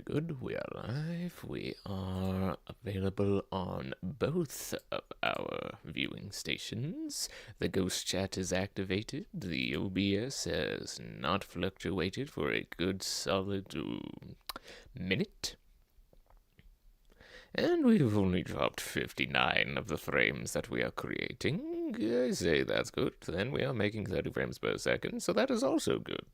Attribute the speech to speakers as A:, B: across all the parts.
A: very good. We are live. We are available on both of our viewing stations. The ghost chat is activated. The OBS has not fluctuated for a good solid minute. And we've only dropped 59 of the frames that we are creating. I say that's good. Then we are making 30 frames per second, so that is also good.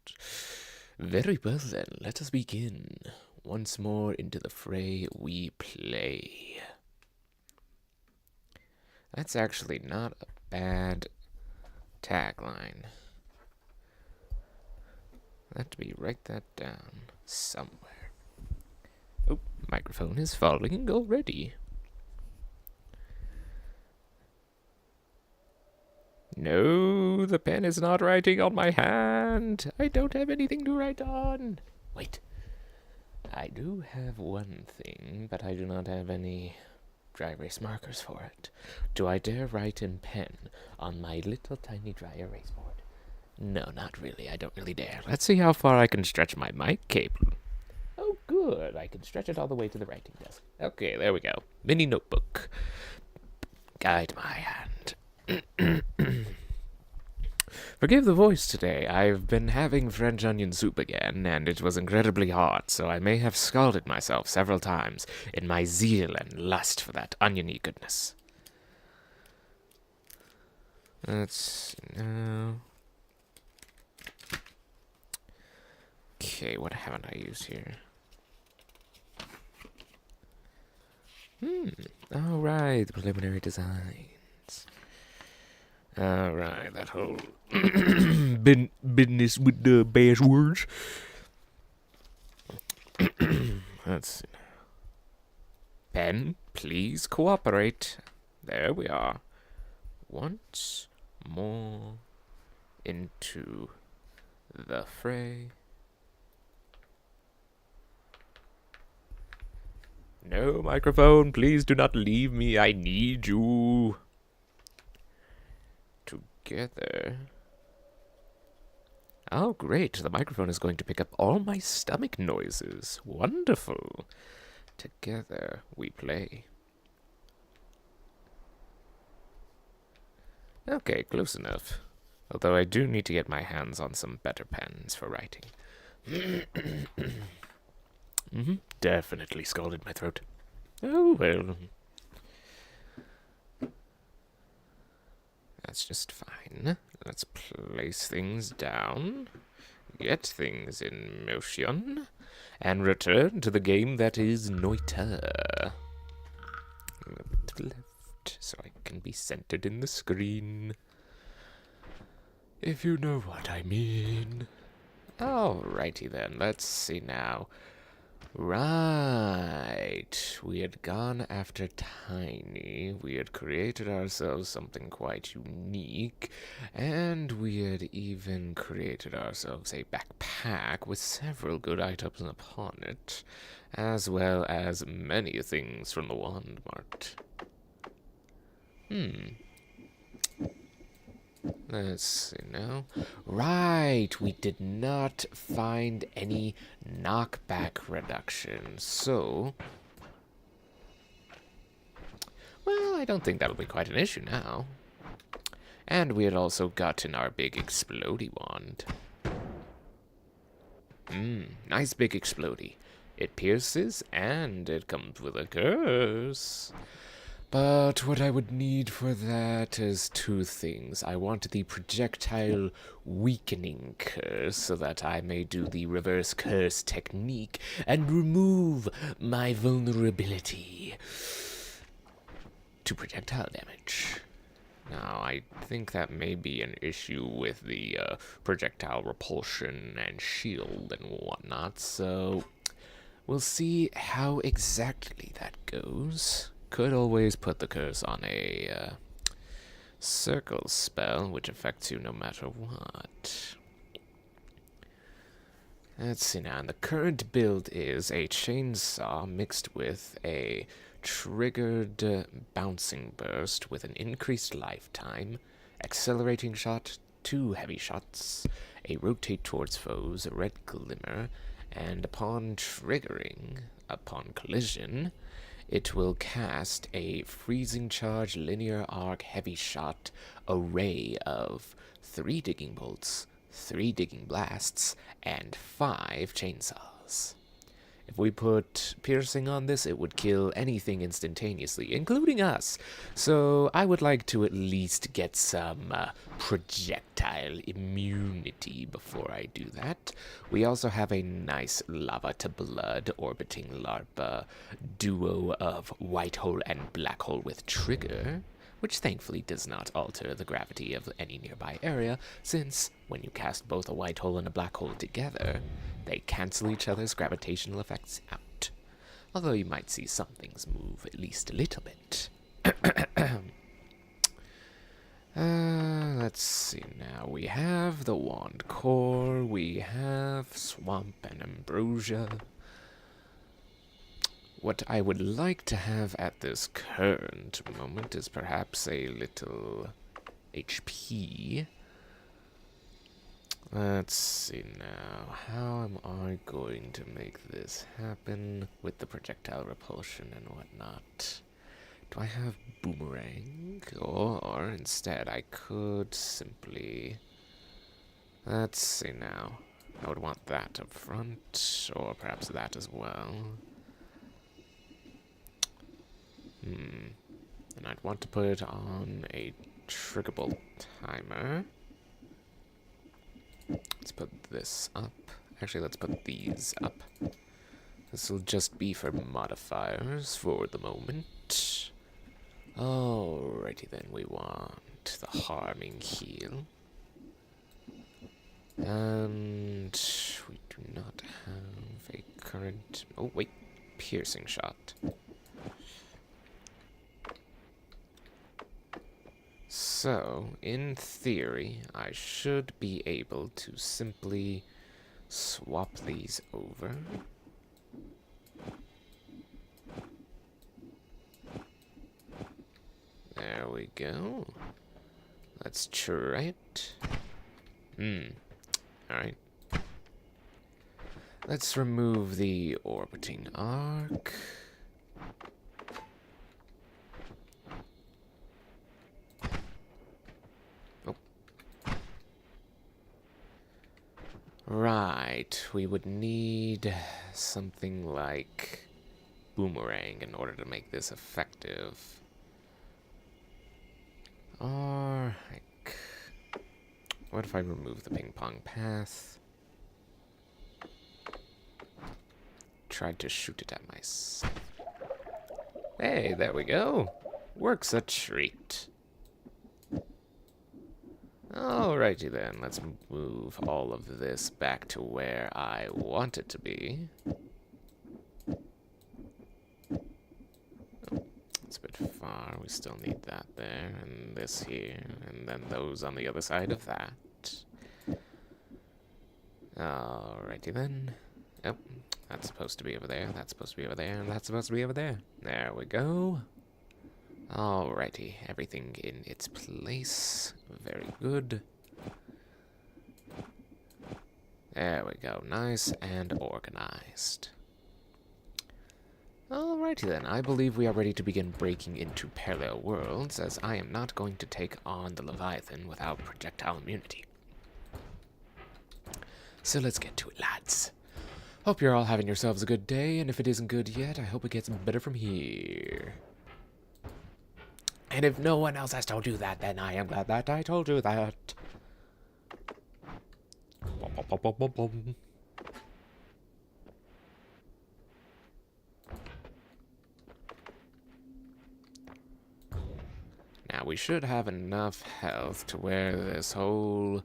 A: Very well then, let us begin. Once more into the fray we play. That's actually not a bad tagline. Let me write that down somewhere. Oh, microphone is falling already. No, the pen is not writing on my hand. I don't have anything to write on. Wait. I do have one thing, but I do not have any dry erase markers for it. Do I dare write in pen on my little tiny dry erase board? No, not really. I don't really dare. Let's see how far I can stretch my mic cable. Oh, good. I can stretch it all the way to the writing desk. Okay, there we go. Mini notebook. Guide my hand. Forgive the voice today. I've been having French onion soup again, and it was incredibly hot, so I may have scalded myself several times in my zeal and lust for that oniony goodness. Let's no. Okay, what haven't I used here? All right, the preliminary designs. Alright, that whole business with the buzzwords. Let's see. Pen, please cooperate. There we are. Once more into the fray. No, microphone, please do not leave me. I need you. Together. Oh, great. The microphone is going to pick up all my stomach noises. Wonderful. Together we play. Okay, close enough. Although I do need to get my hands on some better pens for writing. Definitely scalded my throat. Oh, well. That's just fine. Let's place things down, get things in motion, and return to the game that is Noita. Move to the left so I can be centered in the screen. If you know what I mean. Alrighty then, let's see now. Right, we had gone after Tiny, we had created ourselves something quite unique, and we had even created ourselves a backpack with several good items upon it, as well as many things from the Wand Mart. Let's see now. Right, we did not find any knockback reduction, so... Well, I don't think that'll be quite an issue now. And we had also gotten our big explodey wand. Nice big explodey. It pierces, and it comes with a curse. But what I would need for that is two things. I want the projectile weakening curse so that I may do the reverse curse technique and remove my vulnerability to projectile damage. Now, I think that may be an issue with the projectile repulsion and shield and whatnot, so we'll see how exactly that goes. Could always put the curse on a circle spell, which affects you no matter what. Let's see now. The current build is a chainsaw mixed with a triggered bouncing burst with an increased lifetime, accelerating shot, 2 heavy shots, a rotate towards foes, a red glimmer, and upon collision, it will cast a freezing charge linear arc heavy shot array of 3 digging bolts, 3 digging blasts, and 5 chainsaws. If we put piercing on this, it would kill anything instantaneously, including us. So I would like to at least get some projectile immunity before I do that. We also have a nice lava to blood orbiting larva duo of white hole and black hole with trigger, which thankfully does not alter the gravity of any nearby area, since when you cast both a white hole and a black hole together, they cancel each other's gravitational effects out. Although you might see some things move at least a little bit. Let's see now. We have the wand core, we have swamp and ambrosia. What I would like to have at this current moment is perhaps a little HP. Let's see now. How am I going to make this happen with the projectile repulsion and whatnot? Do I have boomerang? Or instead, I could simply... Let's see now. I would want that up front, or perhaps that as well. And I'd want to put it on a trigger bolt timer. Let's put this up. Actually, let's put these up. This will just be for modifiers for the moment. Alrighty then, we want the harming heal. And we do not have a current... Oh, wait. Piercing shot. So, in theory, I should be able to simply swap these over. There we go. Let's try it. Alright. Let's remove the orbiting arc. Right, we would need something like boomerang in order to make this effective. Or, like, what if I remove the ping pong path? Tried to shoot it at myself. Hey, there we go. Works a treat. Alrighty then, let's move all of this back to where I want it to be. Oh, it's a bit far, we still need that there, and this here, and then those on the other side of that. Alrighty then. Yep, that's supposed to be over there, that's supposed to be over there, and that's supposed to be over there. There we go. Alrighty, everything in its place. Very good. There we go, nice and organized. Alrighty then, I believe we are ready to begin breaking into parallel worlds, as I am not going to take on the Leviathan without projectile immunity. So let's get to it, lads. Hope you're all having yourselves a good day, and if it isn't good yet, I hope it gets better from here. And if no one else has told you that, then I am glad that I told you that. Now, we should have enough health to where this whole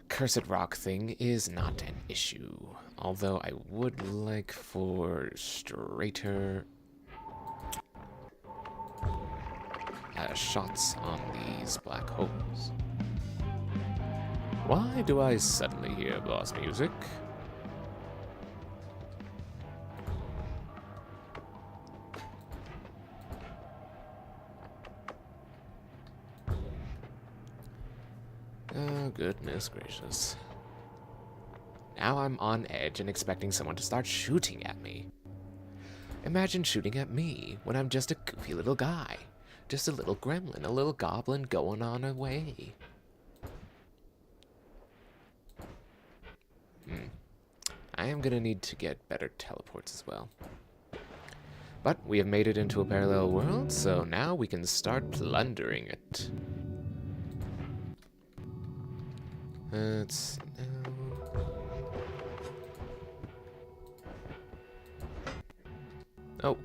A: cursed rock thing is not an issue. Although I would like for straighter shots on these black holes. Why do I suddenly hear boss music? Oh, goodness gracious. Now I'm on edge and expecting someone to start shooting at me. Imagine shooting at me when I'm just a goofy little guy. Just a little gremlin, a little goblin going on a way. I am gonna need to get better teleports as well. But we have made it into a parallel world, so now we can start plundering it. Let's... Oh,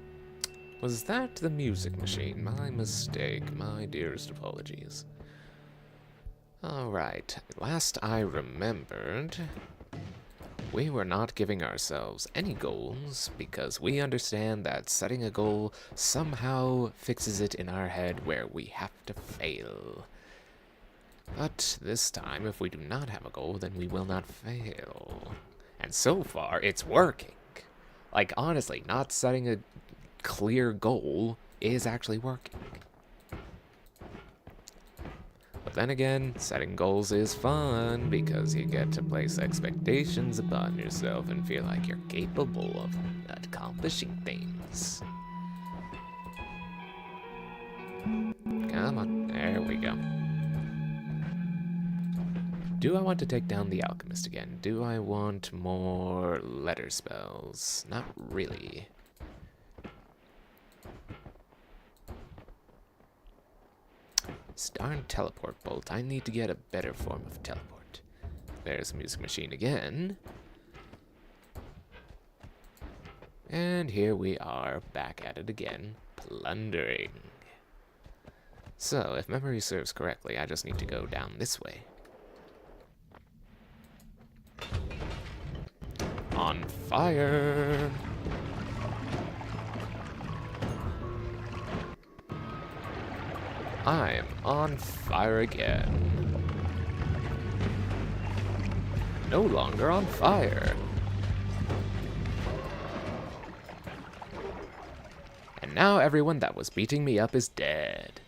A: was that the music machine? My mistake, my dearest apologies. Alright, last I remembered, we were not giving ourselves any goals because we understand that setting a goal somehow fixes it in our head where we have to fail. But this time, if we do not have a goal, then we will not fail. And so far, it's working. Like, honestly, not setting a clear goal is actually working. But then again, setting goals is fun because you get to place expectations upon yourself and feel like you're capable of accomplishing things. Come on, there we go. Do I want to take down the alchemist again? Do I want more letter spells? Not really. This darn teleport bolt. I need to get a better form of teleport. There's the music machine again. And here we are, back at it again, plundering. So, if memory serves correctly, I just need to go down this way. On fire! I'm on fire again. No longer on fire. And now everyone that was beating me up is dead.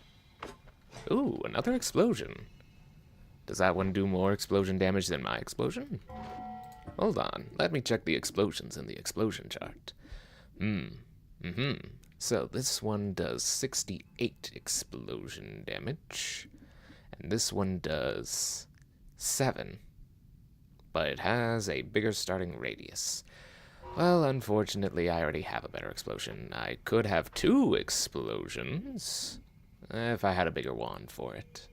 A: Ooh, another explosion. Does that one do more explosion damage than my explosion? Hold on, let me check the explosions in the explosion chart. So this one does 68 explosion damage, and this one does 7. But it has a bigger starting radius. Well, unfortunately, I already have a better explosion. I could have 2 explosions if I had a bigger wand for it.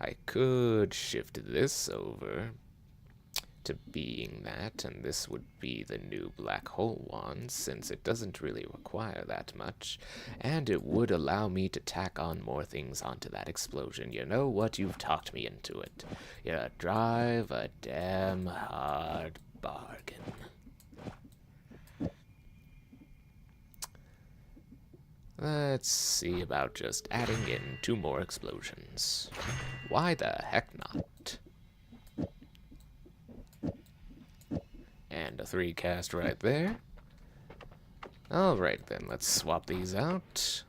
A: I could shift this over to being that, and this would be the new black hole wand, since it doesn't really require that much, and it would allow me to tack on more things onto that explosion. You know what? You've talked me into it. You drive a damn hard bargain. Let's see about just adding in 2 more explosions. Why the heck not? And a 3 cast right there. Alright then, let's swap these out.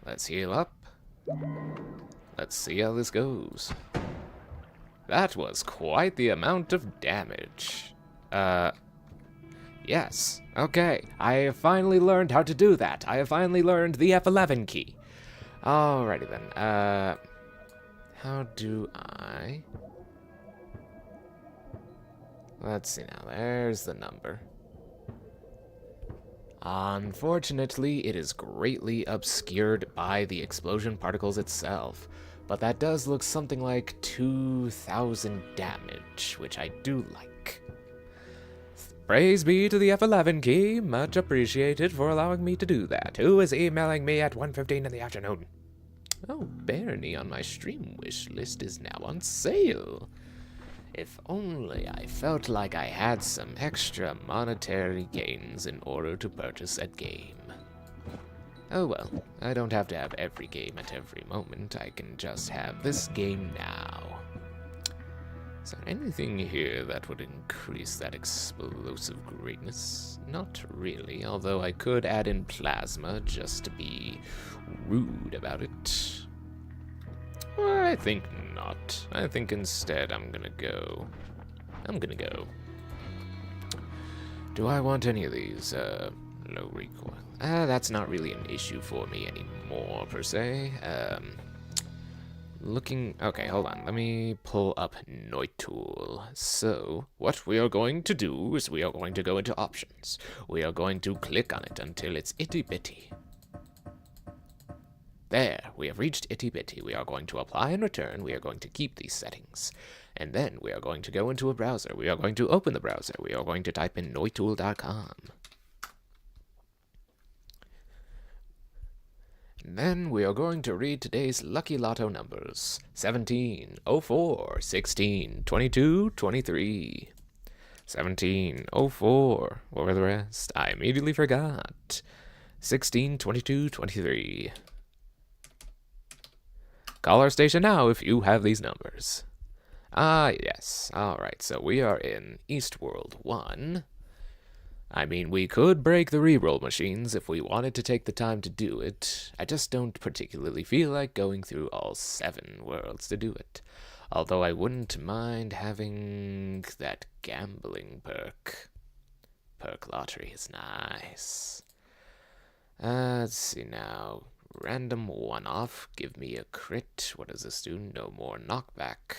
A: Let's heal up. Let's see how this goes. That was quite the amount of damage. Yes. Okay, I have finally learned how to do that. I have finally learned the F11 key. Alrighty then, how do I... Let's see now, there's the number. Unfortunately, it is greatly obscured by the explosion particles itself, but that does look something like 2,000 damage, which I do like. Praise be to the F11 key, much appreciated for allowing me to do that. Who is emailing me at 1:15 in the afternoon? Oh, Barony on my stream wish list is now on sale. If only I felt like I had some extra monetary gains in order to purchase a game. Oh well, I don't have to have every game at every moment. I can just have this game now. Is there anything here that would increase that explosive greatness? Not really, although I could add in plasma just to be rude about it. Well, I think not. I think instead I'm gonna go Do I want any of these? Low recoil. That's not really an issue for me anymore, per se. Okay, hold on. Let me pull up Noita. So, what we are going to do is we are going to go into options. We are going to click on it until it's itty-bitty. There, we have reached itty-bitty. We are going to apply and return. We are going to keep these settings. And then we are going to go into a browser. We are going to open the browser. We are going to type in noitool.com. And then we are going to read today's lucky lotto numbers. 17, 04, 16, 22, 23. 17, 04. What were the rest? I immediately forgot. 16, 22, 23. Call our station now if you have these numbers. Ah, yes. Alright, so we are in Eastworld 1. I mean, we could break the reroll machines if we wanted to take the time to do it. I just don't particularly feel like going through all 7 worlds to do it. Although I wouldn't mind having that gambling perk. Perk lottery is nice. Let's see now. Random one-off. Give me a crit. What does this do? No more knockback.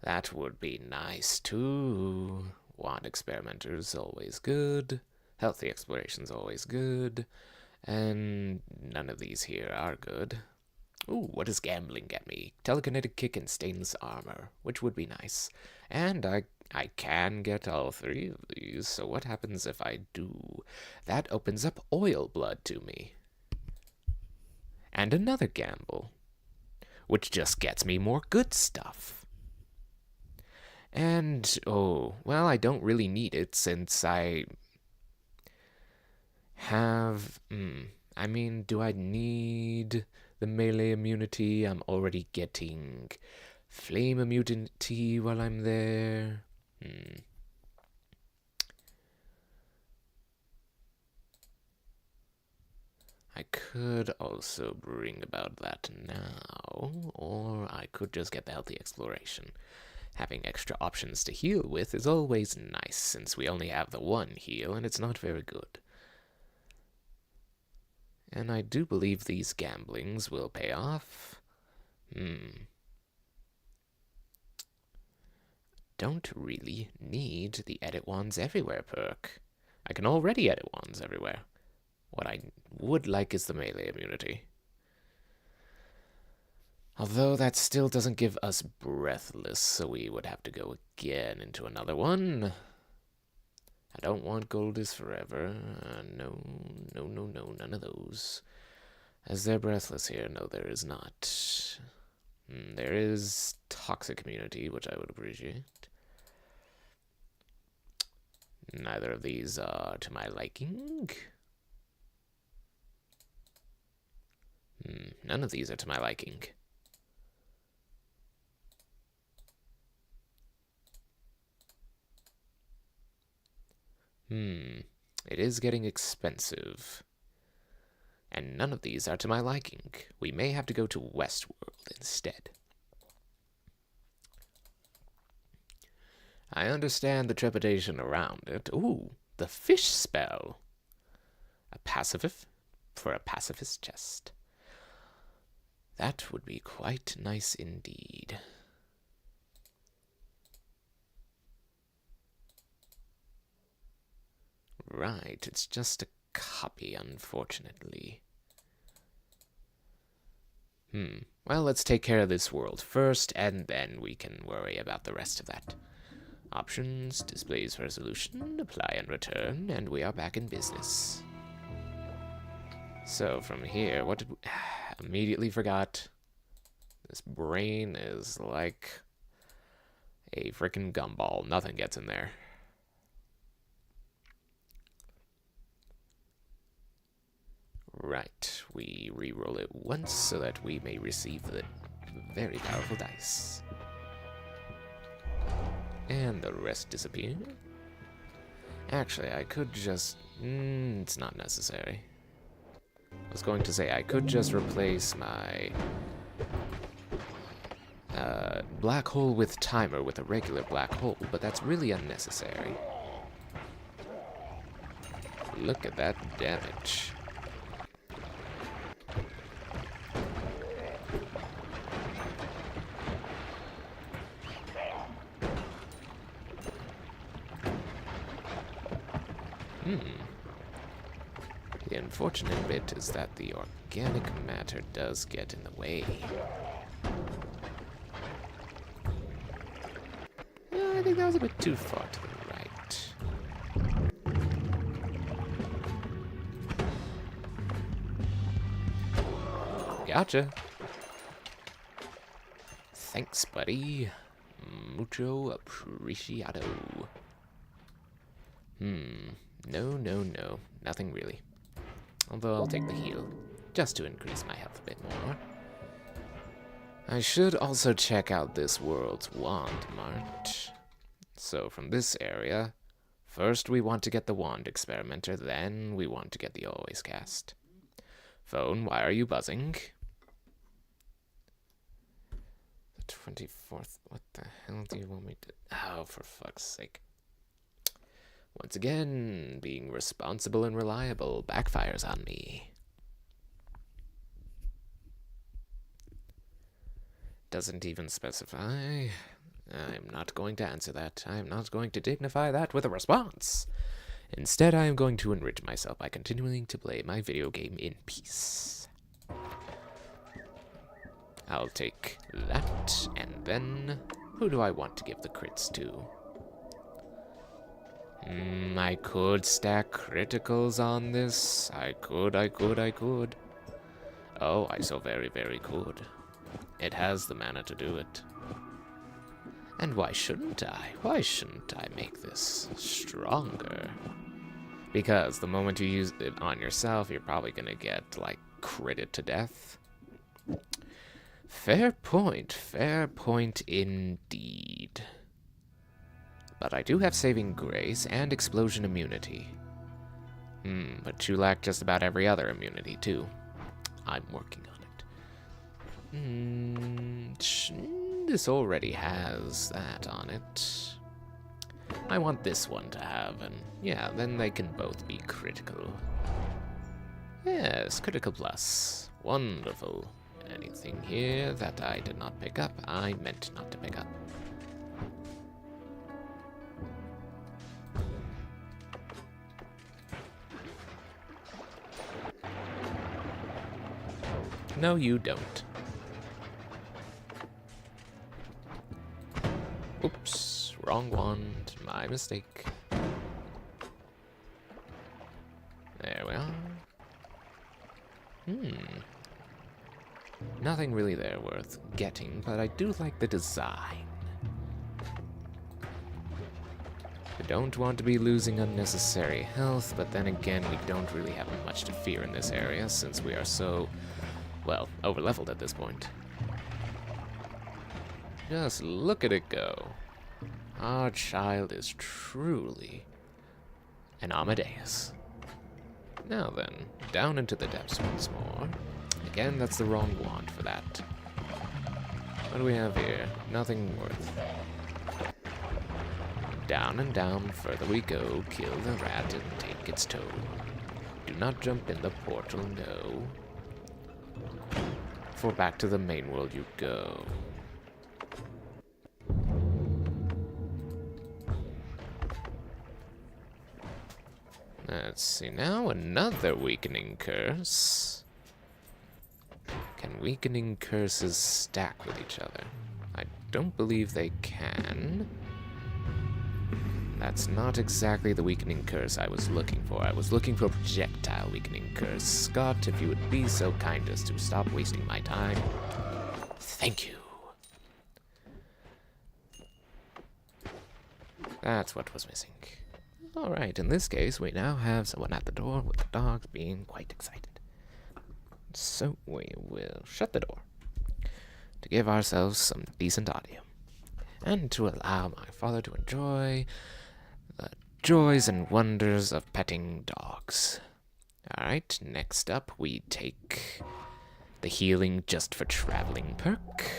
A: That would be nice, too. Wand experimenters, always good. Healthy exploration's always good. And none of these here are good. Ooh, what does gambling get me? Telekinetic kick and stainless armor, which would be nice. And I can get all 3 of these, so what happens if I do? That opens up oil blood to me. And another gamble, which just gets me more good stuff. And, oh, well, I don't really need it since I have, I mean, do I need the melee immunity? I'm already getting flame immunity while I'm there. I could also bring about that now, or I could just get the healthy exploration. Having extra options to heal with is always nice, since we only have the 1 heal, and it's not very good. And I do believe these gamblings will pay off. Don't really need the Edit Wands Everywhere perk. I can already edit wands everywhere. What I would like is the melee immunity. Although that still doesn't give us Breathless, so we would have to go again into another one. I don't want Gold is Forever. No, none of those. Is there Breathless here? No, there is not. There is Toxic Immunity, which I would appreciate. Neither of these are to my liking. None of these are to my liking. It is getting expensive. And none of these are to my liking. We may have to go to Westworld instead. I understand the trepidation around it. Ooh, the fish spell. A pacifist for a pacifist chest. That would be quite nice indeed. Right, it's just a copy, unfortunately. Well, let's take care of this world first, and then we can worry about the rest of that. Options, displays resolution, apply and return, and we are back in business. So, from here, what did we... immediately forgot. This brain is like a freaking gumball. Nothing gets in there. Right, we re-roll it once so that we may receive the very powerful dice. And the rest disappear. Actually, I could just... it's not necessary. I was going to say, I could just replace my black hole with timer with a regular black hole, but that's really unnecessary. Look at that damage. The unfortunate bit is that the organic matter does get in the way. I think that was a bit too far to the right. Gotcha. Thanks, buddy. Mucho appreciado. No. Nothing really. Although I'll take the heal, just to increase my health a bit more. I should also check out this world's wand mart. So from this area, first we want to get the wand experimenter, then we want to get the always cast. Phone, why are you buzzing? The 24th, what the hell do you want me to... Oh, for fuck's sake. Once again, being responsible and reliable backfires on me. Doesn't even specify. I'm not going to answer that. I'm not going to dignify that with a response. Instead, I am going to enrich myself by continuing to play my video game in peace. I'll take that, and then... Who do I want to give the crits to? I could stack criticals on this. I could. Oh, I so very could. It has the mana to do it. And why shouldn't I? Why shouldn't I make this stronger? Because the moment you use it on yourself, you're probably gonna get, like, critted to death. Fair point indeed. But I do have Saving Grace and Explosion Immunity. But you lack just about every other immunity, too. I'm working on it. This already has that on it. I want this one to have, and yeah, then they can both be critical. Yes, critical plus. Wonderful. Anything here that I did not pick up, I meant not to pick up. No, you don't. Oops, wrong wand. My mistake. There we are. Nothing really there worth getting, but I do like the design. I don't want to be losing unnecessary health, but then again, we don't really have much to fear in this area since we are so, well, overleveled at this point. Just look at it go. Our child is truly an Amadeus. Now then, down into the depths once more. Again, that's the wrong wand for that. What do we have here? Nothing worth. Down and down, further we go. Kill the rat and take its toe. Do not jump in the portal, no. For back to the main world you go. Let's see now, another weakening curse. Can weakening curses stack with each other? I don't believe they can. That's not exactly the weakening curse I was looking for. I was looking for projectile weakening curse. Scott, if you would be so kind as to stop wasting my time. Thank you. That's what was missing. Alright, in this case, we now have someone at the door with the dogs being quite excited. So we will shut the door to give ourselves some decent audio and to allow my father to enjoy the joys and wonders of petting dogs. Alright, next up we take the healing just for traveling perk.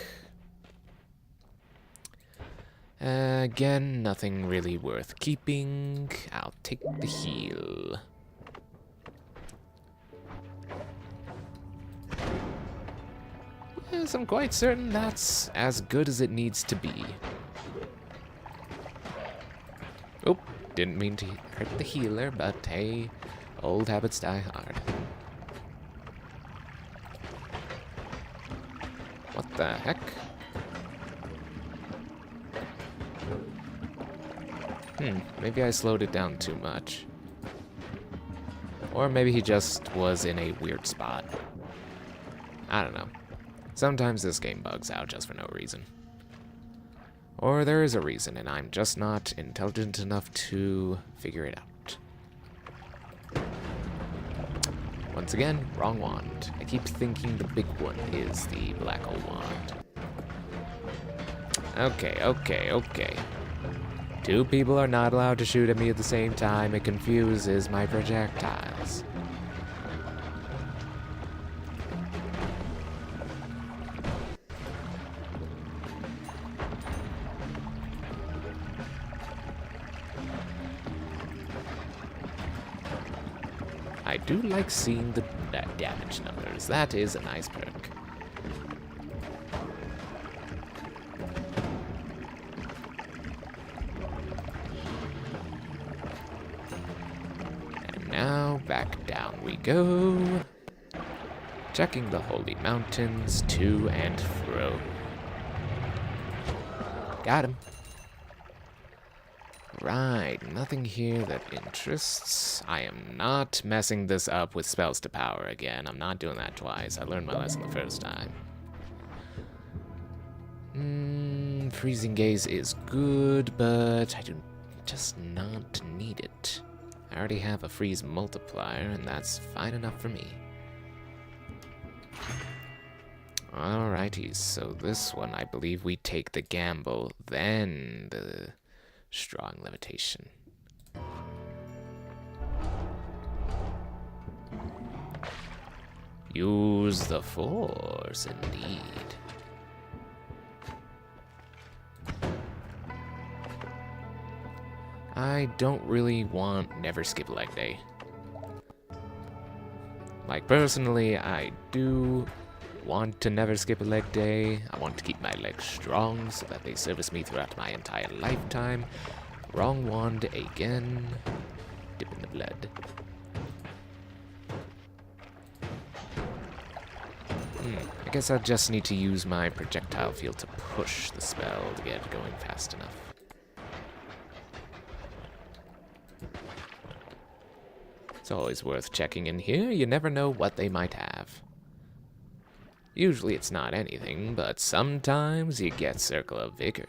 A: Again, nothing really worth keeping. I'll take the heal. Yes, I'm quite certain that's as good as it needs to be. Oh, didn't mean to hurt the healer, but hey, old habits die hard. What the heck? Maybe I slowed it down too much. Or maybe he just was in a weird spot. I don't know. Sometimes this game bugs out just for no reason. Or there is a reason, and I'm just not intelligent enough to figure it out. Once again, wrong wand. I keep thinking the big one is the black hole wand. Okay. Two people are not allowed to shoot at me at the same time. It confuses my projectiles. I do like seeing the damage numbers. That is a nice perk. And now back down we go. Checking the holy mountains to and fro. Got him. Right, nothing here that interests. I am not messing this up with spells to power again. I'm not doing that twice. I learned my lesson the first time. Freezing gaze is good, but I do just not need it. I already have a freeze multiplier, and that's fine enough for me. Alrighty, so this one, I believe we take the gamble, then the strong levitation. Use the force, indeed. I don't really want never skip leg day. Like, personally, I do want to never skip a leg day. I want to keep my legs strong so that they service me throughout my entire lifetime. Wrong wand again. Dip in the blood. I guess I just need to use my projectile field to push the spell to get it going fast enough. It's always worth checking in here. You never know what they might have. Usually it's not anything, but sometimes you get Circle of Vigor.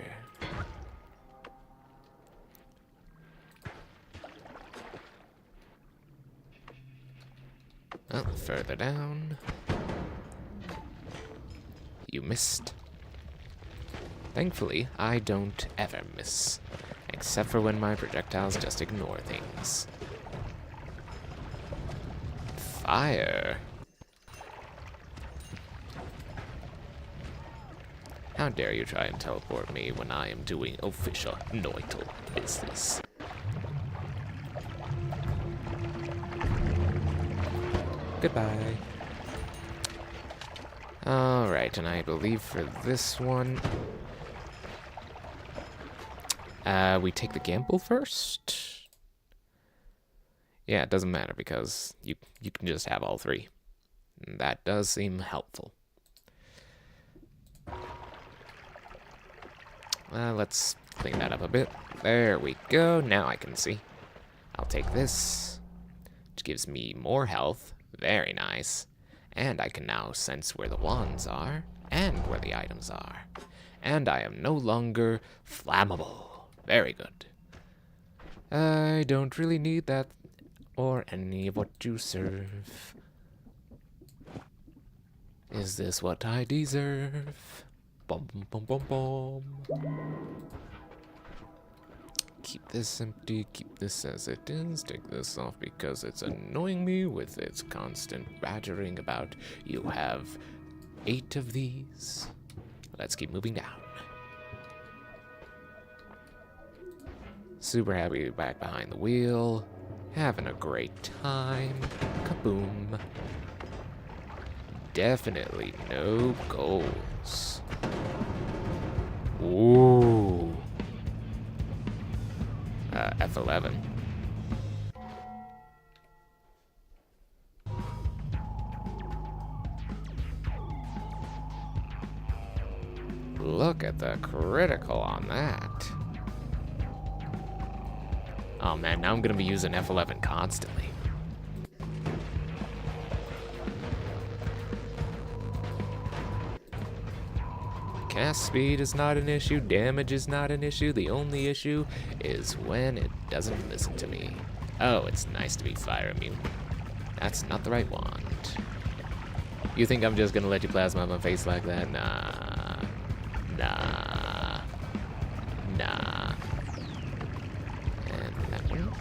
A: Oh, further down. You missed. Thankfully, I don't ever miss. Except for when my projectiles just ignore things. Fire. How dare you try and teleport me when I am doing official Noita business. Goodbye. Alright, and I believe for this one, we take the gamble first? Yeah, it doesn't matter because you can just have all three. And that does seem helpful. Let's clean that up a bit. There we go. Now I can see. I'll take this, which gives me more health. Very nice. And I can now sense where the wands are, and where the items are. And I am no longer flammable. Very good. I don't really need that, or any of what you serve. Is this what I deserve? Bum, bum, bum, bum. Keep this empty, keep this as it is, take this off because it's annoying me with its constant badgering about you have 8 of these. Let's keep moving down. Super happy to be back behind the wheel, having a great time. Kaboom. definitely no goals. Ooh. F11. Look at the critical on that. Oh man, now I'm gonna be using F11 constantly. Cast speed is not an issue, damage is not an issue, the only issue is when it doesn't listen to me. Oh, it's nice to be fire immune. That's not the right wand. You think I'm just gonna let you plasma on my face like that? Nah. Nah. Nah. And that one.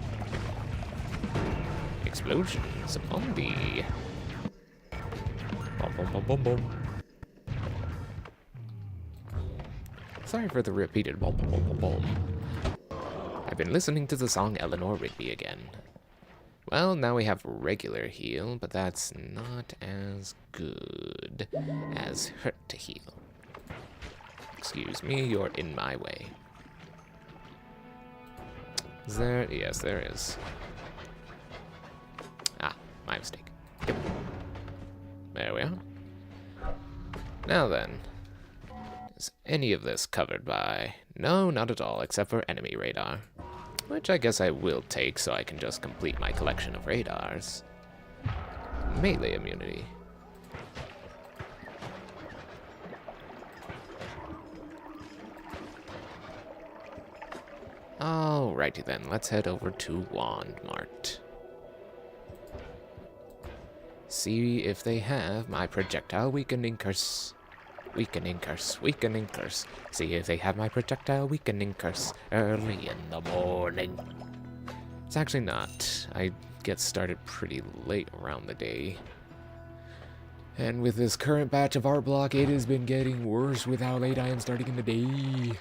A: Explosions among the... Boom, boom, boom, boom, boom. Sorry for the repeated boom, boom, boom, boom, boom. I've been listening to the song Eleanor Rigby again. Well, now we have regular heal, but that's not as good as hurt to heal. Excuse me, you're in my way. Is there? Yes, there is. Ah, my mistake. Yep. There we are. Now then. Is any of this covered by... No, not at all, except for enemy radar. Which I guess I will take so I can just complete my collection of radars. Melee immunity. Alrighty then, let's head over to Wand Mart. See if they have my projectile weakening curse. Weakening curse, weakening curse. See if they have my projectile weakening curse early in the morning. It's actually not. I get started pretty late around the day. And with this current batch of art block, it has been getting worse with how late I am starting in the day.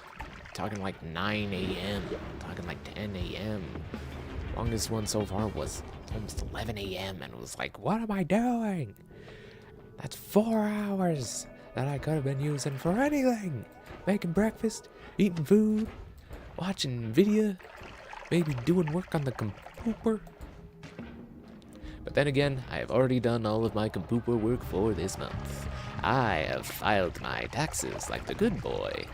A: Talking like 9 a.m. Talking like 10 a.m. Longest one so far was almost 11 a.m. and it was like, what am I doing? That's 4 hours that I could have been using for anything. Making breakfast, eating food, watching video, maybe doing work on the computer. But then again, I have already done all of my computer work for this month. I have filed my taxes like the good boy,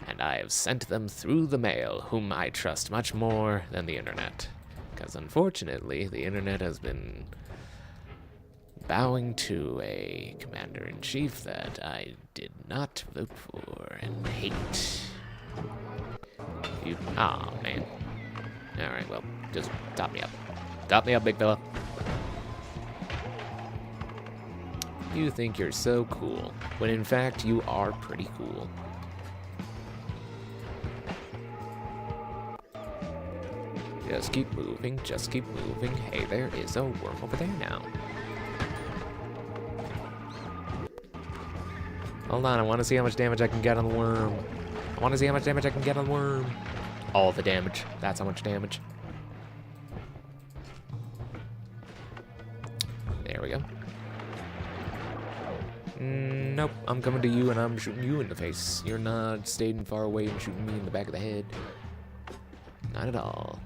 A: and I have sent them through the mail, whom I trust much more than the internet. Because unfortunately, the internet has been bowing to a commander-in-chief that I did not vote for and hate. You... Aw, man. Alright, well, just top me up. Top me up, big fella. You think you're so cool, when in fact you are pretty cool. Just keep moving, just keep moving. Hey, there is a worm over there now. Hold on, I want to see how much damage I can get on the worm. I want to see how much damage I can get on the worm. All the damage. That's how much damage. There we go. Nope, I'm coming to you and I'm shooting you in the face. You're not staying far away and shooting me in the back of the head. Not at all.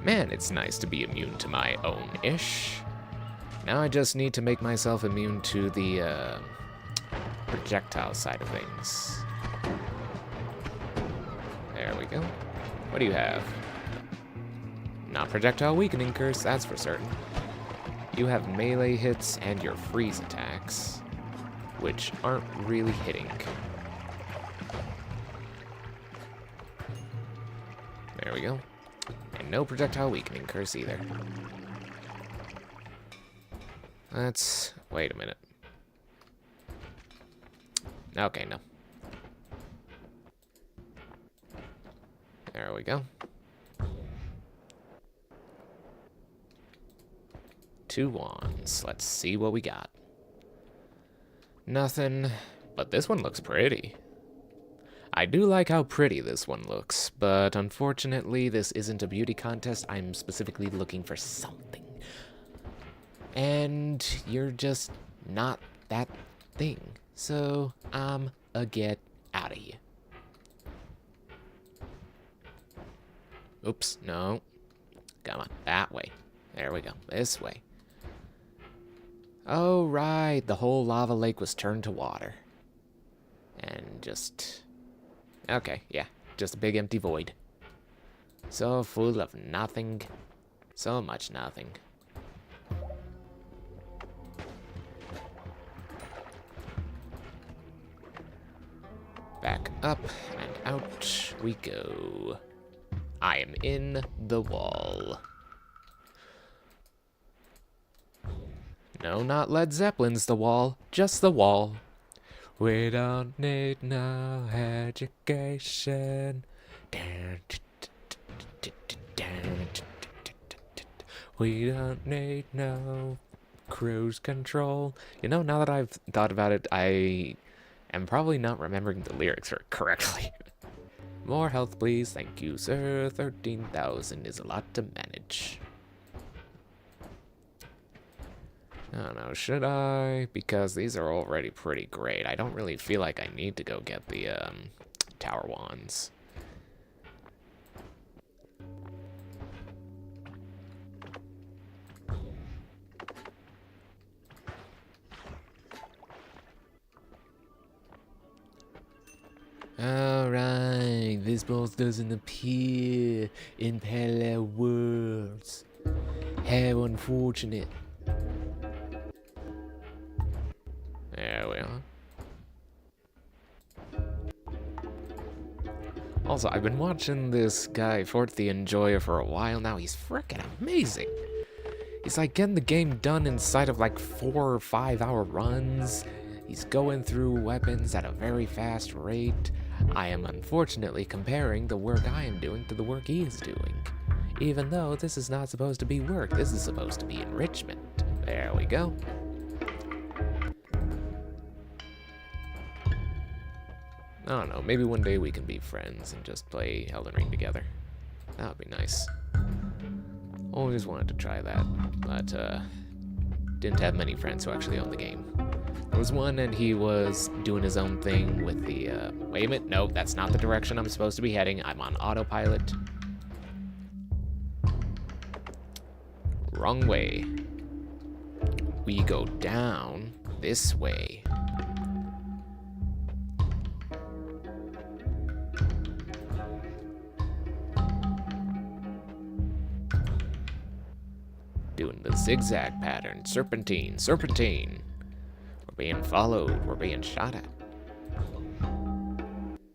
A: Man, it's nice to be immune to my own-ish. Now I just need to make myself immune to the projectile side of things. There we go. What do you have? Not projectile weakening curse, that's for certain. You have melee hits and your freeze attacks, which aren't really hitting. There we go. And no projectile weakening curse either. Let's... wait a minute. Okay, no. There we go. 2 wands. Let's see what we got. Nothing, but this one looks pretty. I do like how pretty this one looks, but unfortunately this isn't a beauty contest. I'm specifically looking for something. And you're just not that thing. So I'm a get out of here. Oops, no. Come on, that way. There we go, this way. Oh, right, the whole lava lake was turned to water. And just... Okay, yeah, just a big empty void. So full of nothing. So much nothing. Back up and out we go. I am in the wall. No, not Led Zeppelin's The Wall, just the wall. We don't need no education. We don't need no cruise control. You know, now that I've thought about it, I am probably not remembering the lyrics correctly. More health, please. Thank you, sir. 13,000 is a lot to manage. I don't know, should I? Because these are already pretty great. I don't really feel like I need to go get the tower wands. Alright, this boss doesn't appear in parallel worlds. How unfortunate. There we are. Also, I've been watching this guy, Fort the Enjoyer, for a while now. He's freaking amazing. He's like getting the game done inside of like 4 or 5 hour runs. He's going through weapons at a very fast rate. I am unfortunately comparing the work I am doing to the work he is doing. Even though this is not supposed to be work, this is supposed to be enrichment. There we go. I don't know, maybe one day we can be friends and just play Elden Ring together. That would be nice. Always wanted to try that, but didn't have many friends who actually owned the game. There was one and he was doing his own thing with the, wait a minute, no, that's not the direction I'm supposed to be heading. I'm on autopilot. Wrong way. We go down this way. Doing the zigzag pattern. Serpentine, serpentine. We're being followed. We're being shot at.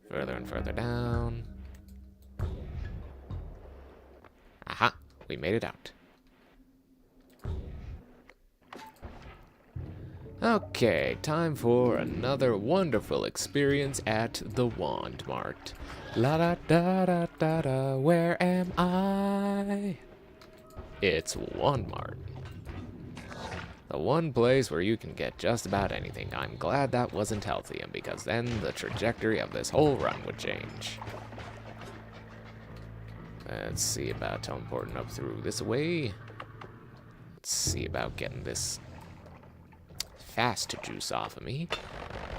A: Further and further down. Aha, we made it out. Okay, time for another wonderful experience at the Wand Mart. La da da da da da, where am I? It's Wand Mart. The one place where you can get just about anything. I'm glad that wasn't Healthium, because then the trajectory of this whole run would change. Let's see about teleporting up through this way. Let's see about getting this fast juice off of me.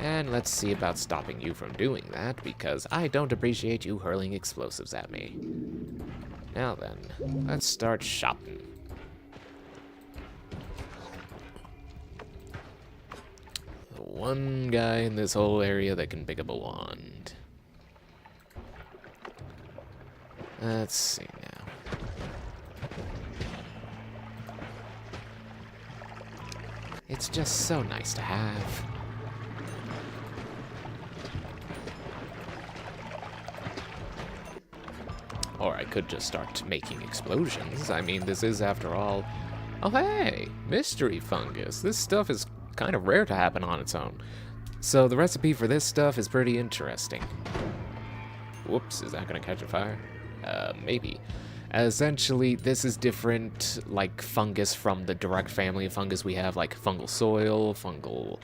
A: And let's see about stopping you from doing that, because I don't appreciate you hurling explosives at me. Now then, let's start shopping. The one guy in this whole area that can pick up a wand. Let's see now. It's just so nice to have. Or I could just start making explosions. I mean, this is, after all... Oh, hey! Mystery fungus. This stuff is kind of rare to happen on its own. So the recipe for this stuff is pretty interesting. Whoops, is that gonna catch a fire? Maybe. Essentially, this is different, like, fungus from the direct family of fungus we have, like fungal soil, fungal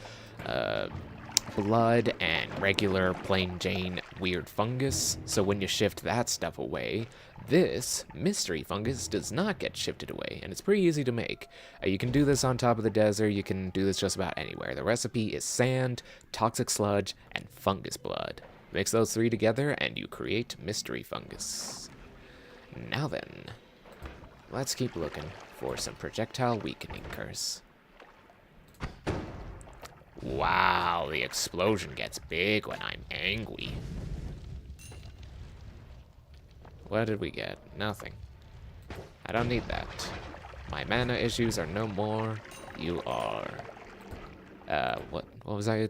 A: blood, and regular plain Jane weird fungus, so when you shift that stuff away, this mystery fungus does not get shifted away, and it's pretty easy to make. You can do this on top of the desert, you can do this just about anywhere. The recipe is sand, toxic sludge, and fungus blood. Mix those three together, and you create mystery fungus. Now then, let's keep looking for some projectile weakening curse. Wow, the explosion gets big when I'm angry. What did we get? Nothing. I don't need that. My mana issues are no more. You are... what was I...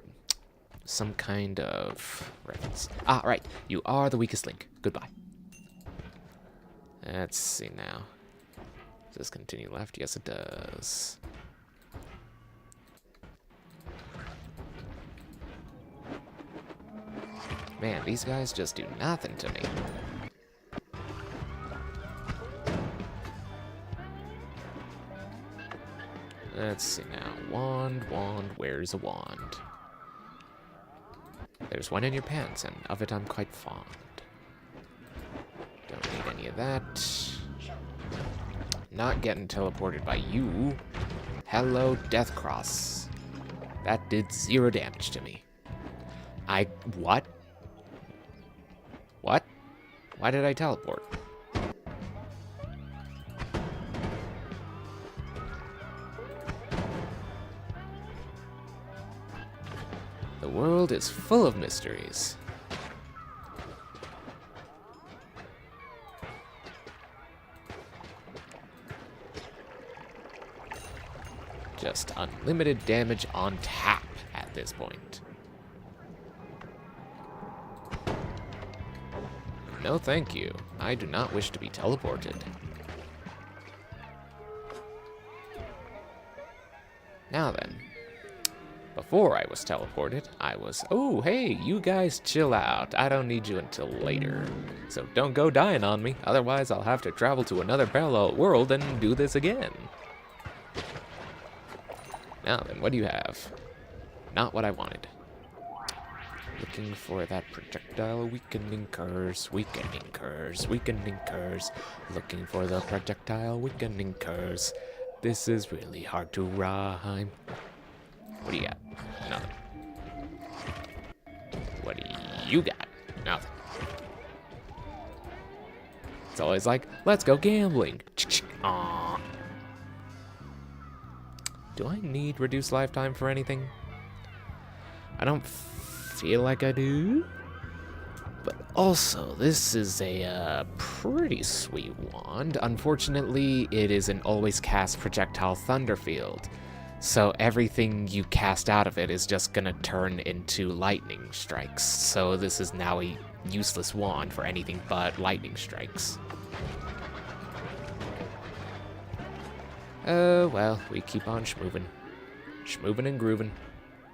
A: Some kind of reference. Ah, right. You are the weakest link. Goodbye. Let's see now. Does this continue left? Yes, it does. Man, these guys just do nothing to me. Let's see now. Wand, where's a wand? There's one in your pants, and of it I'm quite fond. Don't need any of that. Not getting teleported by you. Hello, Death Cross. That did 0 damage to me. What? What? Why did I teleport? The world is full of mysteries. Just unlimited damage on tap at this point. No thank you. I do not wish to be teleported. Now then. Before I was teleported, I was... Oh, hey, you guys chill out. I don't need you until later. So don't go dying on me. Otherwise, I'll have to travel to another parallel world and do this again. Now then, what do you have? Not what I wanted. Looking for that projectile weakening curse, weakening curse, weakening curse. Looking for the projectile weakening curse. This is really hard to rhyme. What do you got? Nothing. What do you got? Nothing. It's always like, let's go gambling. Aww. Do I need reduced lifetime for anything? I don't feel like I do. But also, this is a pretty sweet wand. Unfortunately, it is an always cast projectile thunder field. So everything you cast out of it is just gonna turn into lightning strikes. So this is now a useless wand for anything but lightning strikes. Well, we keep on schmoovin'. Schmoovin' and groovin'.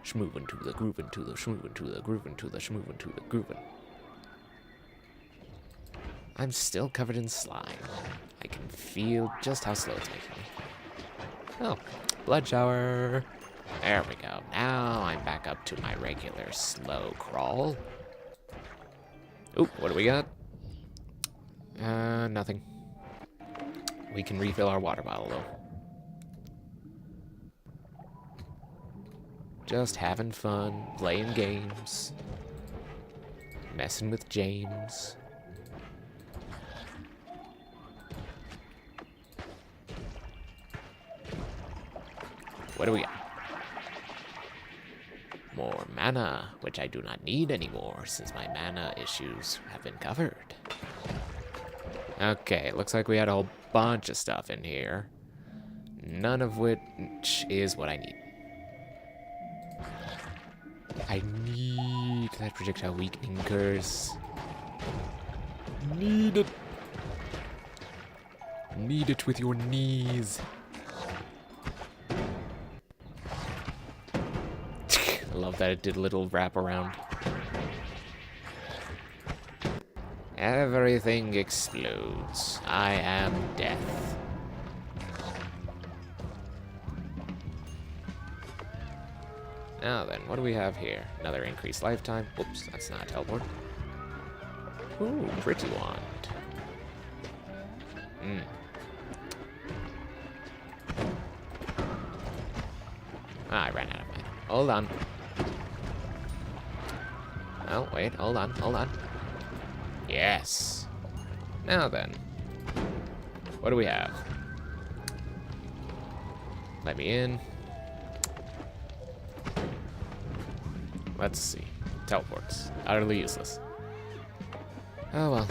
A: Schmoovin' to the groovin' to the schmoovin' to the groovin' to the schmoovin' to the groovin'. I'm still covered in slime. I can feel just how slow it's making me. Oh, blood shower. There we go. Now I'm back up to my regular slow crawl. Oop, what do we got? Nothing. We can refill our water bottle, though. Just having fun, playing games, messing with James. What do we got? More mana, which I do not need anymore since my mana issues have been covered. Okay, looks like we had a whole bunch of stuff in here, none of which is what I need. I need that projectile weakening curse. Need it. Need it with your knees. I love that it did a little wrap around. Everything explodes. I am death. Now then, what do we have here? Another increased lifetime. Oops, that's not a teleport. Ooh, pretty wand. I ran out of mine. Hold on. Oh, wait, hold on. Yes. Now then. What do we have? Let me in. Let's see. Teleports. Utterly useless. Oh well.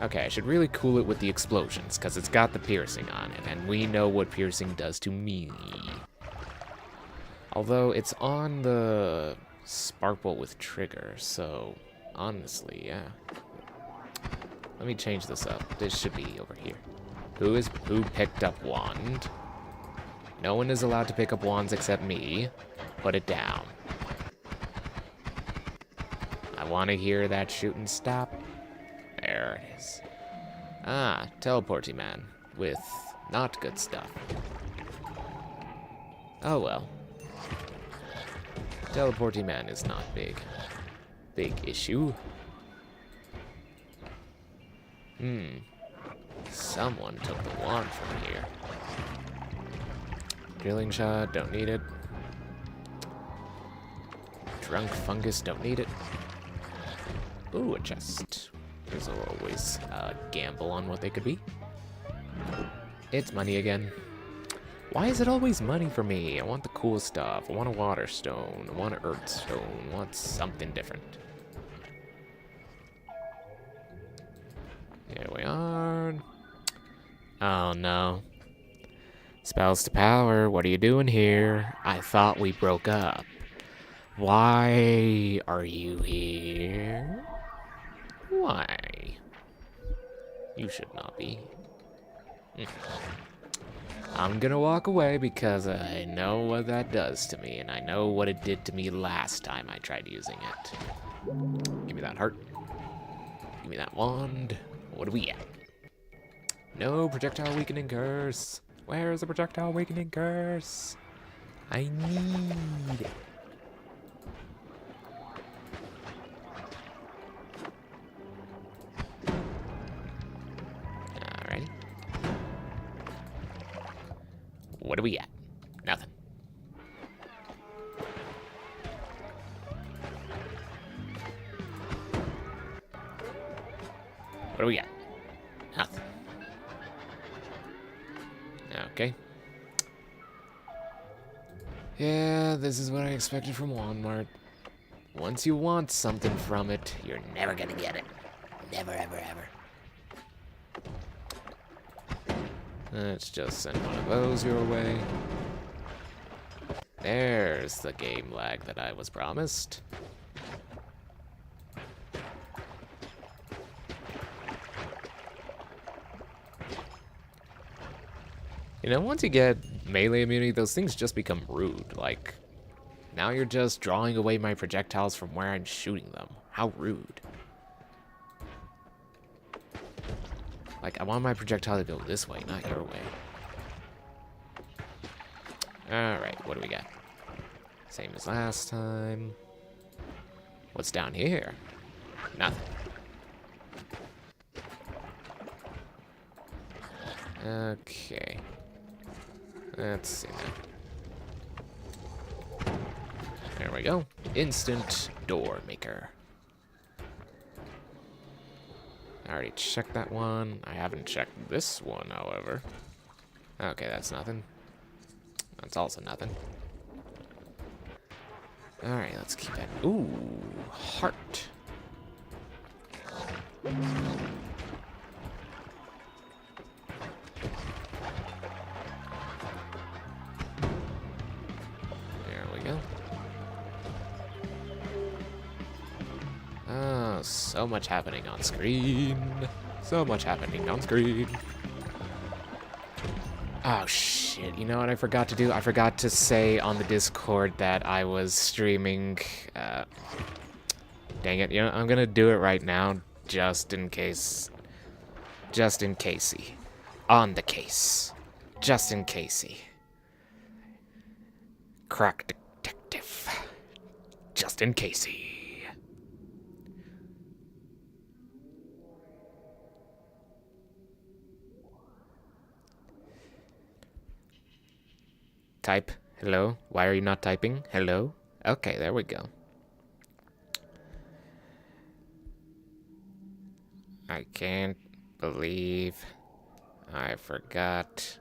A: Okay, I should really cool it with the explosions, because it's got the piercing on it, and we know what piercing does to me. Although, it's on the spark bolt with trigger, so honestly, yeah. Let me change this up. This should be over here. Who picked up wand? No one is allowed to pick up wands except me. Put it down. I want to hear that shooting stop. There it is. Ah, teleporty man with not good stuff. Oh well. Teleporty man is not big issue. Someone took the wand from here. Drilling shot, don't need it. Drunk fungus, don't need it. Ooh, a chest. There's always a gamble on what they could be. It's money again. Why is it always money for me? I want the cool stuff. I want a water stone. I want an earth stone. I want something different. Here we are. Oh no. Spells to power. What are you doing here? I thought we broke up. Why are you here? Why? You should not be. I'm gonna walk away because I know what that does to me, and I know what it did to me last time I tried using it. Give me that heart. Give me that wand. What do we get? No projectile weakening curse. Where is the projectile weakening curse? I need it. Alrighty. What do we got? Nothing. What do we got? Nothing. Okay. Yeah, this is what I expected from Walmart. Once you want something from it, you're never gonna get it. Never, ever, ever. Let's just send one of those your way. There's the game lag that I was promised. You know, once you get melee immunity, those things just become rude. Like, now you're just drawing away my projectiles from where I'm shooting them. How rude. Like, I want my projectile to go this way, not your way. Alright, what do we got? Same as last time. What's down here? Nothing. Okay. Let's see now. There we go. Instant door maker. I already checked that one. I haven't checked this one, however. Okay, that's nothing. That's also nothing. Alright, let's keep that. Ooh, heart. So much happening on screen. So much happening on screen. Oh, shit. You know what I forgot to do? I forgot to say on the Discord that I was streaming. Dang it. You know, I'm gonna do it right now, just in case. Just in casey. On the case. Just in casey. Crack detective. just in casey. Type. Hello? Why are you not typing? Hello? Okay, there we go. I can't believe I forgot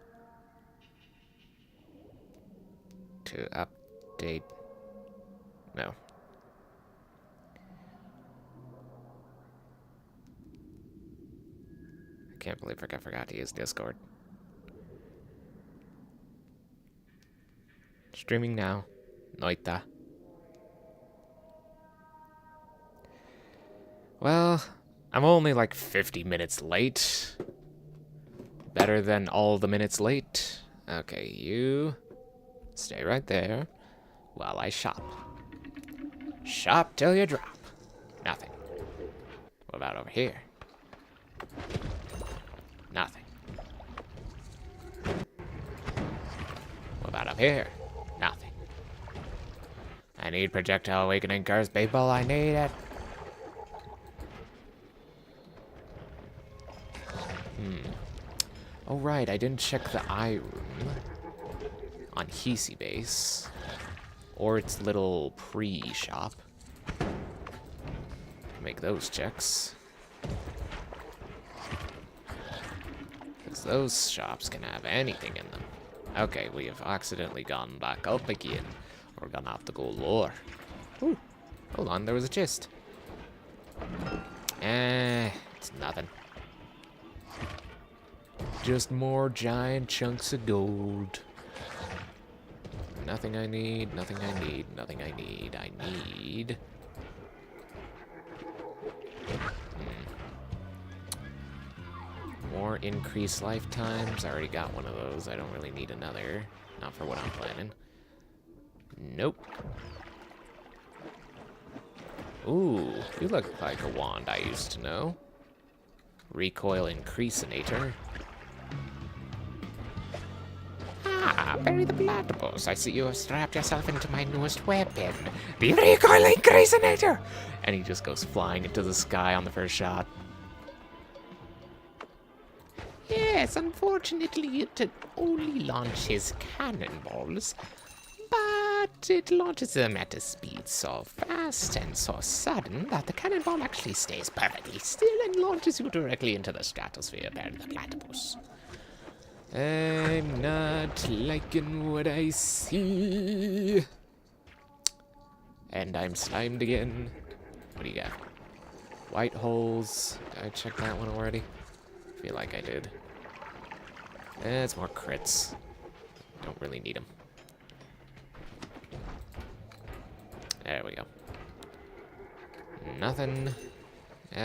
A: to update. No. I can't believe I forgot to use Discord. Streaming now. Noita. Well, I'm only like 50 minutes late. Better than all the minutes late. Okay, you stay right there while I shop. Shop till you drop. Nothing. What about over here? Nothing. What about up here? Nothing. I need projectile awakening curse people. I need it. Oh right, I didn't check the eye room on Hisi base or its little pre-shop. Make those checks. Because those shops can have anything in them. Okay, we have accidentally gone back up again. We're gonna have to go lower. Ooh, hold on, there was a chest. It's nothing. Just more giant chunks of gold. Nothing I need, nothing I need, nothing I need. I need... More increased lifetimes. I already got one of those. I don't really need another. Not for what I'm planning. Nope. Ooh, you look like a wand I used to know. Recoil Increasinator. Ah, bury the platypus. I see you have strapped yourself into my newest weapon, the Recoil Increasinator! And he just goes flying into the sky on the first shot. Yes, unfortunately it only launches cannonballs, but it launches them at a speed so fast and so sudden that the cannonball actually stays perfectly still and launches you directly into the stratosphere, bury the platypus. I'm not liking what I see. And I'm slimed again. What do you got? White holes. Did I check that one already? I feel like I did. It's more crits. Don't really need them. There we go. Nothing.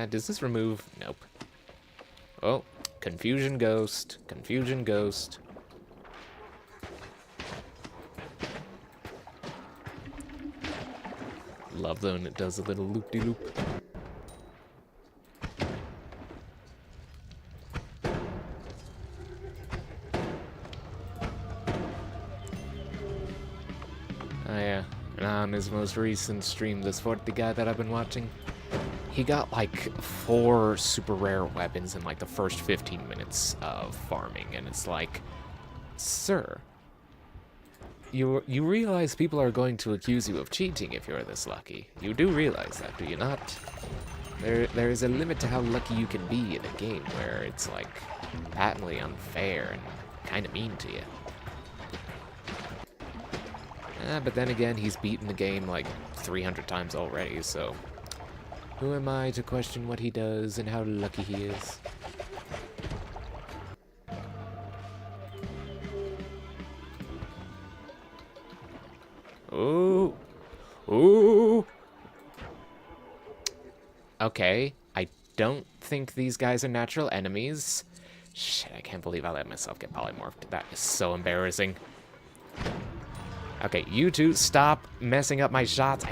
A: Does this remove? Nope. Oh. Confusion Ghost. Confusion Ghost. Love though when it does a little loop-de-loop. Oh yeah, and on his most recent stream, this 40 guy that I've been watching, he got like 4 super rare weapons in like the first 15 minutes of farming, and it's like, sir, you realize people are going to accuse you of cheating if you're this lucky. You do realize that, do you not? There is a limit to how lucky you can be in a game where it's like patently unfair and kind of mean to you. But then again, he's beaten the game like 300 times already, so who am I to question what he does and how lucky he is? Ooh. Ooh. Okay, I don't think these guys are natural enemies. Shit, I can't believe I let myself get polymorphed. That is so embarrassing. Okay, you two, stop messing up my shots.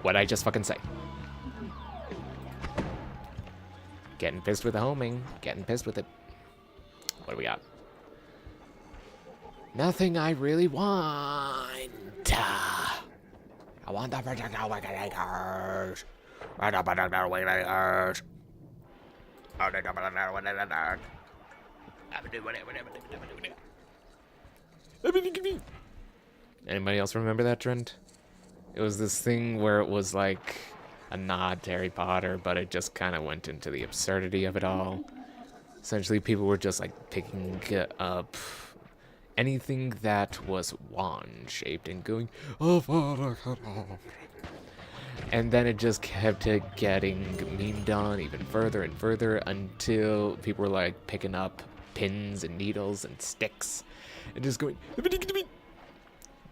A: What'd I just fucking say? Getting pissed with the homing. Getting pissed with it. What do we got? Nothing I really want. I want the projectile weakening curse. I want the projectile weakening curse. Anybody else remember that trend? It was this thing where it was like a nod to Harry Potter, but it just kind of went into the absurdity of it all. Essentially, people were just like picking up anything that was wand-shaped and going, and then it just kept getting memed on even further and further until people were like picking up pins and needles and sticks and just going,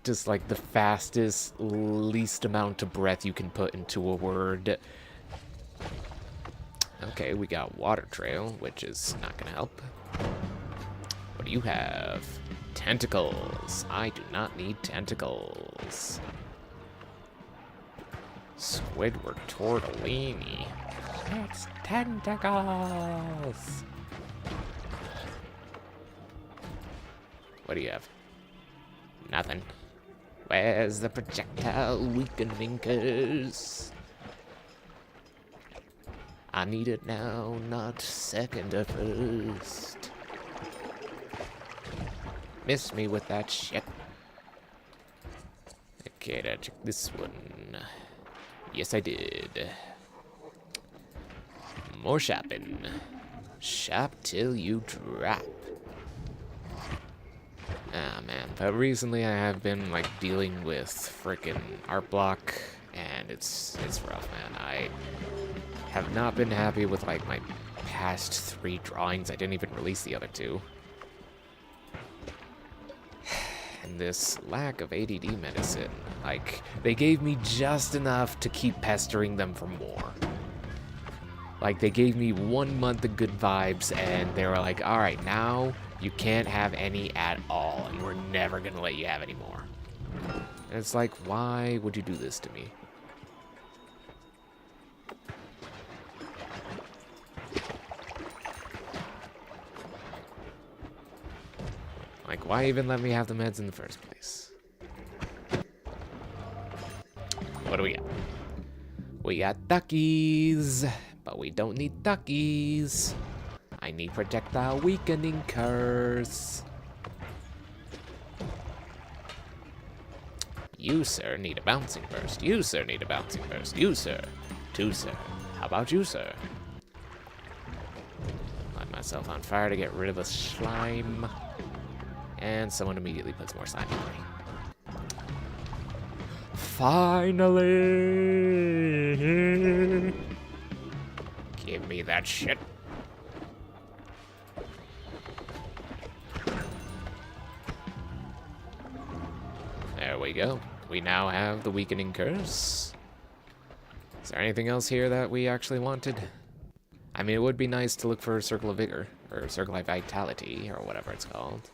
A: just like the fastest, least amount of breath you can put into a word. Okay, we got water trail, which is not gonna help. What do you have? Tentacles. I do not need tentacles. Squidward tortellini. It's tentacles. What do you have? Nothing. Where's the projectile weakening curse? I need it now, not second or first. Miss me with that shit. Okay, now check this one. Yes, I did. More shopping. Shop till you drop. Ah, man. But recently I have been, like, dealing with frickin' art block, and it's rough, man. I have not been happy with, like, my past 3 drawings. I didn't even release the other 2. And this lack of ADD medicine, like, they gave me just enough to keep pestering them for more. Like, they gave me 1 month of good vibes, and they were like, alright, now you can't have any at all, and we're never gonna let you have any more. And it's like, why would you do this to me? Like, why even let me have the meds in the first place? What do we got? We got duckies, but we don't need duckies. I need projectile weakening curse. You, sir, need a bouncing burst. You, sir, need a bouncing burst. You, sir. 2, sir. How about you, sir? Light myself on fire to get rid of the slime. And someone immediately puts more slime in me. Finally! Give me that shit. There we go. We now have the weakening curse. Is there anything else here that we actually wanted? I mean, it would be nice to look for a Circle of Vigor, or Circle of Vitality, or whatever it's called.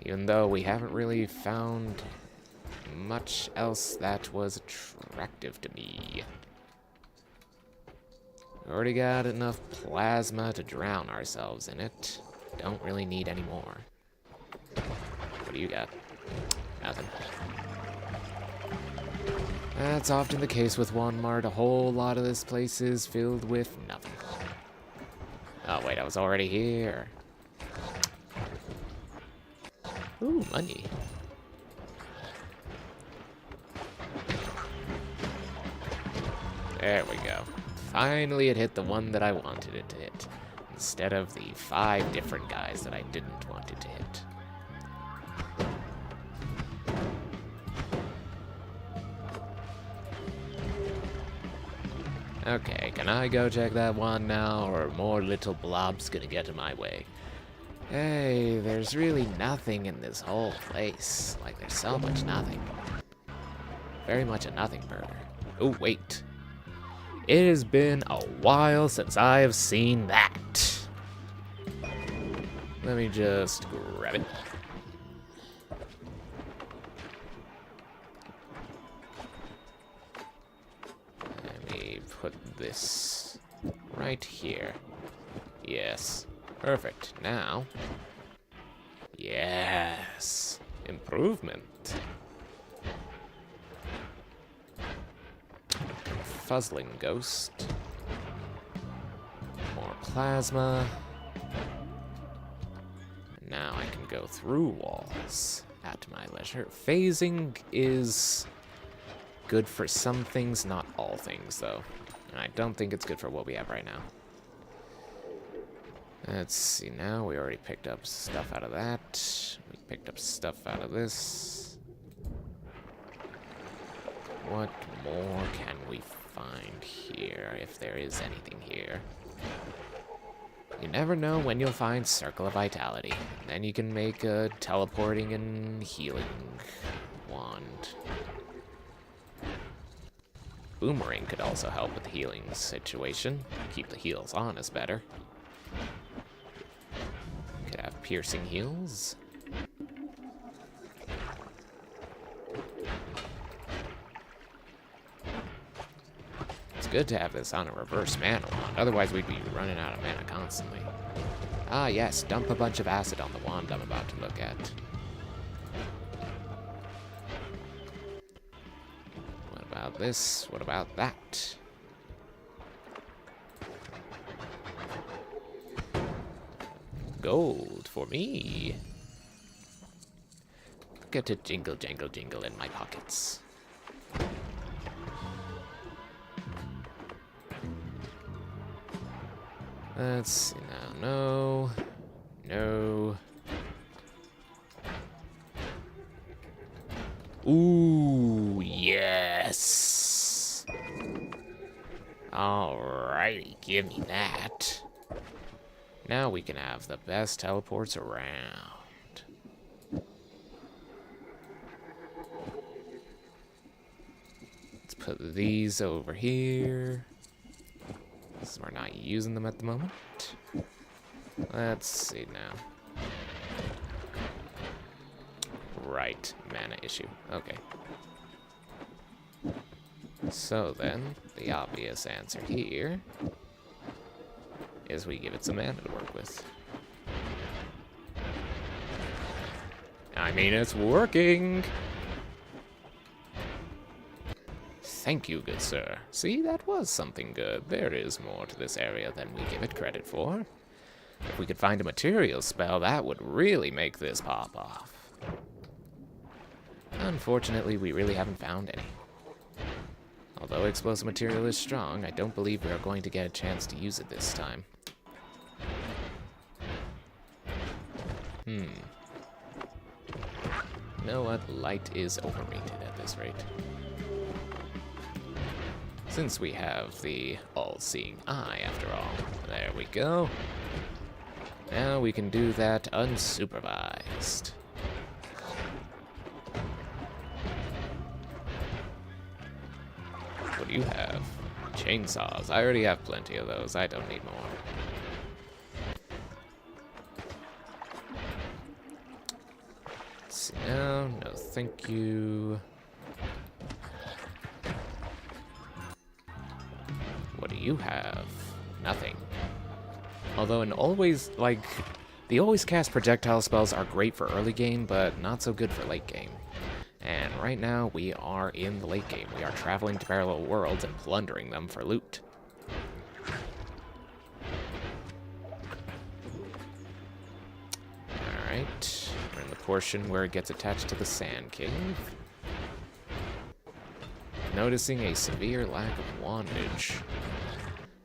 A: Even though we haven't really found much else that was attractive to me. We already got enough plasma to drown ourselves in it. Don't really need any more. What do you got? Nothing. That's often the case with Walmart. A whole lot of this place is filled with nothing. Oh wait, I was already here. Ooh, money. There we go. Finally it hit the one that I wanted it to hit, instead of the 5 different guys that I didn't want it to hit. Okay, can I go check that one now, or more little blobs gonna get in my way? Hey, there's really nothing in this whole place. Like, there's so much nothing. Very much a nothing burger. Oh, wait. It has been a while since I have seen that. Let me just grab it. Let me put this right here. Yes. Perfect. Now. Yes. Improvement. fuzzling ghost. More plasma. Now I can go through walls at my leisure. Phasing is good for some things, not all things, though. And I don't think it's good for what we have right now. Let's see now. We already picked up stuff out of that. We picked up stuff out of this. What more can we find here, if there is anything here? You never know when you'll find Circle of Vitality. Then you can make a teleporting and healing wand. Boomerang could also help with the healing situation. Keep the heals on is better. Could have piercing heals. It's good to have this on a reverse mana wand, otherwise we'd be running out of mana constantly. Ah yes, dump a bunch of acid on the wand I'm about to look at. What about this? What about that? Gold for me. Get to jingle, jangle, jingle in my pockets. Let's see now. No. No. Ooh, yes. Alrighty, give me that. Now we can have the best teleports around. Let's put these over here. Since we're not using them at the moment. Let's see now. Right, mana issue. Okay. So then, the obvious answer here is we give it some mana to work with. I mean, it's working! Thank you, good sir. See, that was something good. There is more to this area than we give it credit for. If we could find a material spell, that would really make this pop off. Unfortunately, we really haven't found any. Although explosive material is strong, I don't believe we are going to get a chance to use it this time. You know what? Light is overrated at this rate. Since we have the all-seeing eye, after all. There we go. Now we can do that unsupervised. What do you have? Chainsaws. I already have plenty of those. I don't need more. Let's see now. No, thank you. What do you have? Nothing. Although an always, like, the always cast projectile spells are great for early game, but not so good for late game. And right now, we are in the late game. We are traveling to parallel worlds and plundering them for loot. Alright, we're in the portion where it gets attached to the Sand Cave. Noticing a severe lack of wandage.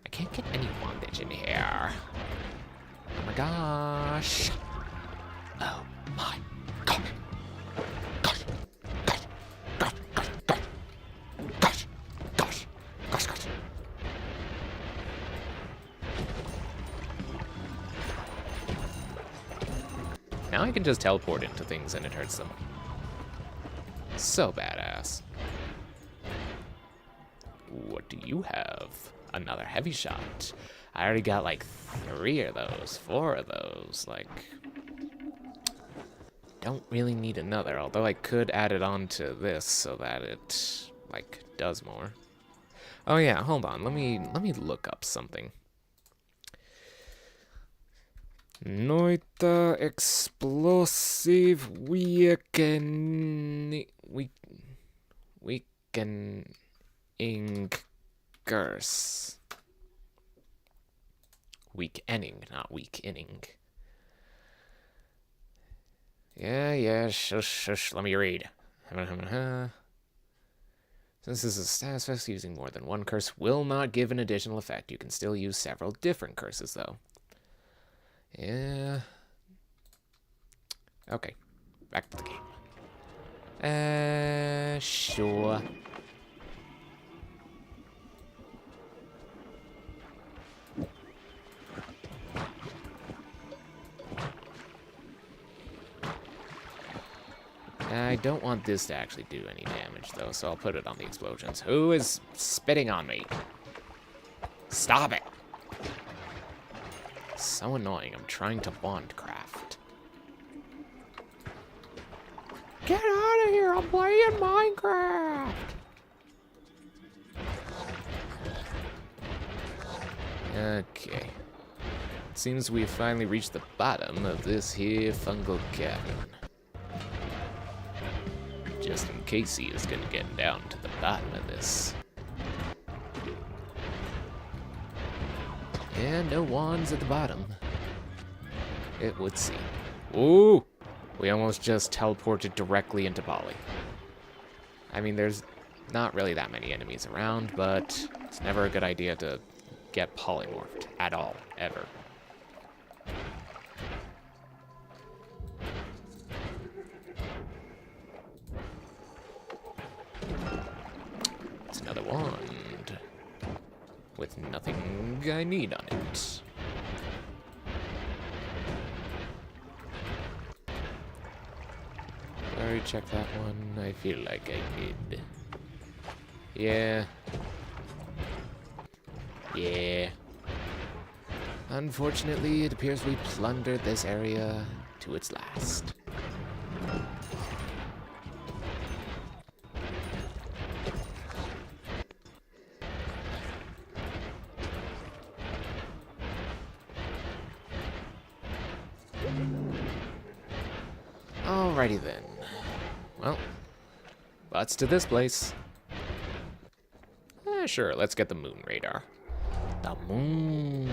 A: I can't get any wandage in here. Oh my gosh. Oh my gosh. Gosh. Gosh. Gosh. Gosh. Gosh. Gosh. Gosh. Gosh. Gosh. Now I can just teleport into things and it hurts them. So badass. What do you have? Another heavy shot. I already got like 3 of those, 4 of those. Like, don't really need another. Although I could add it on to this so that it like does more. Oh yeah, hold on. Let me look up something. Noita explosive weakening. curse. Weakening, not weakening. Yeah, shush, let me read. Since this is a status effect, using more than one curse will not give an additional effect. You can still use several different curses, though. Yeah. Okay, back to the game. Sure. I don't want this to actually do any damage, though, so I'll put it on the explosions. Who is spitting on me? Stop it! So annoying. I'm trying to bond craft. Get out of here! I'm playing Minecraft! Okay. It seems we've finally reached the bottom of this here fungal cavern. Just in case he is gonna get down to the bottom of this. And no wands at the bottom. It would seem. Ooh! We almost just teleported directly into Polly. I mean, there's not really that many enemies around, but it's never a good idea to get polymorphed at all, ever. It's another wand with nothing I need on it. Already checked that one. I feel like I did. Yeah. Yeah. Unfortunately, it appears we plundered this area to its last. Alrighty then. Well, butts to this place. Sure, let's get the moon radar. The moon.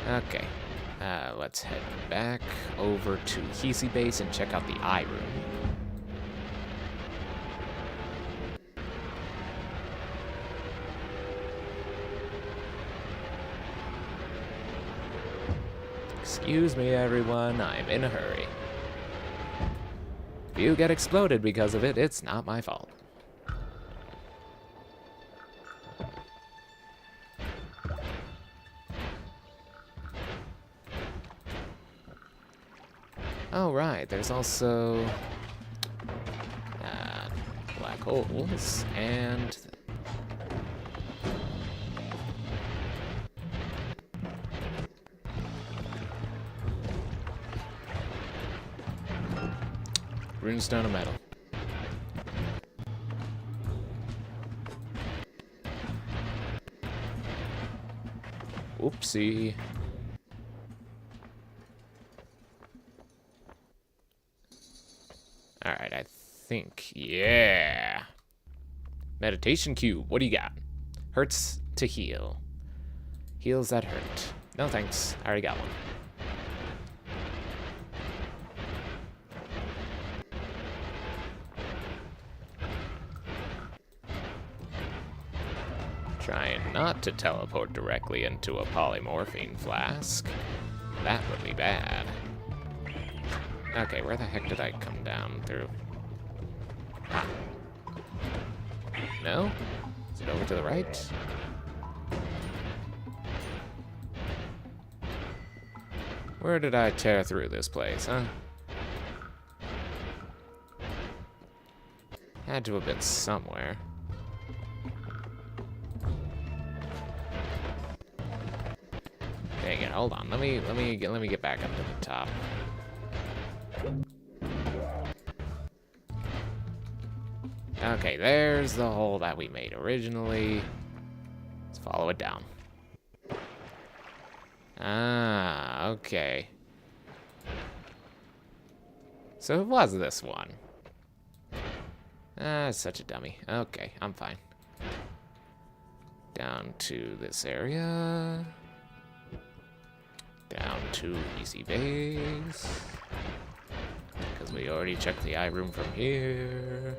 A: Okay. Let's head back over to Hisi Base and check out the eye room. Excuse me, everyone. I'm in a hurry. If you get exploded because of it, it's not my fault. Oh, right. There's also black holes and runestone of metal. Oopsie. Alright, I think, yeah. Meditation cube, what do you got? Hurts to heal. Heals that hurt. No thanks, I already got one. Trying not to teleport directly into a polymorphine flask. That would be bad. Okay, where the heck did I come down through? Ah. No? Is it over to the right? Where did I tear through this place, huh? Had to have been somewhere. Dang it, hold on. Let me get back up to the top. Okay, there's the hole that we made originally. Let's follow it down. Ah, okay. So it was this one. Such a dummy. Okay, I'm fine. Down to this area. Down to easy base. Because we already checked the eye room from here.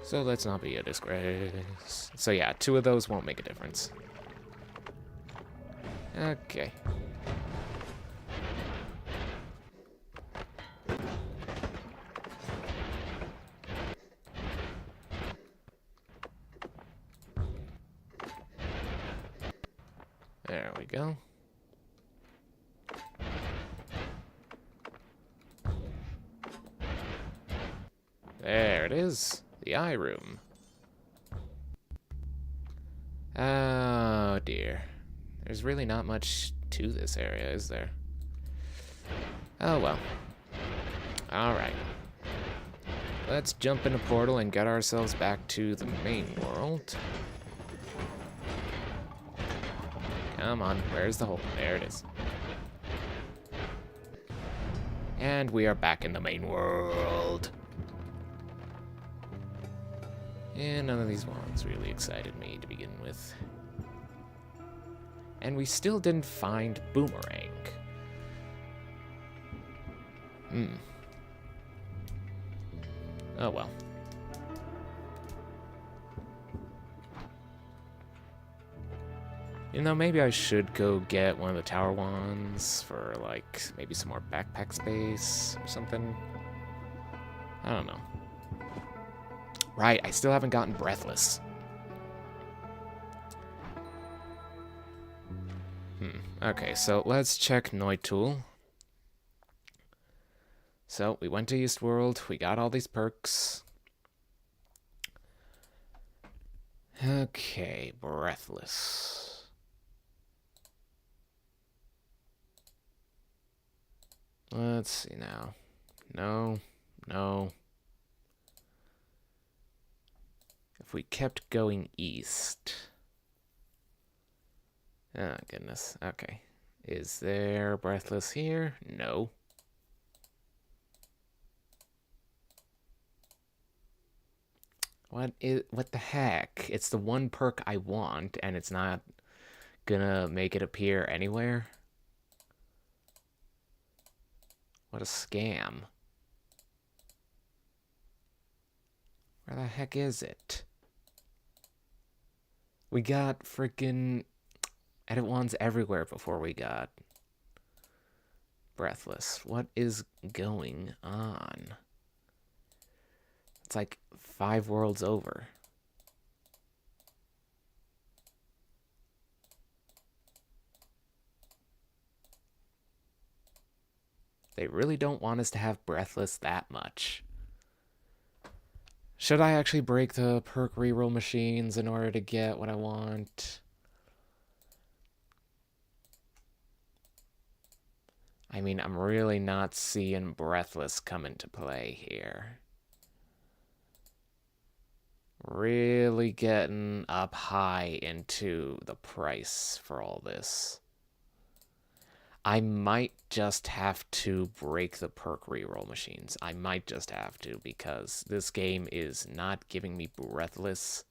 A: So let's not be a disgrace. So yeah, 2 of those won't make a difference. Okay. There we go. There it is. The eye room. Oh dear. There's really not much to this area, is there? Oh well. Alright. Let's jump in a portal and get ourselves back to the main world. Come on, where's the hole? There it is. And we are back in the main world. And none of these ones really excited me to begin with. And we still didn't find Boomerang. Oh well. You know, maybe I should go get one of the tower wands for, like, maybe some more backpack space or something. I don't know. Right, I still haven't gotten Breathless. Okay, so let's check Noita. So, we went to Eastworld, we got all these perks. Okay, Breathless. Let's see now. No. If we kept going east. Oh, goodness. Okay. Is there Breathless here? No. What the heck? It's the one perk I want, and it's not gonna make it appear anywhere? What a scam. Where the heck is it? We got freaking edit wands everywhere before we got Breathless. What is going on? It's like 5 worlds over. They really don't want us to have Breathless that much. Should I actually break the perk reroll machines in order to get what I want? I mean, I'm really not seeing Breathless come into play here. Really getting up high into the price for all this. I might just have to break the perk reroll machines. I might just have to, because this game is not giving me Breathless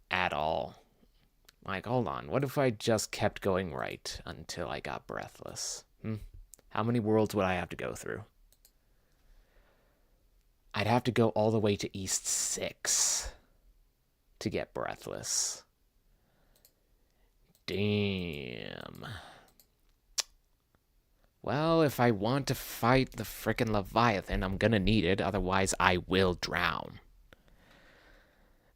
A: at all. Like, hold on. What if I just kept going right until I got Breathless? How many worlds would I have to go through? I'd have to go all the way to East 6 to get Breathless. Damn. Well, if I want to fight the frickin' Leviathan, I'm gonna need it, otherwise I will drown.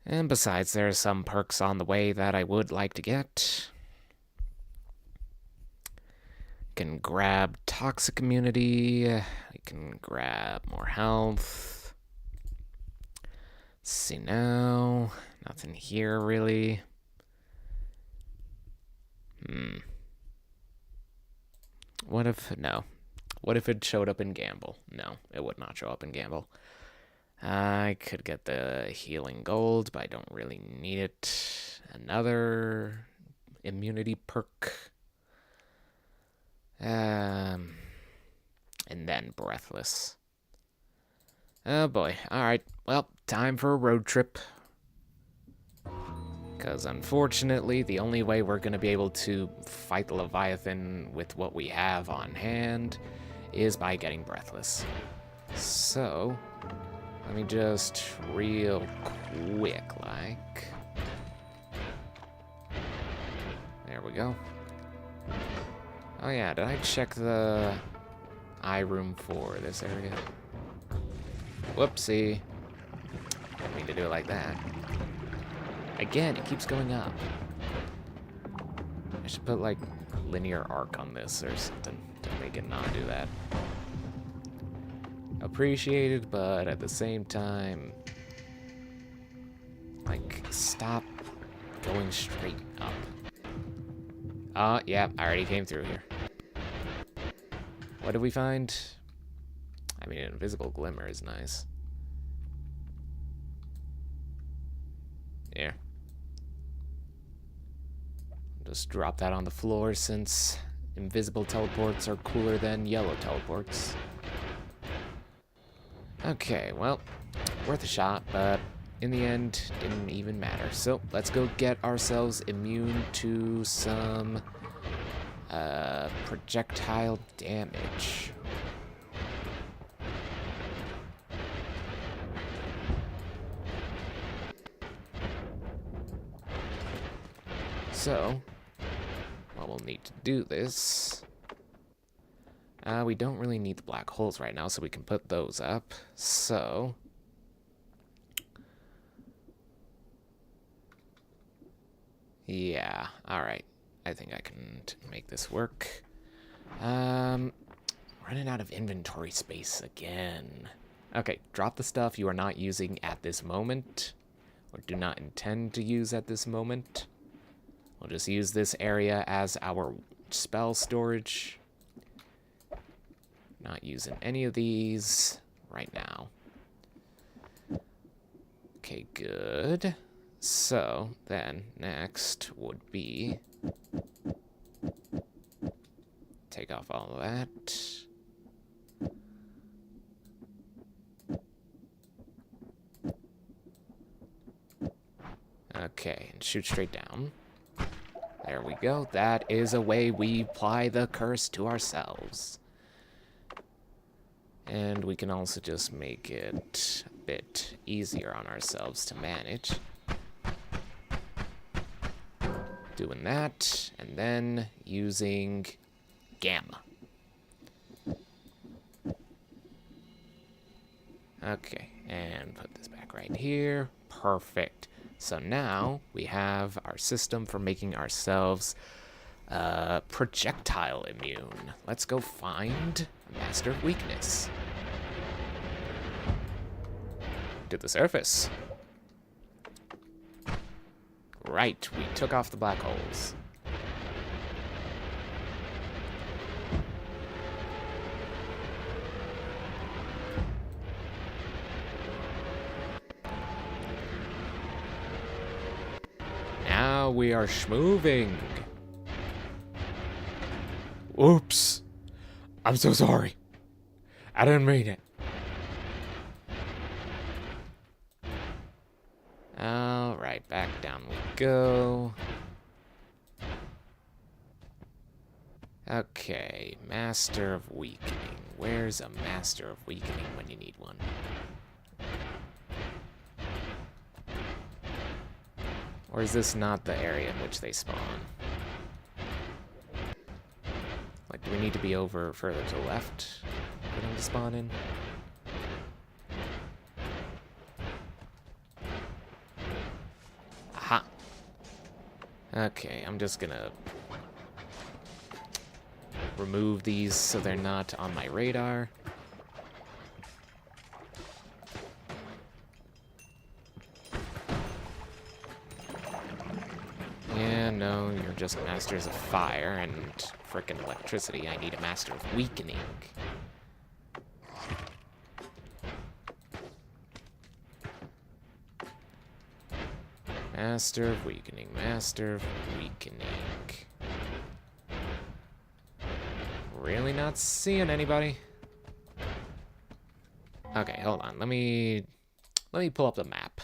A: And besides, there are some perks on the way that I would like to get. Can grab Toxic Immunity. We can grab more health. Let's see now. Nothing here, really. What if... No. What if it showed up in Gamble? No, it would not show up in Gamble. I could get the healing gold, but I don't really need it. Another immunity perk. And then breathless. Oh boy. Alright, well, time for a road trip. Because unfortunately, the only way we're going to be able to fight the Leviathan with what we have on hand is by getting breathless. So, let me just real quick, like... There we go. Oh yeah, did I check the eye room for this area? Whoopsie. Didn't mean to do it like that. Again, it keeps going up. I should put, like, linear arc on this or something to make it not do that. Appreciated, but at the same time... Like, stop going straight up. Oh, yeah, I already came through here. What did we find? I mean, an invisible glimmer is nice. Here. Just drop that on the floor since invisible teleports are cooler than yellow teleports. Okay, well, worth a shot, but in the end, didn't even matter. So, let's go get ourselves immune to some projectile damage. So, well, we'll need to do this. We don't really need the black holes right now, so we can put those up. So, yeah, alright. I think I can make this work. Running out of inventory space again. Okay, drop the stuff you are not using at this moment, or do not intend to use at this moment. We'll just use this area as our spell storage. Not using any of these right now. Okay, good. So, then, next would be... Take off all of that. Okay, and shoot straight down. There we go. That is a way we apply the curse to ourselves. And we can also just make it a bit easier on ourselves to manage. Doing that, and then using Gamma. Okay, and put this back right here. Perfect. So now we have our system for making ourselves projectile immune. Let's go find a Master of Weakness. To the surface. Right, we took off the black holes. Now we are schmoving. Oops. I'm so sorry. I didn't mean it. Alright, back down we go. Okay, Master of Weakening. Where's a Master of Weakening when you need one? Or is this not the area in which they spawn? Like, do we need to be over further to the left for them to spawn in? Aha! Okay, I'm just gonna remove these so they're not on my radar. Yeah, no, you're just masters of fire and frickin' electricity. I need a master of weakening. Master of weakening, master of weakening. Really not seeing anybody. Okay, hold on. Let me pull up the map.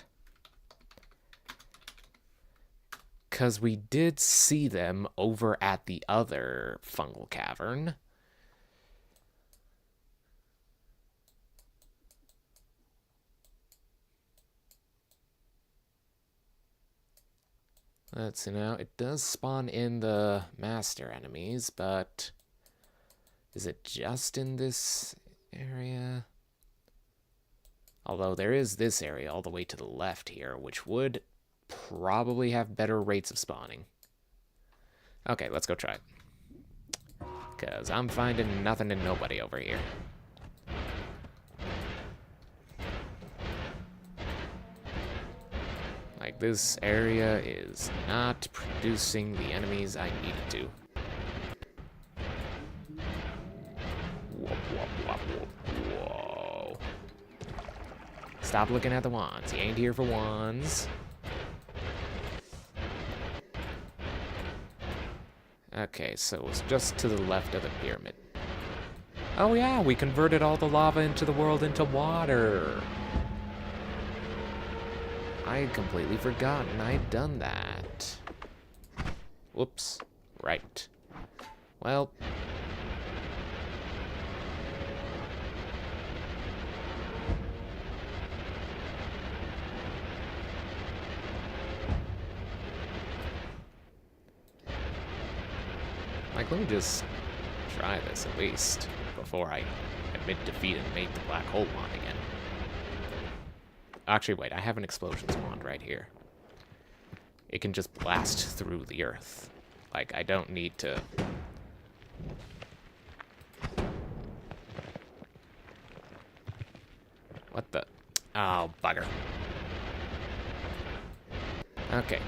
A: Because we did see them over at the other fungal cavern. Let's see now. It does spawn in the master enemies, but is it just in this area? Although there is this area all the way to the left here, which would probably have better rates of spawning. Okay, let's go try it. Because I'm finding nothing and nobody over here. Like, this area is not producing the enemies I need it to. Whoop, whoop, whoop, whoop. Whoa. Stop looking at the wands. He ain't here for wands. Okay, so it's just to the left of the pyramid. Oh yeah, we converted all the lava into the world into water. I had completely forgotten I'd done that. Whoops. Right. Well. Like, let me just try this at least before I admit defeat and make the black hole wand again. Actually, wait, I have an explosions wand right here. It can just blast through the earth. Like, I don't need to... What the... Oh, bugger. Okay.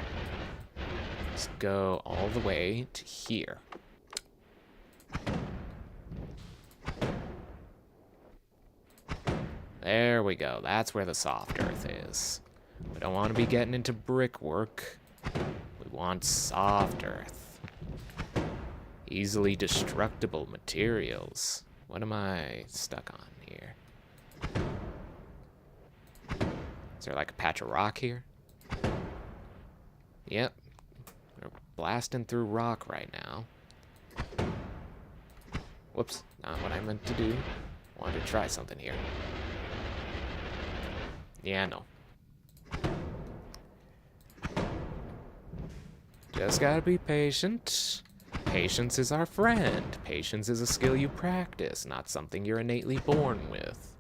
A: Let's go all the way to here. There we go. That's where the soft earth is. We don't want to be getting into brickwork. We want soft earth. Easily destructible materials. What am I stuck on here? Is there like a patch of rock here? Yep. We're blasting through rock right now. Whoops. Not what I meant to do. Wanted to try something here. Yeah, no. Just gotta be patient. Patience is our friend. Patience is a skill you practice, not something you're innately born with.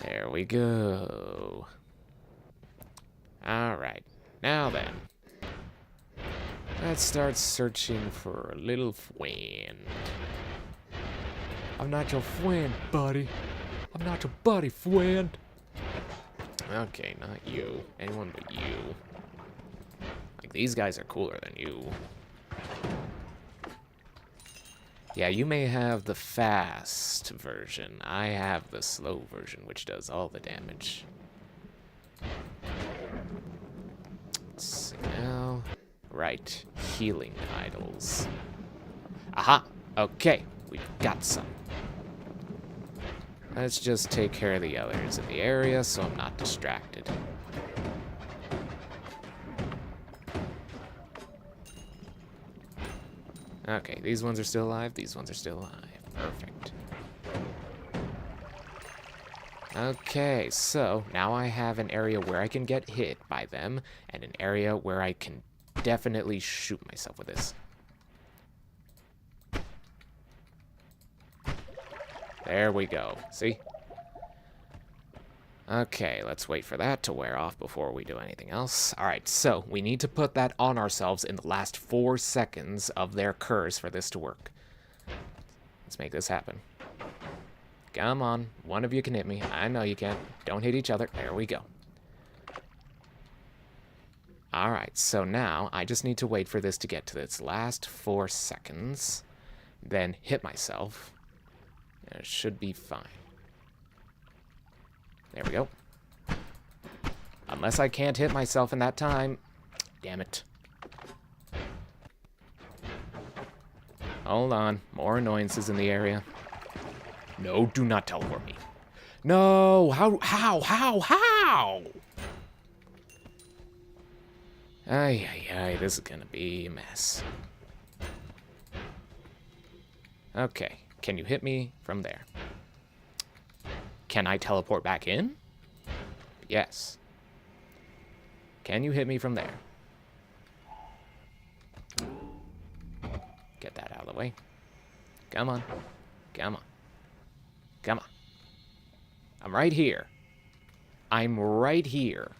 A: There we go. Alright, now then. Let's start searching for a little friend. I'm not your friend, buddy. I'm not your buddy, friend. Okay, not you. Anyone but you. Like, these guys are cooler than you. Yeah, you may have the fast version. I have the slow version, which does all the damage. Let's see now. Right. Healing idols. Aha! Okay, we've got some. Let's just take care of the others in the area so I'm not distracted. Okay, these ones are still alive. These ones are still alive. Perfect. Okay, so now I have an area where I can get hit by them and an area where I can definitely shoot myself with this. There we go. See? Okay, let's wait for that to wear off before we do anything else. Alright, so we need to put that on ourselves in the last 4 seconds of their curse for this to work. Let's make this happen. Come on, one of you can hit me. I know you can. Don't hit each other. There we go. Alright, so now I just need to wait for this to get to its last 4 seconds, then hit myself. It should be fine. There we go. Unless I can't hit myself in that time. Damn it. Hold on. More annoyances in the area. No, do not teleport me. No! How? Ay, this is gonna be a mess. Okay, can you hit me from there? Can I teleport back in? Yes. Can you hit me from there? Get that out of the way. Come on. Come on. Come on. I'm right here. I'm right here.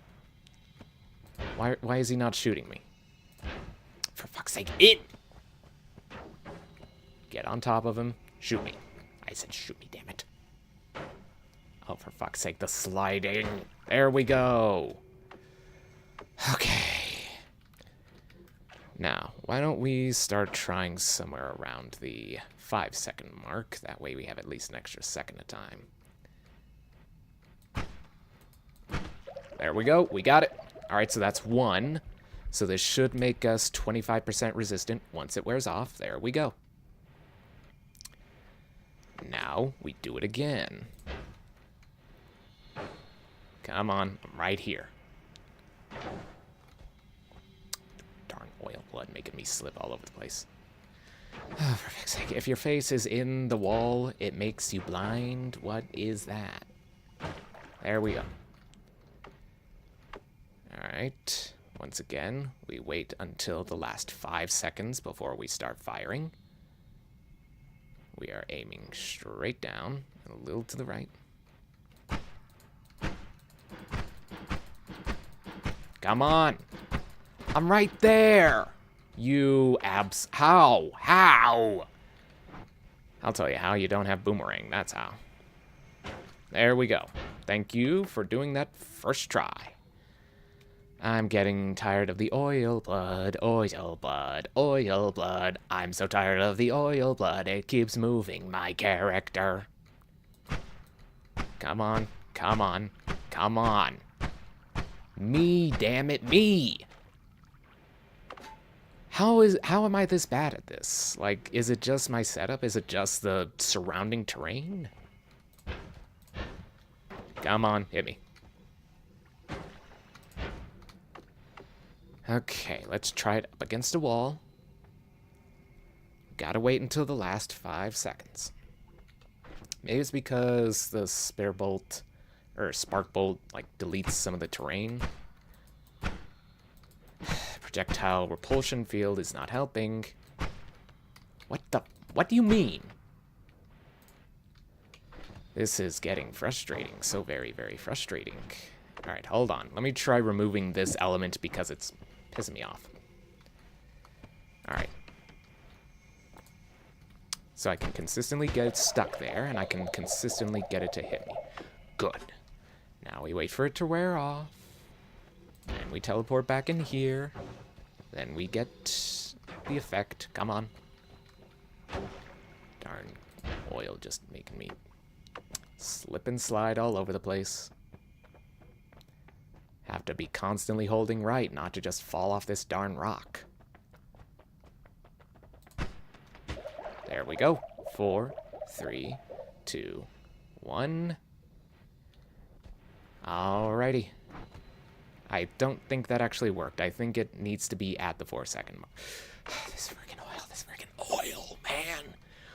A: Why is he not shooting me? For fuck's sake, it! Get on top of him. Shoot me. I said shoot me, damn it. Oh, for fuck's sake, the sliding. There we go. Okay. Now, why don't we start trying somewhere around the 5-second mark? That way we have at least an extra second of time. There we go. We got it. All right, so that's 1. So this should make us 25% resistant once it wears off. There we go. Now we do it again. Come on, I'm right here. Darn oil blood making me slip all over the place. Oh, for fuck's sake. If your face is in the wall, it makes you blind. What is that? There we go. Alright. Once again, we wait until the last 5 seconds before we start firing. We are aiming straight down and a little to the right. Come on! I'm right there! You abs... How? How? I'll tell you how. You don't have boomerang. That's how. There we go. Thank you for doing that first try. I'm getting tired of the oil blood, oil blood, oil blood. I'm so tired of the oil blood, it keeps moving my character. Come on, come on, come on. Me, damn it, me! How am I this bad at this? Like, is it just my setup? Is it just the surrounding terrain? Come on, hit me. Okay, let's try it up against a wall. Gotta wait until the last 5 seconds. Maybe it's because the spare bolt, or spark bolt, like, deletes some of the terrain. Projectile repulsion field is not helping. What do you mean? This is getting frustrating. So very, very frustrating. Alright, hold on. Let me try removing this element because it's pissing me off. Alright. So I can consistently get it stuck there, and I can consistently get it to hit me. Good. Now we wait for it to wear off. And we teleport back in here. Then we get the effect. Come on. Darn oil just making me slip and slide all over the place. Have to be constantly holding right, not to just fall off this darn rock. There we go. 4, 3, 2, 1. Alrighty. I don't think that actually worked. I think it needs to be at the 4-second mark. This freaking oil, man.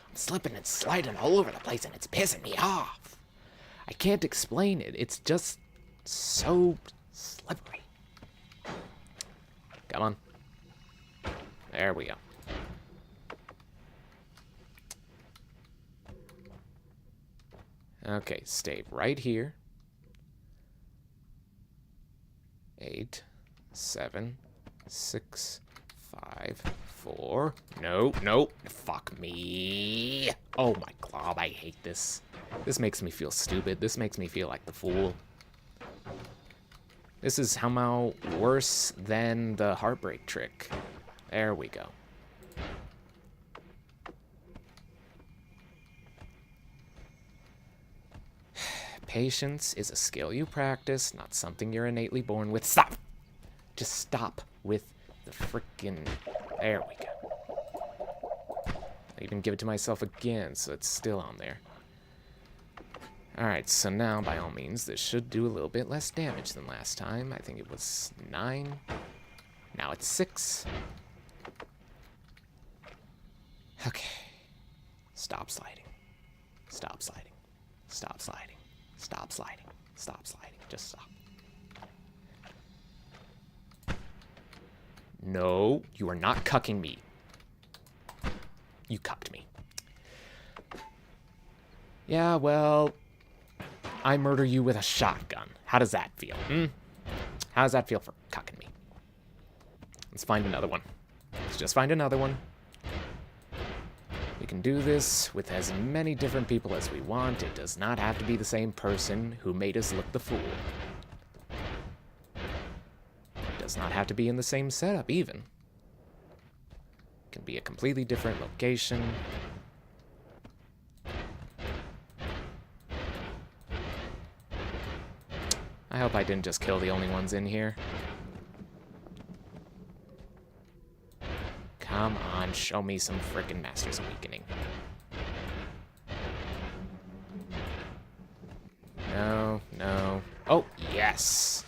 A: I'm slipping and sliding all over the place and it's pissing me off. I can't explain it. It's just so slippery. Come on. There we go. Okay, stay right here. 8, 7, 6, 5, 4. No. Fuck me. Oh my god, I hate this. This makes me feel stupid. This makes me feel like the fool. This is somehow worse than the heartbreak trick. There we go. Patience is a skill you practice, not something you're innately born with. Stop! Just stop with the frickin'... There we go. I even give it to myself again, so it's still on there. Alright, so now, by all means, this should do a little bit less damage than last time. I think it was 9. Now it's 6. Okay. Stop sliding. Stop sliding. Stop sliding. Stop sliding. Stop sliding. Just stop. No, you are not cucking me. You cucked me. Yeah, well, I murder you with a shotgun. How does that feel? How does that feel for cucking me? Let's find another one. Let's just find another one. We can do this with as many different people as we want. It does not have to be the same person who made us look the fool. It does not have to be in the same setup, even. It can be a completely different location. I hope I didn't just kill the only ones in here. Come on, show me some frickin' Master's Awakening. No, no. Oh, yes!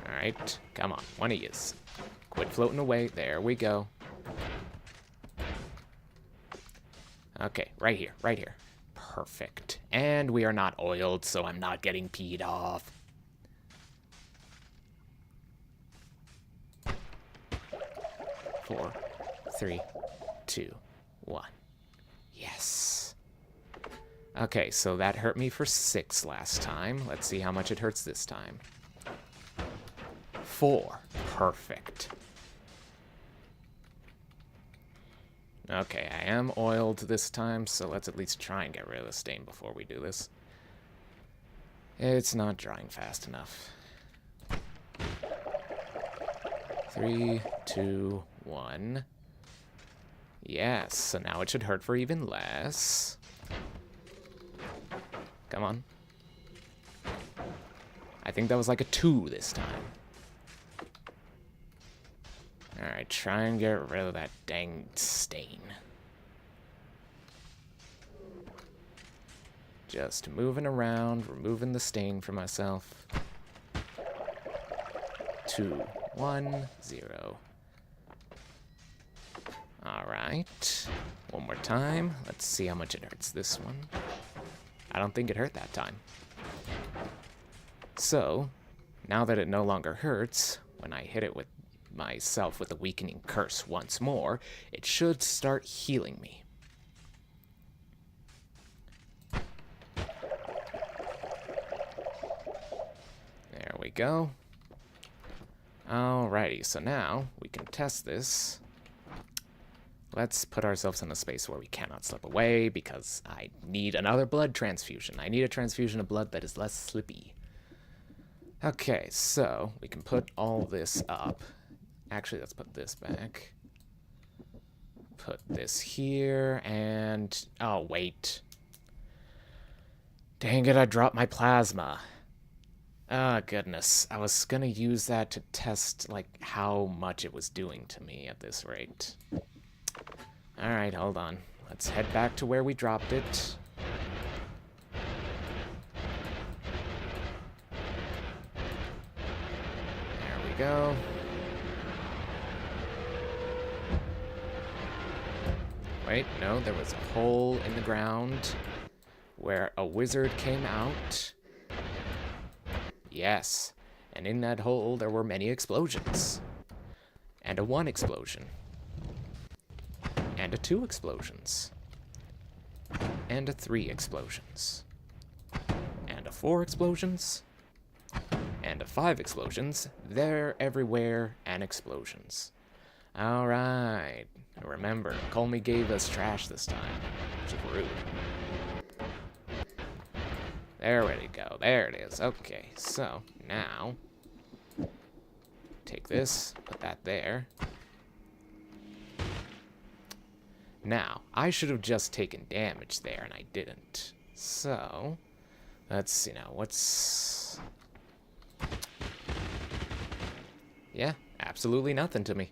A: Alright, come on, one of yous. Quit floating away, there we go. Okay, right here, right here. Perfect. And we are not oiled, so I'm not getting peed off. Four, 3, 2, 1. Yes. Okay, so that hurt me for 6 last time. Let's see how much it hurts this time. 4. Perfect. Okay, I am oiled this time, so let's at least try and get rid of the stain before we do this. It's not drying fast enough. 3, 2, 1. Yes, so now it should hurt for even less. Come on. I think that was like a 2 this time. Alright, try and get rid of that dang stain. Just moving around, removing the stain for myself. 2, 1, 0. Alright. One more time. Let's see how much it hurts this one. I don't think it hurt that time. So, now that it no longer hurts, when I hit it with myself with the weakening curse once more, it should start healing me. There we go. Alrighty, so now we can test this. Let's put ourselves in a space where we cannot slip away, because I need another blood transfusion. I need a transfusion of blood that is less slippy. Okay, so we can put all this up. Actually, let's put this back. Put this here, and... oh, wait. Dang it, I dropped my plasma. Oh, goodness. I was gonna use that to test, like, how much it was doing to me at this rate. Alright, hold on. Let's head back to where we dropped it. There we go. Wait, no, there was a hole in the ground where a wizard came out. Yes, and in that hole there were many explosions. And a 1 explosion. And a 2 explosions. And a 3 explosions. And a 4 explosions. And a 5 explosions. They're everywhere, and explosions. Alright. Remember, Colmy gave us trash this time, which is rude. There we go. There it is. Okay, so now take this, put that there. Now, I should have just taken damage there, and I didn't. So, let's see now. What's... yeah, absolutely nothing to me.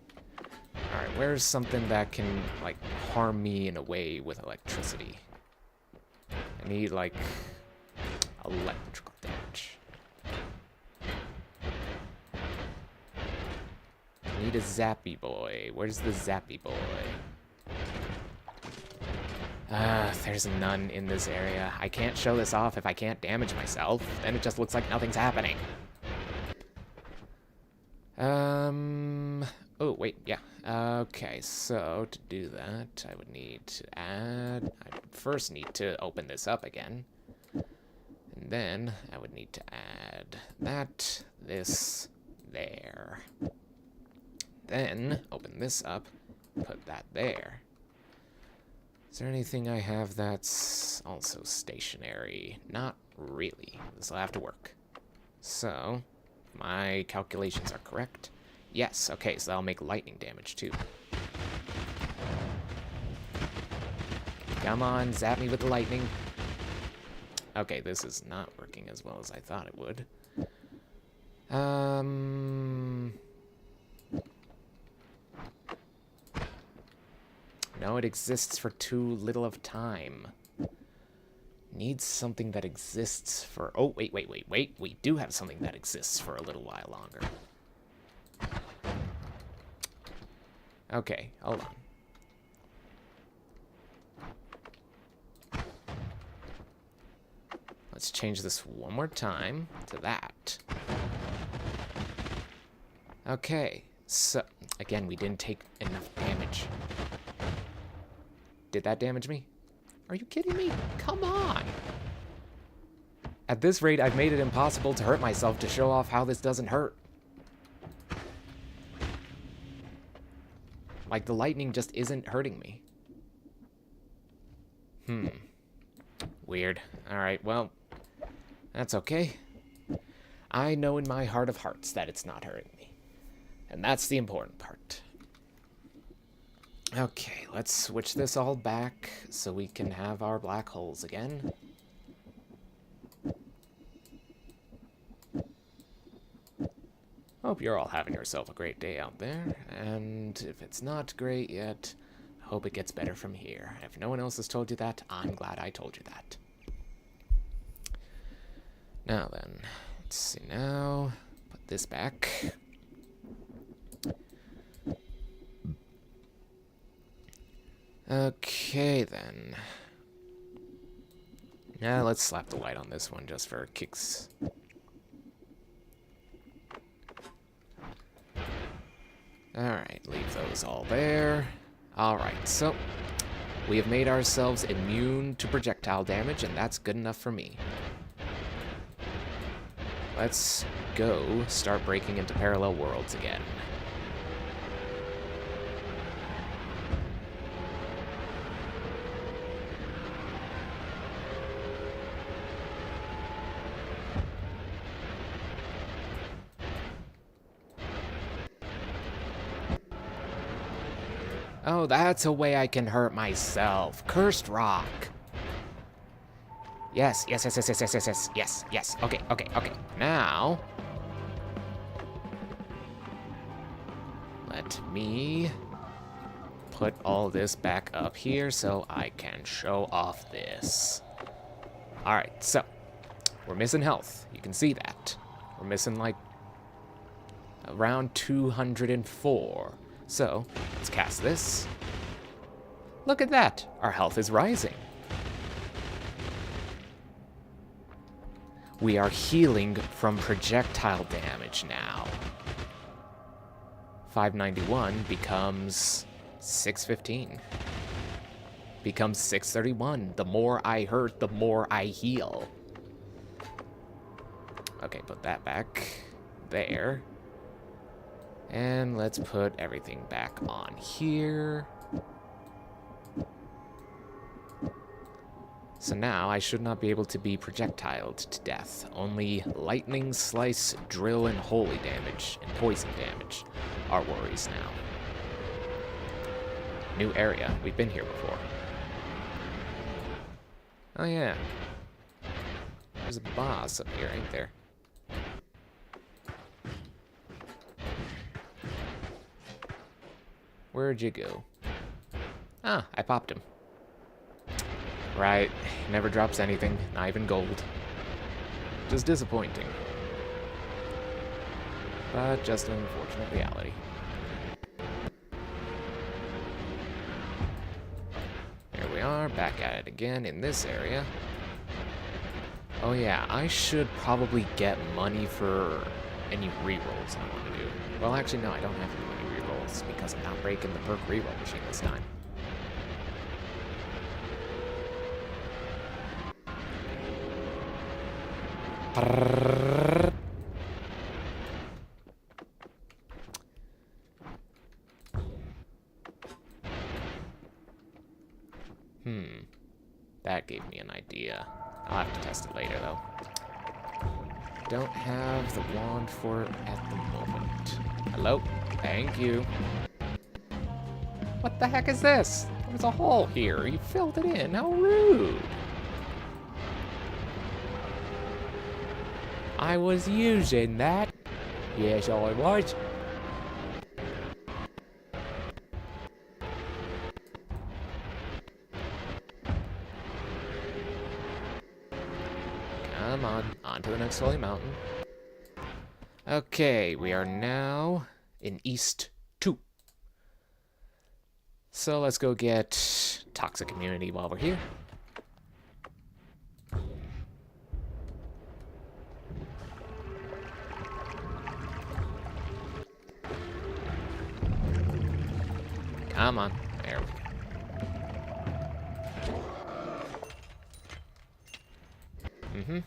A: Alright, where's something that can, like, harm me in a way with electricity? I need, like, electrical damage. I need a zappy boy. Where's the zappy boy? There's none in this area. I can't show this off if I can't damage myself. Then it just looks like nothing's happening. Oh, wait, yeah. Okay, so to do that, I would need to add... I first need to open this up again. And then I would need to add that, this, there. Then open this up, put that there. Is there anything I have that's also stationary? Not really. This will have to work. So, my calculations are correct. Yes, okay, so that'll make lightning damage too. Come on, zap me with the lightning. Okay, this is not working as well as I thought it would. No, it exists for too little of time. Needs something that exists for... Oh, wait. We do have something that exists for a little while longer. Okay, hold on. Let's change this one more time to that. Okay, so... Again, we didn't take enough damage. Did that damage me? Are you kidding me? Come on! At this rate, I've made it impossible to hurt myself to show off how this doesn't hurt. Like, the lightning just isn't hurting me. Weird. Alright, well, that's okay. I know in my heart of hearts that it's not hurting me. And that's the important part. Okay, let's switch this all back so we can have our black holes again. Hope you're all having yourself a great day out there, and if it's not great yet, I hope it gets better from here. If no one else has told you that, I'm glad I told you that. Now then, let's see now. Put this back. Okay, then. Yeah, let's slap the light on this one just for kicks. Alright, leave those all there. Alright, so we have made ourselves immune to projectile damage, and that's good enough for me. Let's go start breaking into parallel worlds again. Oh, that's a way I can hurt myself. Cursed rock. Yes. Okay. Now, let me put all this back up here so I can show off this. Alright, so we're missing health. You can see that. We're missing like around 204. So, let's cast this. Look at that! Our health is rising. We are healing from projectile damage now. 591 becomes 615. Becomes 631. The more I hurt, the more I heal. Okay, put that back there. And let's put everything back on here. So now I should not be able to be projectiled to death. Only lightning, slice, drill, and holy damage, and poison damage are worries now. New area. We've been here before. Oh yeah. There's a boss up here, ain't there? Where'd you go? Ah, I popped him. Right, never drops anything, not even gold. Just disappointing. But just an unfortunate reality. Here we are, back at it again in this area. Oh yeah, I should probably get money for any rerolls I want to do. Well, actually, no, I don't have to do any rerolls because I'm not breaking the perk reroll machine this time. That gave me an idea. I'll have to test it later, though. Don't have the wand for it at the moment. Hello? Thank you. What the heck is this? There's a hole here. You filled it in. How rude. I was using that. Yes, I was. Come on to the next holy mountain. Okay, we are now in East 2. So let's go get Toxic Immunity while we're here. Come on. There we go.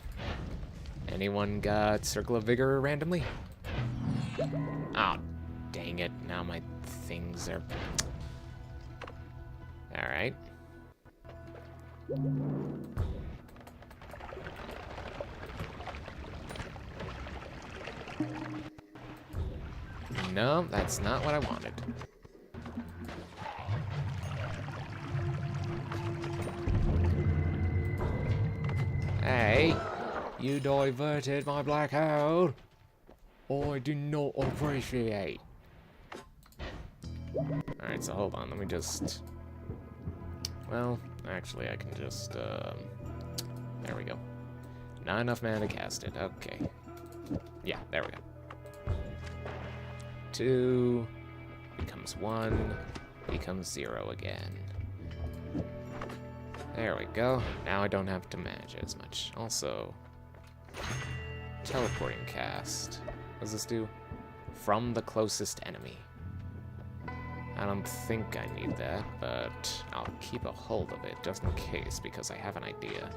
A: Anyone got Circle of Vigor randomly? Oh, dang it. Now my things are... Alright. No, that's not what I wanted. Hey, you diverted my black hole. I do not appreciate. Alright, so hold on, let me just... Well, actually I can just, there we go. Not enough mana to cast it, okay. Yeah, there we go. 2 becomes 1, becomes 0 again. There we go. Now I don't have to manage it as much. Also, teleporting cast. What does this do? From the closest enemy. I don't think I need that, but I'll keep a hold of it just in case, because I have an idea.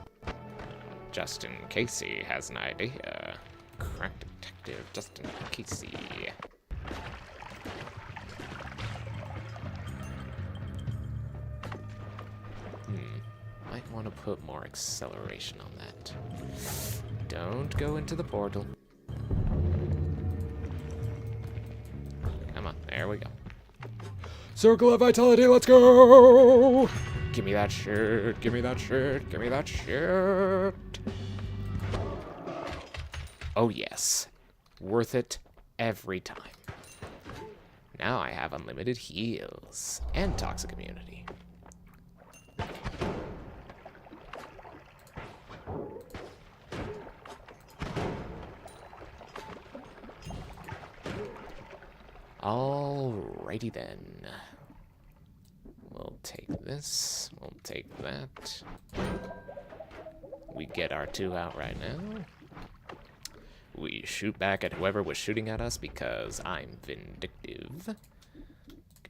A: Just in case he has an idea. Crack detective, just in case he... Might want to put more acceleration on that. Don't go into the portal. Come on, there we go. Circle of Vitality, let's go! Give me that shirt, give me that shirt, give me that shirt. Oh yes, worth it every time. Now I have unlimited heals and toxic immunity. Alrighty then. We'll take this. We'll take that. We get our 2 out right now. We shoot back at whoever was shooting at us because I'm vindictive.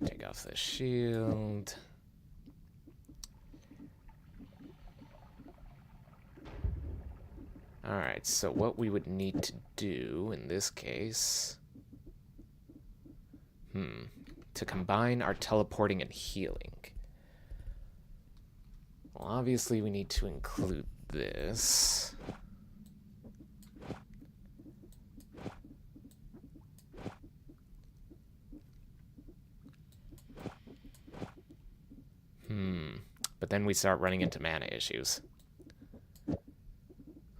A: Take off the shield. Alright, so what we would need to do in this case... to combine our teleporting and healing. Well, obviously we need to include this. But then we start running into mana issues.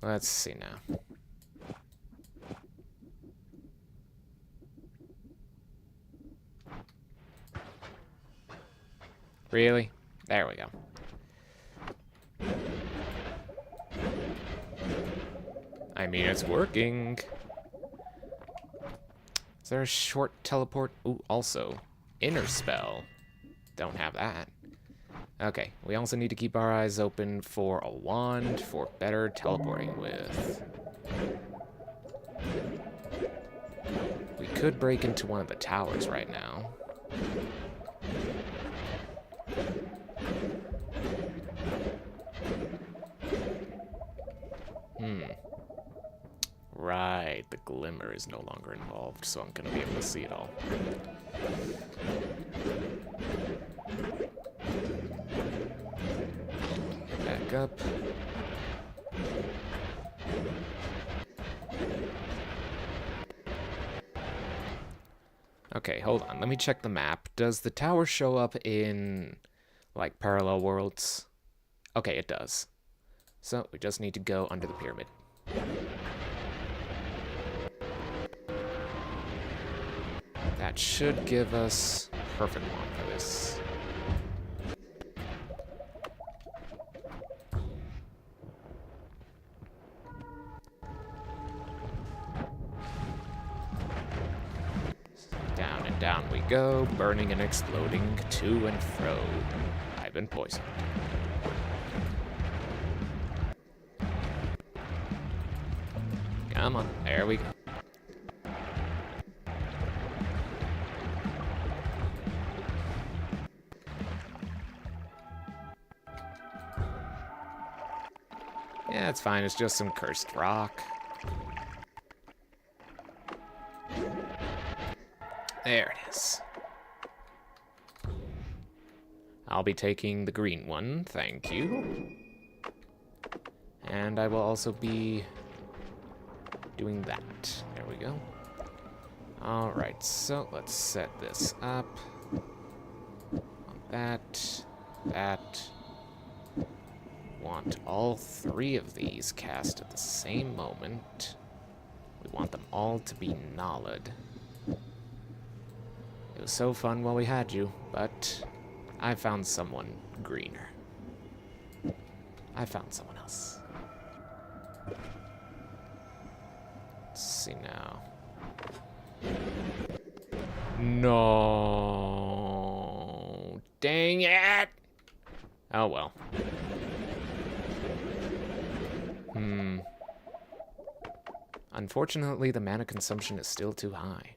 A: Let's see now. Really? There we go. mean, it's working. Is there a short teleport? Ooh, also, inner spell. Don't have that. Okay, we also need to keep our eyes open for a wand for better teleporting with. We could break into one of the towers right now. Right, the glimmer is no longer involved, so I'm gonna be able to see it all. Back up. Okay, hold on. Let me check the map. Does the tower show up in, like, parallel worlds? Okay, it does. So, we just need to go under the pyramid. That should give us a perfect one for this. Down and down we go, burning and exploding to and fro. I've been poisoned. Come on, there we go. Yeah, it's fine. It's just some cursed rock. There it is. I'll be taking the green one, thank you. And I will also be doing that. There we go. Alright, so let's set this up. On that. Want all three of these cast at the same moment. We want them all to be gnawed. It was so fun while we had you, but I found someone greener. I found someone else. Let's see now. No. Dang it! Oh well. Unfortunately, the mana consumption is still too high.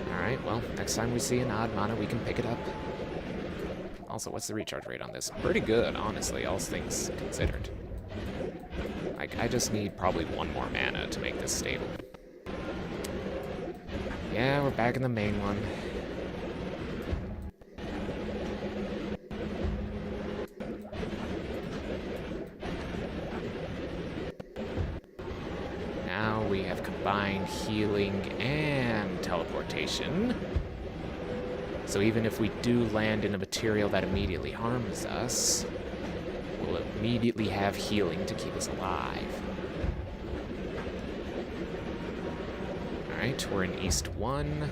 A: Alright, well, next time we see an odd mana, we can pick it up. Also, what's the recharge rate on this? Pretty good, honestly, all things considered. Like, I just need probably one more mana to make this stable. Yeah, we're back in the main one. Now we have combined healing and teleportation. So even if we do land in a material that immediately harms us, we'll immediately have healing to keep us alive. Alright, we're in East 1.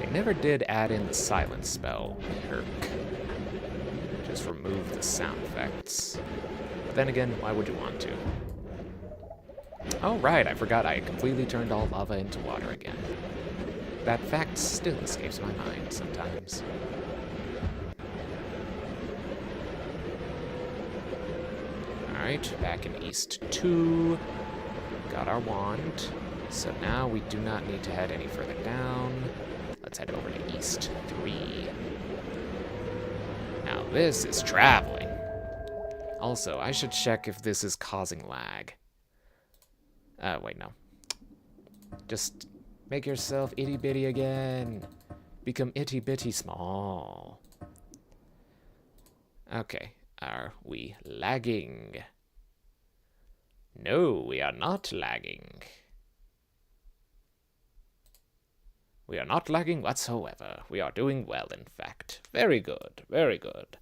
A: They never did add in the silence spell perk. Just remove the sound effects. But then again, why would you want to? Oh, right, I forgot I had completely turned all lava into water again. That fact still escapes my mind sometimes. Alright, back in East 2. Got our wand. So now we do not need to head any further down. Let's head over to East 3. Now this is traveling. Also, I should check if this is causing lag. Wait, no. Just make yourself itty-bitty again. Become itty-bitty small. Okay, are we lagging? No, we are not lagging. We are not lagging whatsoever. We are doing well, in fact. Very good, very good.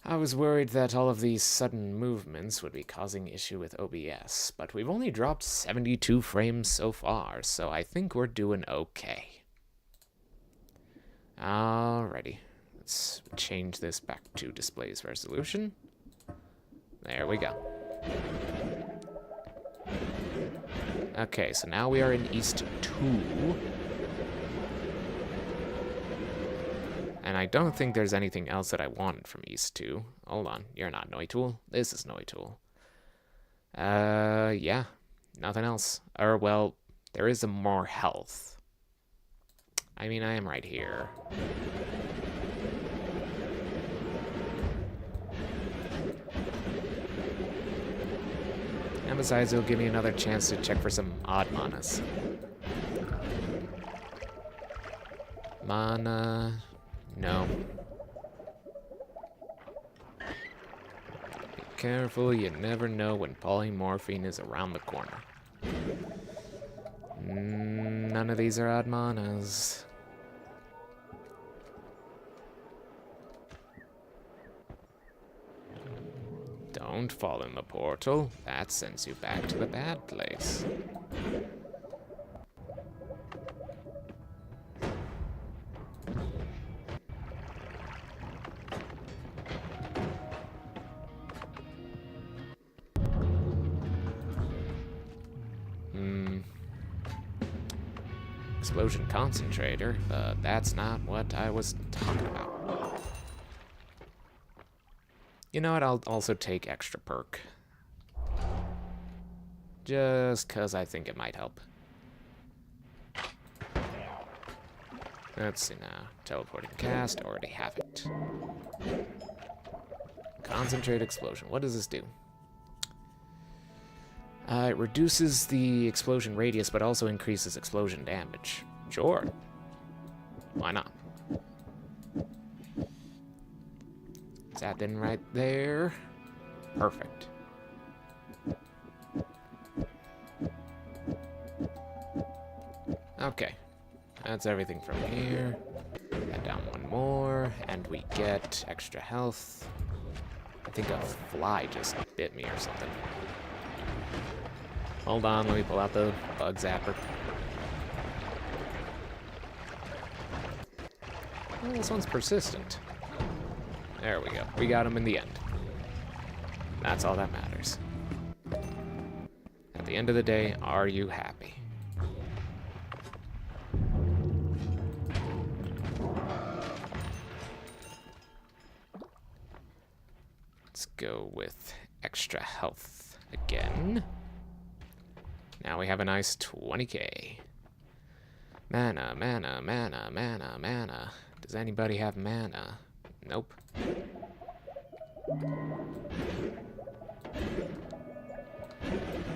A: I was worried that all of these sudden movements would be causing issue with OBS, but we've only dropped 72 frames so far, so I think we're doing okay. Alrighty, let's change this back to display's resolution. There we go. Okay, so now we are in East 2. And I don't think there's anything else that I wanted from East 2. Hold on, you're not Noita. This is Noita. Yeah, nothing else. Or, well, there is more health. I mean, I am right here. And besides, it'll give me another chance to check for some odd manas. Mana... no. Be careful, you never know when polymorphine is around the corner. None of these are odd manas. Don't fall in the portal. That sends you back to the bad place. Explosion concentrator, but that's not what I was talking about. You know what, I'll also take extra perk. Just cause I think it might help. Let's see now. Teleporting cast, already have it. Concentrate explosion, what does this do? It reduces the explosion radius, but also increases explosion damage. Sure. Why not? Is that then right there? Perfect. Okay. That's everything from here. Head down one more, and we get extra health. I think a fly just bit me or something. Hold on, let me pull out the bug zapper. Oh, this one's persistent. There we go. We got him in the end. That's all that matters. At the end of the day, are you happy? Let's go with extra health again. Now we have a nice 20k. Mana, mana, mana, mana, mana. Does anybody have mana? Nope.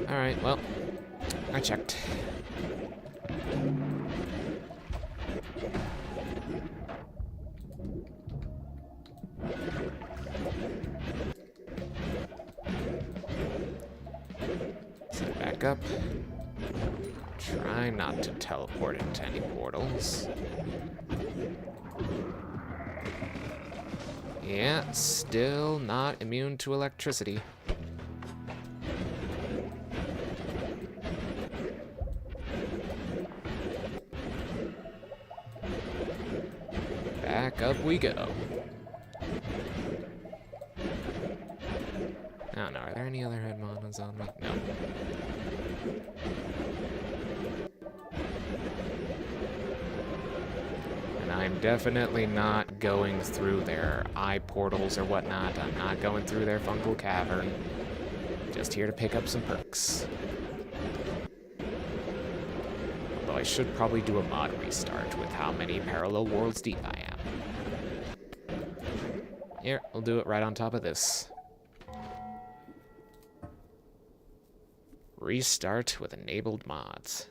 A: Alright, well, I checked. Set back up. Try not to teleport into any portals. Yeah, still not immune to electricity. Back up we go. I don't know, are there any other head monos on me? No. And I'm definitely not going through their eye portals or whatnot. I'm not going through their fungal cavern. Just here to pick up some perks. Although I should probably do a mod restart with how many parallel worlds deep I am. Here, we'll do it right on top of this. Restart with enabled mods.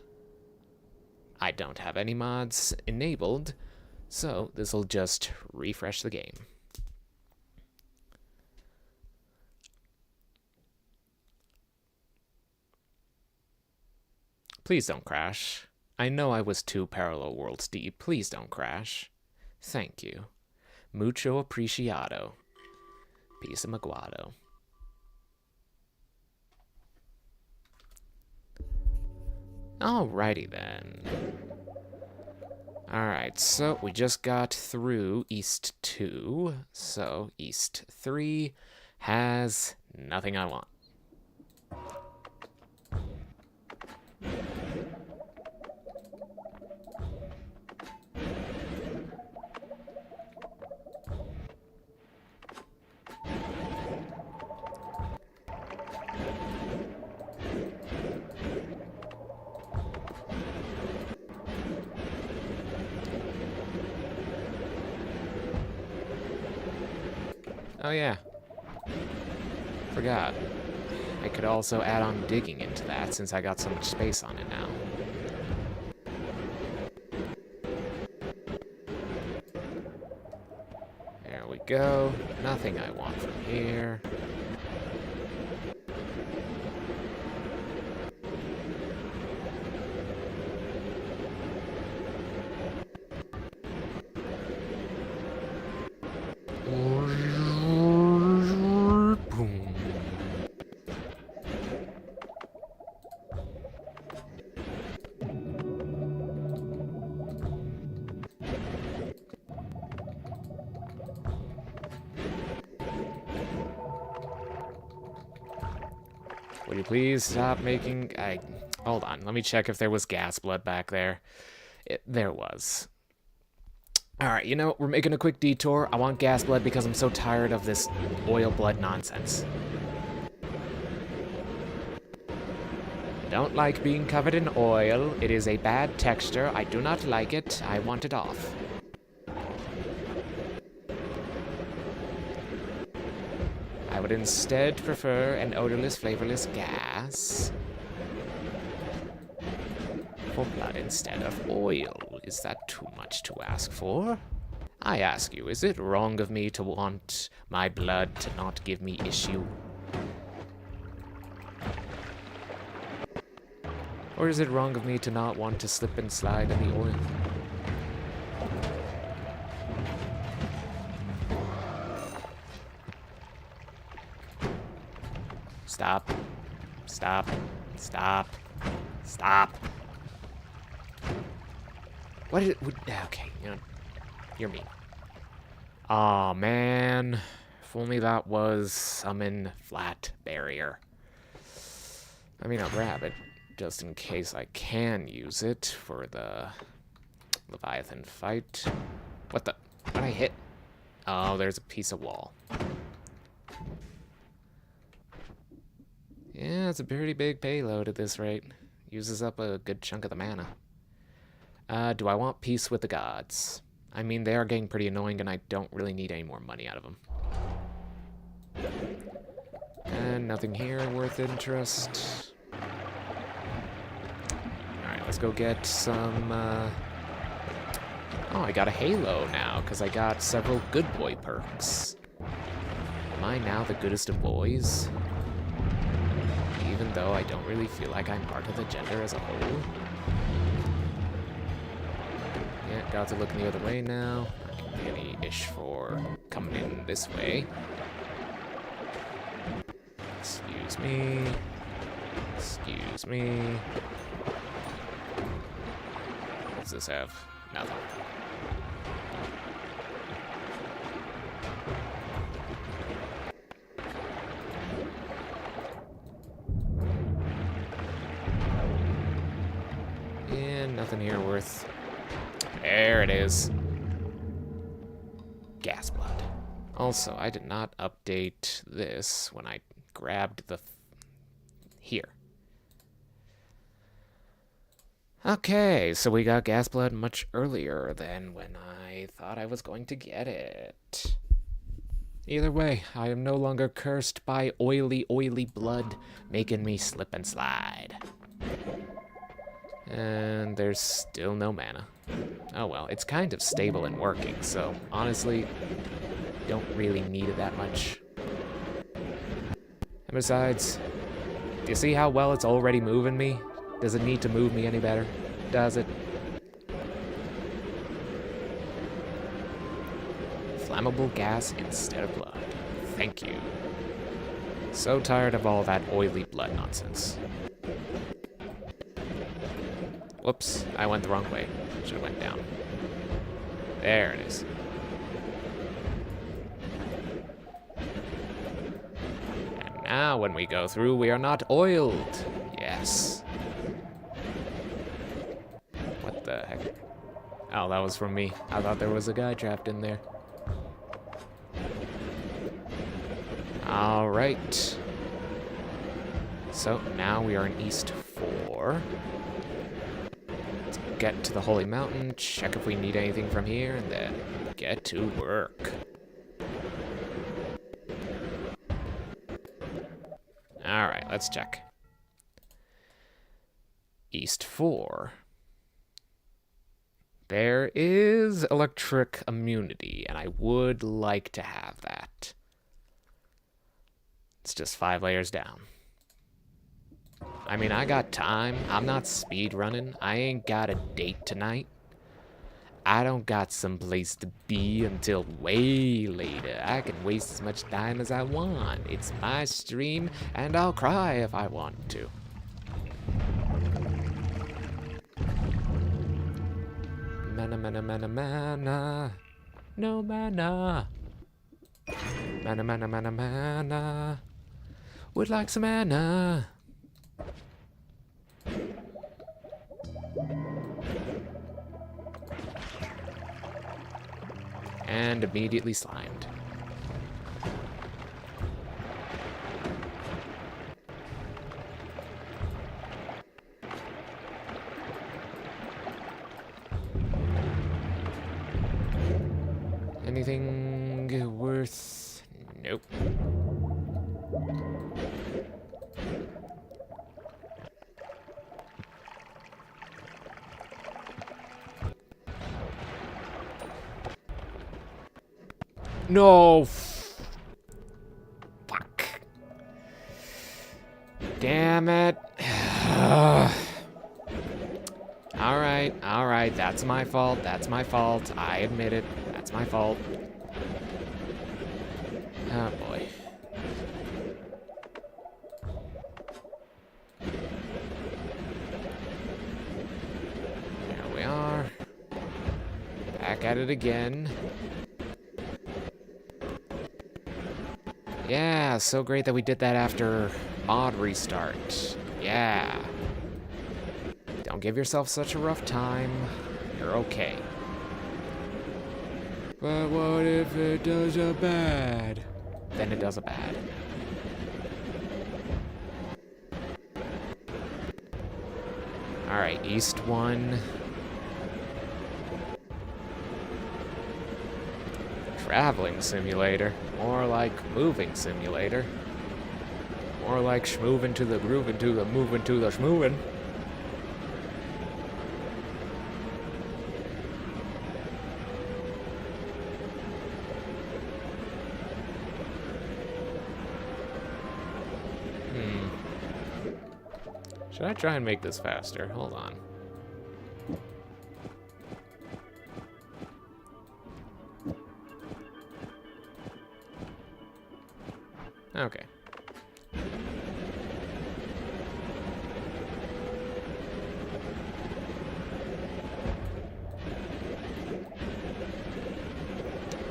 A: I don't have any mods enabled, so this will just refresh the game. Please don't crash. I know I was 2 parallel worlds deep. Please don't crash. Thank you. Mucho apreciado. Piece of Maguado. Alrighty then. Alright, so we just got through East 2, so East 3 has nothing I want. Oh yeah. Forgot. I could also add on digging into that since I got so much space on it now. There we go. Nothing I want from here. Would you please stop making... Hold on, let me check if there was gas blood back there. There was. Alright, you know, we're making a quick detour. I want gas blood because I'm so tired of this oil blood nonsense. I don't like being covered in oil. It is a bad texture. I do not like it. I want it off. I would instead prefer an odorless, flavorless gas for blood instead of oil. Is that too much to ask for? I ask you, is it wrong of me to want my blood to not give me issue? Or is it wrong of me to not want to slip and slide in the oil? Stop. Stop. Stop. Stop. What did it... Okay, you know, you're mean. Aw, man. If only that was summon flat barrier. I mean, I'll grab it, just in case I can use it for the Leviathan fight. What the... What did I hit? Oh, there's a piece of wall. Yeah, it's a pretty big payload at this rate. Uses up a good chunk of the mana. Do I want peace with the gods? I mean, they are getting pretty annoying, and I don't really need any more money out of them. And nothing here worth interest. Alright, let's go get some, Oh, I got a halo now, because I got several good boy perks. Am I now the goodest of boys? Even though I don't really feel like I'm part of the gender as a whole. Yeah, gods are looking the other way now. Not gonna be any ish for coming in this way. Excuse me. Excuse me. What does this have? Nothing. Nothing here worth... There it is. Gas blood. Also, I did not update this when I grabbed the... Here. Okay, so we got gas blood much earlier than when I thought I was going to get it. Either way, I am no longer cursed by oily, oily blood making me slip and slide. And there's still no mana. Oh well, it's kind of stable and working, so honestly, don't really need it that much. And besides, do you see how well it's already moving me? Does it need to move me any better? Does it? Flammable gas instead of blood. Thank you. So tired of all that oily blood nonsense. Whoops, I went the wrong way. Should have went down. There it is. And now when we go through, we are not oiled. Yes. What the heck? Oh, that was from me. I thought there was a guy trapped in there. Alright. So, now we are in East 4. Let's get to the Holy Mountain, check if we need anything from here, and then get to work. Alright, let's check. East 4. There is electric immunity, and I would like to have that. It's just 5 layers down. I mean, I got time. I'm not speed running. I ain't got a date tonight. I don't got someplace to be until way later. I can waste as much time as I want. It's my stream, and I'll cry if I want to. Mana, mana, mana, mana. No mana. Mana, mana, mana, mana. Would like some mana. And immediately slimed. Anything worth? Nope. No. Fuck. Damn it. Alright, that's my fault. That's my fault. I admit it. That's my fault. Oh boy. There we are. Back at it again. Yeah, so great that we did that after mod restart. Yeah. Don't give yourself such a rough time. You're okay. But what if it does a bad? Then it does a bad. Alright, East 1. Traveling simulator. More like moving simulator. More like schmoovin' to the groovin' to the movin' to the schmoovin'. Should I try and make this faster? Hold on. Okay.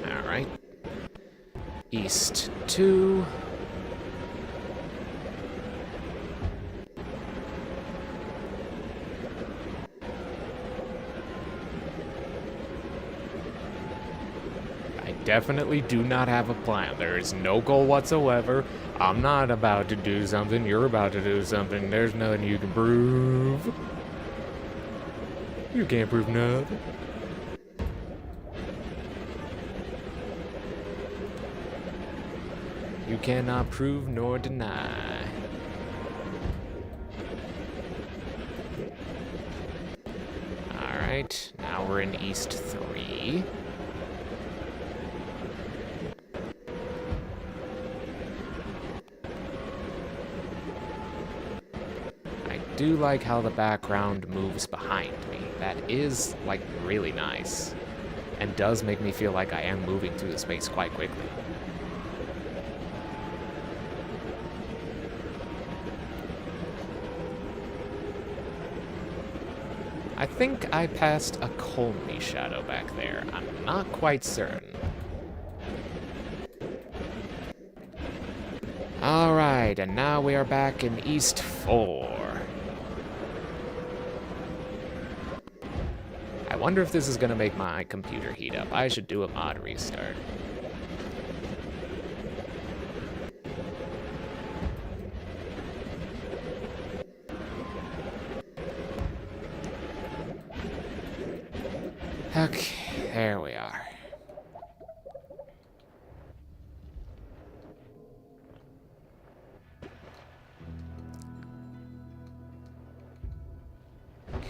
A: All right. East 2. Definitely do not have a plan. There is no goal whatsoever. I'm not about to do something. You're about to do something. There's nothing you can prove. You can't prove nothing. You cannot prove nor deny. Alright, now we're in East 3. I do like how the background moves behind me. That is, like, really nice. And does make me feel like I am moving through the space quite quickly. I think I passed a Colney shadow back there. I'm not quite certain. Alright, and now we are back in East 4. I wonder if this is going to make my computer heat up. I should do a mod restart. Okay, there we are.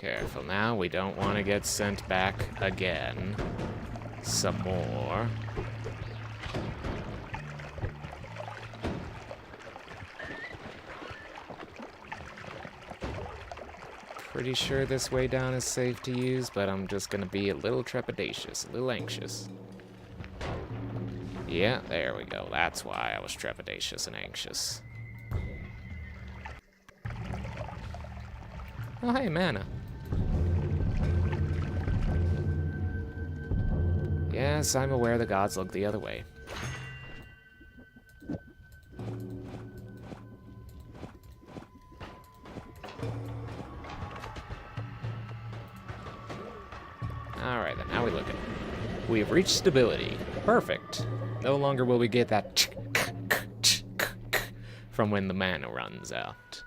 A: Careful now, we don't want to get sent back again. Some more. Pretty sure this way down is safe to use, but I'm just gonna be a little trepidatious, a little anxious. Yeah, there we go. That's why I was trepidatious and anxious. Oh, hey, mana. Yes, I'm aware the gods look the other way. Alright, then, now we look at it. We've reached stability. Perfect. No longer will we get that from when the mana runs out.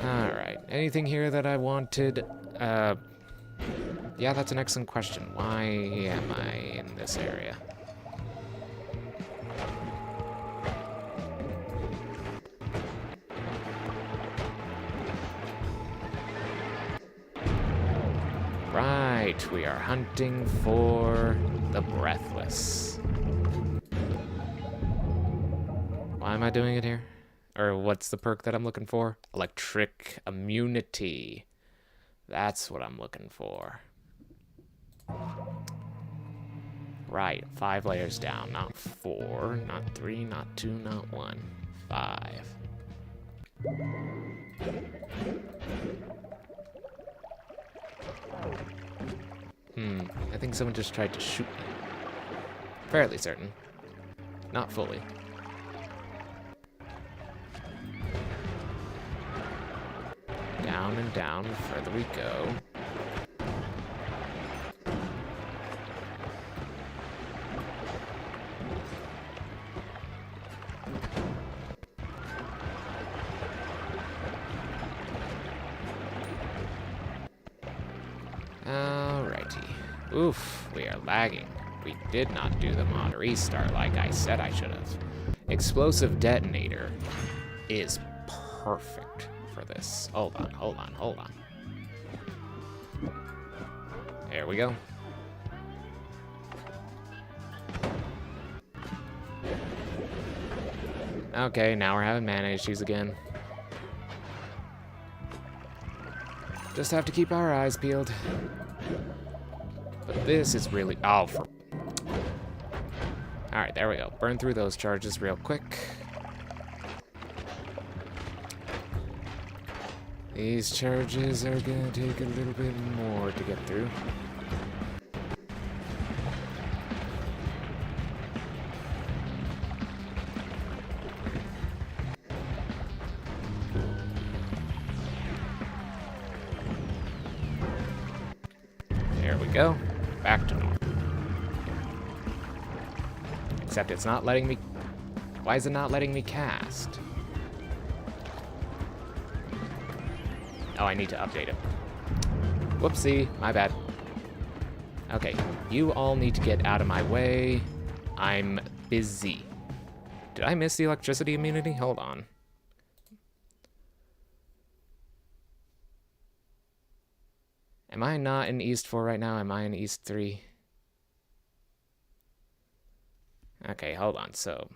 A: Alright, anything here that I wanted? Yeah, that's an excellent question. Why am I in this area? Right, we are hunting for the Breathless. Why am I doing it here? Or what's the perk that I'm looking for? Electric immunity. That's what I'm looking for. Right, 5 layers down, not 4, not 3, not 2, not 1. 5. I think someone just tried to shoot me. Fairly certain. Not fully. Down and down, further we go. Alrighty. Oof, we are lagging. We did not do the mod restart like I said I should have. Explosive detonator is perfect for this. Hold on, hold on, hold on. There we go. Okay, now we're having mana issues again. Just have to keep our eyes peeled. But this is really... Oh, for... Alright, there we go. Burn through those charges real quick. These charges are gonna take a little bit more to get through. There we go. Back to normal. Except it's not letting me... Why is it not letting me cast? Oh, I need to update it. Whoopsie, my bad. Okay, you all need to get out of my way. I'm busy. Did I miss the electricity immunity? Hold on. Am I not in East 4 right now? Am I in East 3? Okay, hold on. So,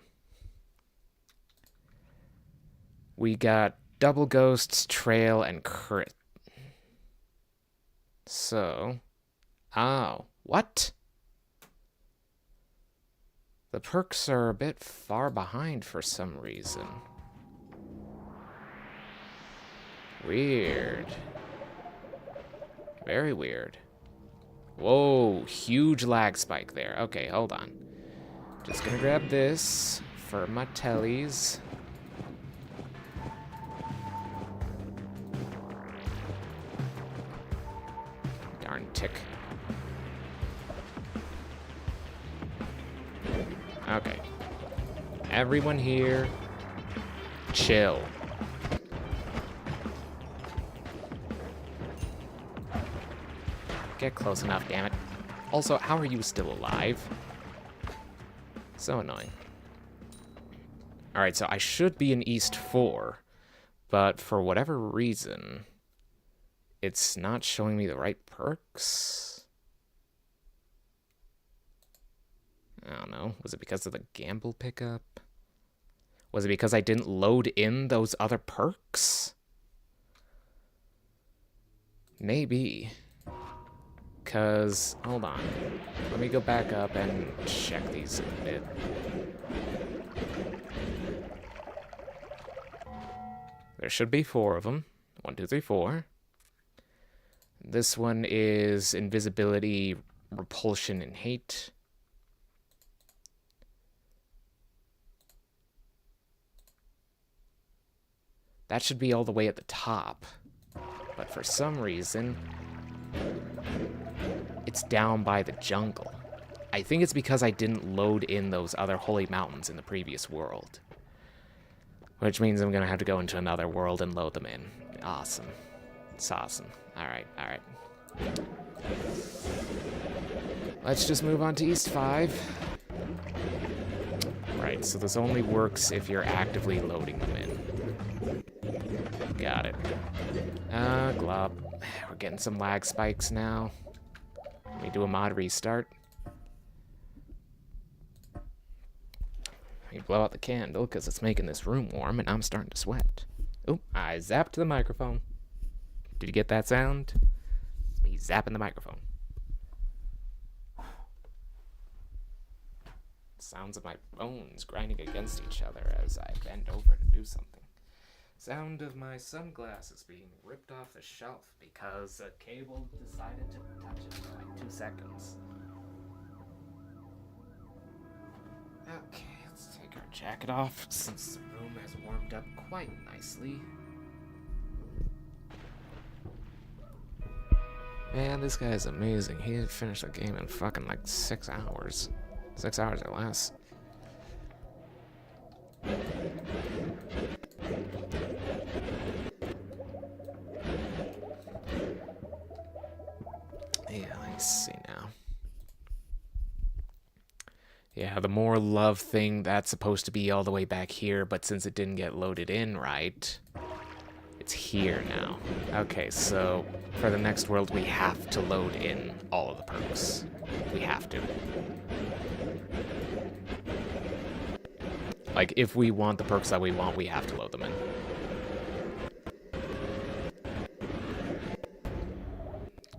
A: we got Double Ghosts, Trail, and Crit. So, oh, what? The perks are a bit far behind for some reason. Weird. Very weird. Whoa, huge lag spike there. Okay, hold on. Just gonna grab this for my tellies. Darn tick. Okay. Everyone here, chill. Get close enough, damn it. Also, how are you still alive? So annoying. Alright, so I should be in East 4, but for whatever reason, it's not showing me the right perks. I don't know. Was it because of the gamble pickup? Was it because I didn't load in those other perks? Maybe. Because, hold on. Let me go back up and check these a bit. There should be 4 of them. 1, 2, 3, 4. This one is invisibility, repulsion, and hate. That should be all the way at the top. But for some reason, it's down by the jungle. I think it's because I didn't load in those other holy mountains in the previous world. Which means I'm gonna have to go into another world and load them in. Awesome. It's awesome. Alright, alright. Let's just move on to East 5. Right, so this only works if you're actively loading them in. Got it. Glob. We're getting some lag spikes now. Let me do a mod restart. Let me blow out the candle because it's making this room warm and I'm starting to sweat. Oh, I zapped the microphone. Did you get that sound? It's me zapping the microphone. Sounds of my bones grinding against each other as I bend over to do something. Sound of my sunglasses being ripped off the shelf because a cable decided to touch it for like 2 seconds. Okay, let's take our jacket off since the room has warmed up quite nicely. Man, this guy is amazing. He finished the game in fucking like 6 hours. 6 hours or less. Yeah, let's see now. Yeah, the more love thing, that's supposed to be all the way back here, but since it didn't get loaded in right, it's here now. Okay, so for the next world, we have to load in all of the perks. We have to. Like, if we want the perks that we want, we have to load them in.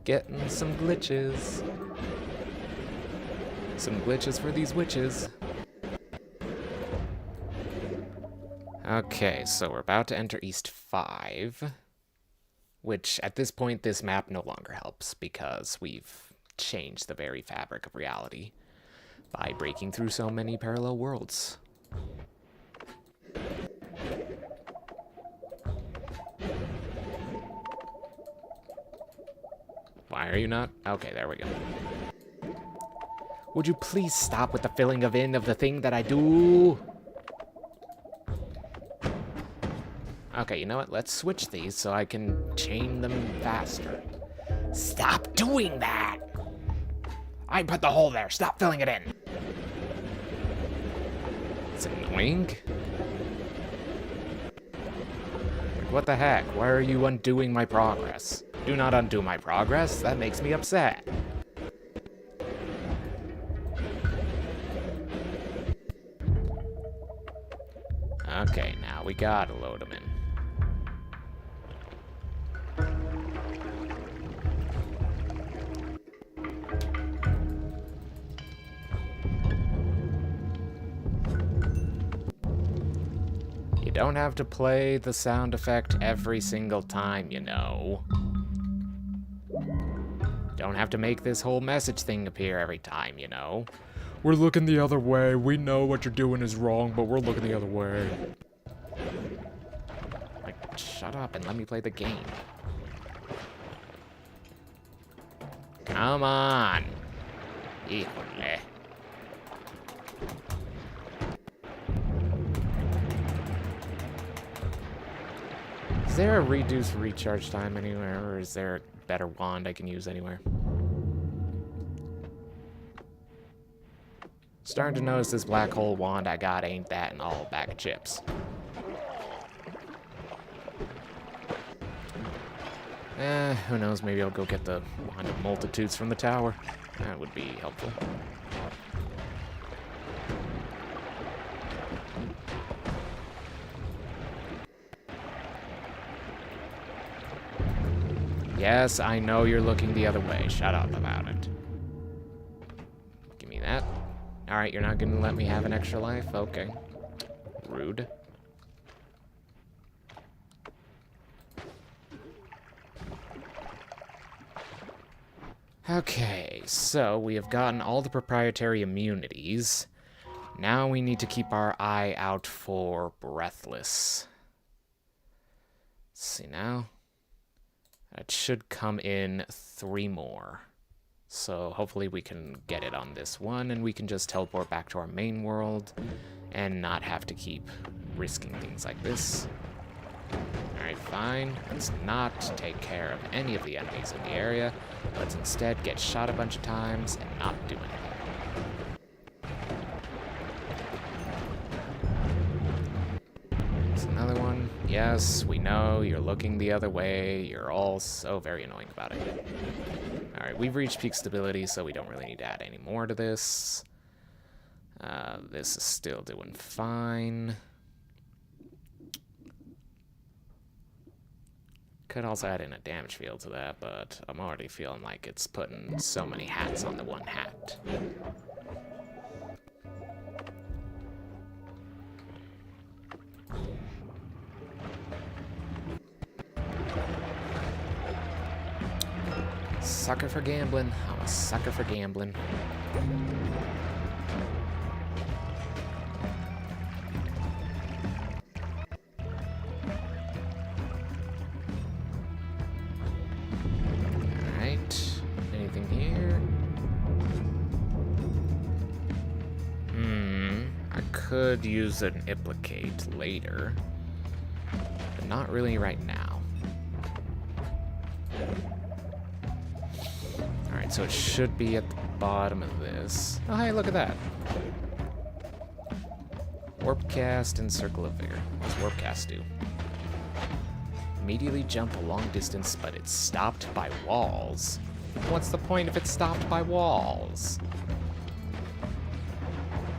A: Getting some glitches. Some glitches for these witches. Okay, so we're about to enter East 5. Which, at this point, this map no longer helps because we've changed the very fabric of reality by breaking through so many parallel worlds. Why are you not? Okay, there we go. Would you please stop with the filling in of the thing that I do? Okay, you know what? Let's switch these so I can chain them faster. Stop doing that! I put the hole there. Stop filling it in. It's annoying. Like, what the heck? Why are you undoing my progress? Do not undo my progress. That makes me upset. Okay, now we gotta load them in. You don't have to play the sound effect every single time, you know. Don't have to make this whole message thing appear every time, you know? We're looking the other way. We know what you're doing is wrong, but we're looking the other way. Like, shut up and let me play the game. Come on. Híjole. Is there a reduced recharge time anywhere, or is there a better wand I can use anywhere? Starting to notice this black hole wand I got ain't that in all bag of chips. Who knows, maybe I'll go get the Wand of Multitudes from the tower. That would be helpful. Yes, I know you're looking the other way. Shut up about it. Give me that. Alright, you're not gonna let me have an extra life? Okay. Rude. Okay, so we have gotten all the proprietary immunities. Now we need to keep our eye out for Breathless. Let's see now. That should come in 3 more. So hopefully we can get it on this one, and we can just teleport back to our main world and not have to keep risking things like this. Alright, fine. Let's not take care of any of the enemies in the area. Let's instead get shot a bunch of times and not do anything. There's another one. Yes, we know, you're looking the other way. You're all so very annoying about it. Alright, we've reached peak stability, so we don't really need to add any more to this. This is still doing fine. Could also add in a damage field to that, but I'm already feeling like it's putting so many hats on the one hat. Sucker for gambling. I'm a sucker for gambling. Anything here? I could use an Implicate later, but not really right now. Alright, so it should be at the bottom of this. Oh, hey, look at that. Warp Cast and Circle of Vigor. What's Warp Cast do? Immediately jump a long distance, but it's stopped by walls. What's the point if it's stopped by walls?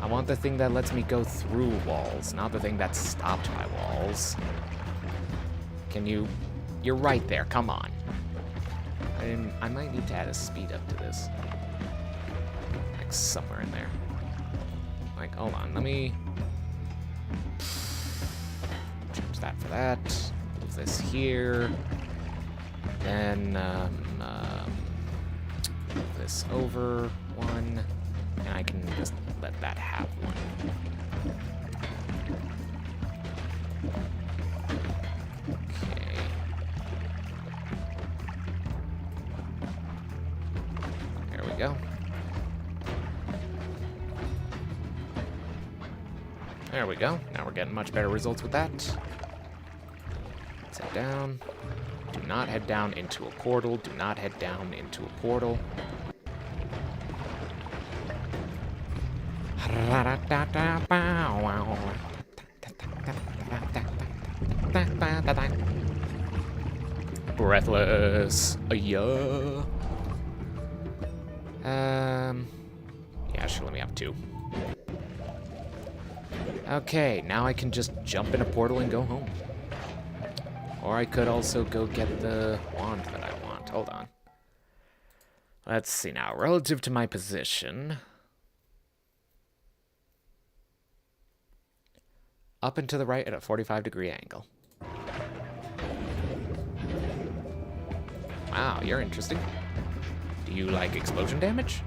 A: I want the thing that lets me go through walls, not the thing that's stopped by walls. Can you... You're right there, come on. I might need to add a speed up to this. Like, somewhere in there. Like, hold on, let me... change that for that. Move this here. Then, move this over 1. And I can just let that have 1. Okay. There we go. There we go. Now we're getting much better results with that. Let's head down. Do not head down into a portal. Do not head down into a portal. Breathless. Yeah. Yeah, sure, let me have 2. Okay, now I can just jump in a portal and go home. Or I could also go get the wand that I want. Hold on. Let's see now. Relative to my position... up and to the right at a 45-degree angle. Wow, you're interesting. Do you like explosion damage?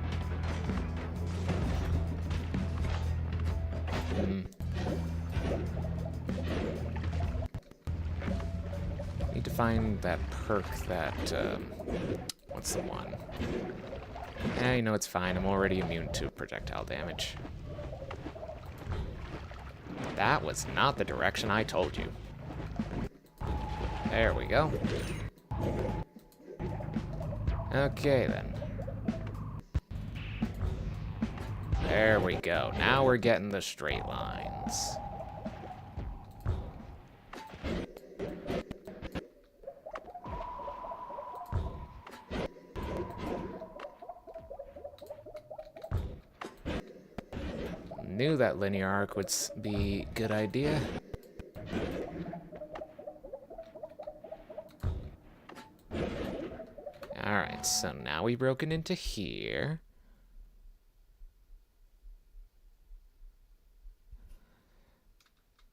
A: Need to find that perk that, what's the one? You know, it's fine. I'm already immune to projectile damage. That was not the direction I told you. There we go. Okay, then. There we go. Now we're getting the straight lines. Knew that linear arc would be a good idea. Alright, so now we've broken into here.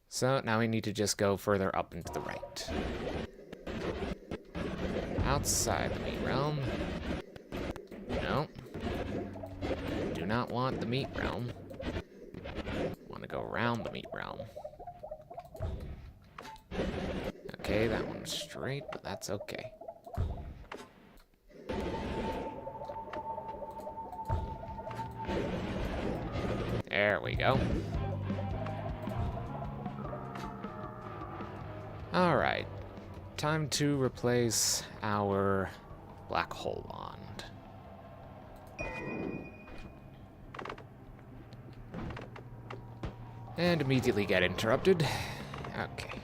A: So now we need to just go further up and to the right. Outside the meat realm. No. Do not want the meat realm. Want to go around the meat realm. Okay, that one's straight, but that's okay. There we go. Alright. Time to replace our black hole wand. And immediately get interrupted. Okay.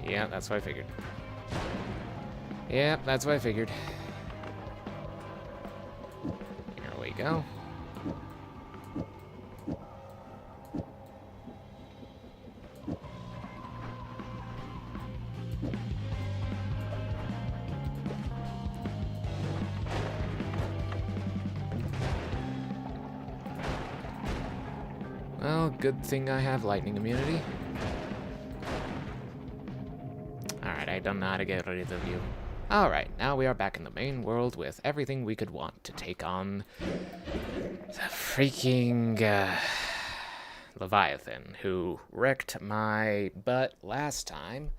A: Yeah, that's what I figured. Yeah, that's what I figured. Here we go. Well, good thing I have lightning immunity. Alright, I don't know how to get rid of you. Alright, now we are back in the main world with everything we could want to take on the freaking Leviathan, who wrecked my butt last time.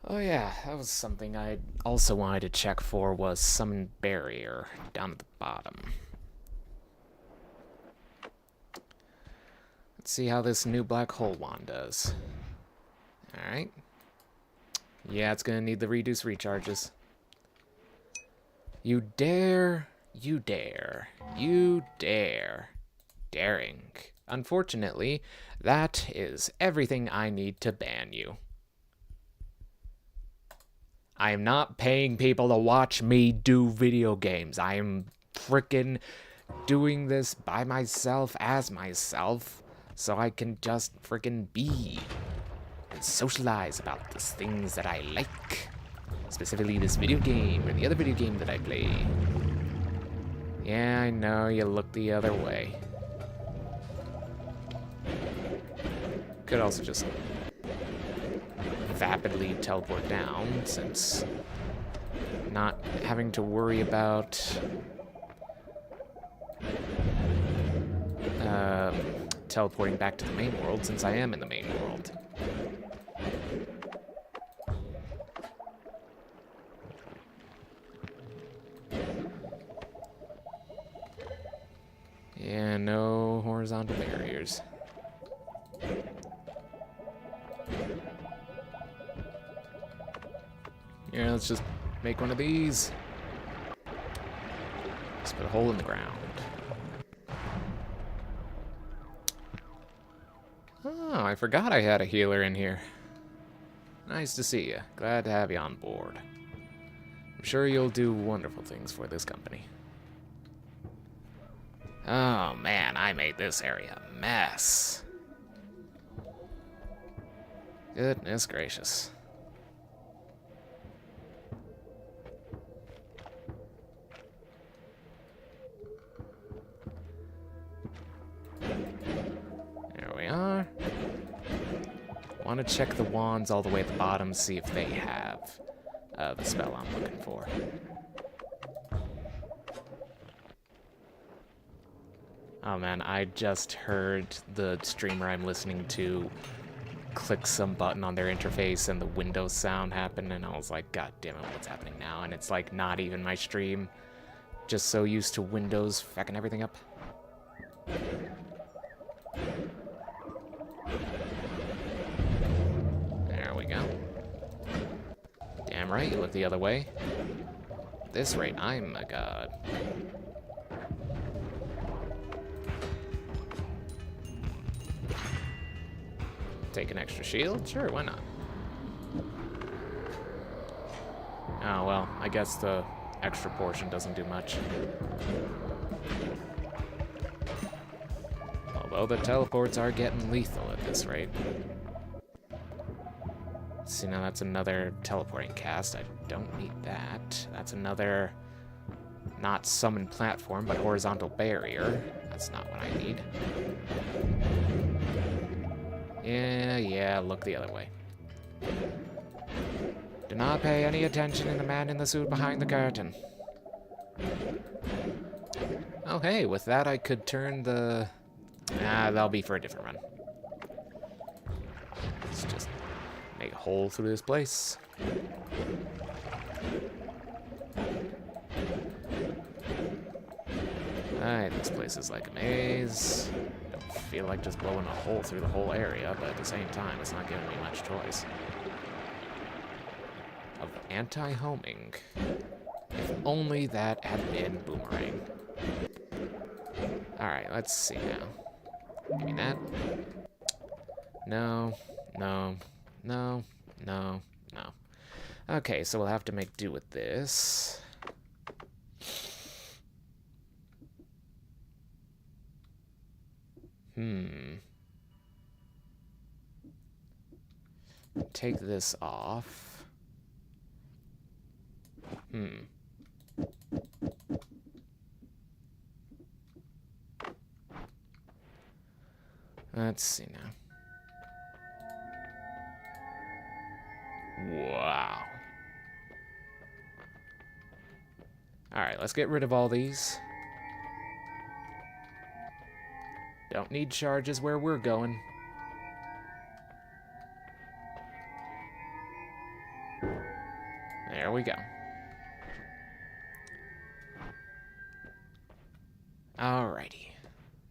A: Oh yeah, that was something I also wanted to check for, was summon barrier down at the bottom. Let's see how this new black hole wand does. Alright. Yeah, it's gonna need the reduced recharges. You dare, you dare, you dare. Daring. Unfortunately, that is everything I need to ban you. I am not paying people to watch me do video games. I am frickin' doing this by myself, as myself, so I can just frickin' be and socialize about the things that I like. Specifically this video game, or the other video game that I play. Yeah, I know, you look the other way. Could also just vapidly teleport down, since not having to worry about teleporting back to the main world, since I am in the main world. Yeah, no horizontal barriers. Yeah, let's just make one of these. Just put a hole in the ground. Oh, I forgot I had a healer in here. Nice to see you. Glad to have you on board. I'm sure you'll do wonderful things for this company. Oh man, I made this area a mess. Goodness gracious. want to check the wands all the way at the bottom, see if they have the spell I'm looking for. Oh man, I just heard the streamer I'm listening to click some button on their interface and the Windows sound happened, and I was like, God damn it, what's happening now? And it's like not even my stream. Just so used to Windows fucking everything up. There we go. Damn right, you look the other way. At this rate, I'm a god. Take an extra shield? Sure, why not? Oh, well, I guess the extra portion doesn't do much. Although the teleports are getting lethal at this rate. See, now that's another teleporting cast. I don't need that. That's another, not summon platform, but horizontal barrier. That's not what I need. Yeah, look the other way. Do not pay any attention to the man in the suit behind the curtain. Oh, hey, with that I could turn the... that'll be for a different run. Let's just make a hole through this place. Alright, this place is like a maze. Don't feel like just blowing a hole through the whole area, but at the same time, it's not giving me much choice. Of anti-homing. If only that had been Boomerang. Alright, let's see now. Give me that. No, no, no, no, no. Okay, so we'll have to make do with this. Take this off. Let's see now. Wow. Alright, let's get rid of all these. Don't need charges where we're going. There we go. Alrighty.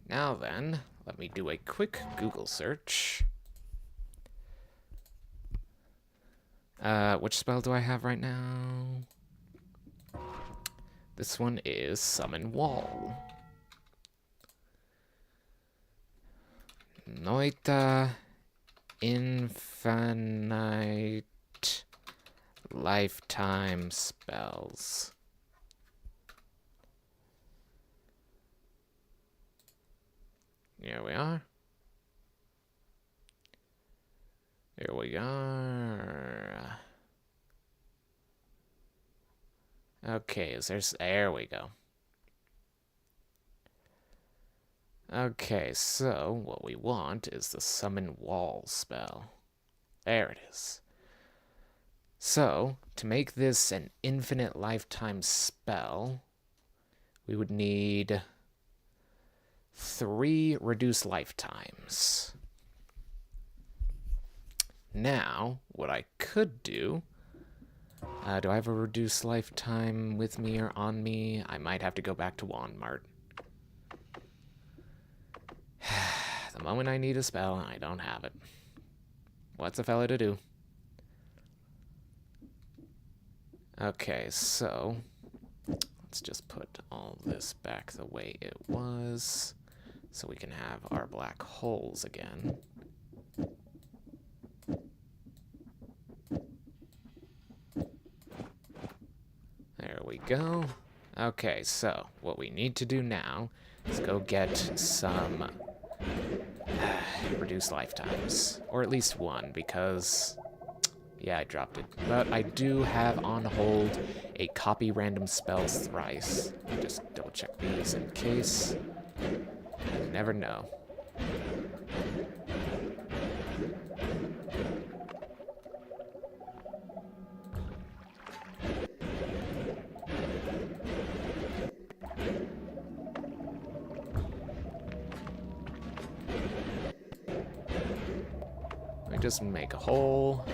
A: Now then, let me do a quick Google search. Which spell do I have right now? This one is Summon Wall. Noita Infinite Lifetime Spells. Here we are. Here we are. Okay, there we go. Okay, so what we want is the Summon Wall spell. There it is. So, to make this an infinite lifetime spell, we would need 3 reduced lifetimes. Now, what I could do... do I have a reduced lifetime with me or on me? I might have to go back to Wand Mart. The moment I need a spell, I don't have it. What's a fella to do? Okay, so... let's just put all this back the way it was, so we can have our black holes again. There we go. Okay, so what we need to do now is go get some reduced lifetimes. Or at least one, because... yeah, I dropped it. But I do have on hold a copy random spells thrice. Just double check these in case. You never know. just make a hole?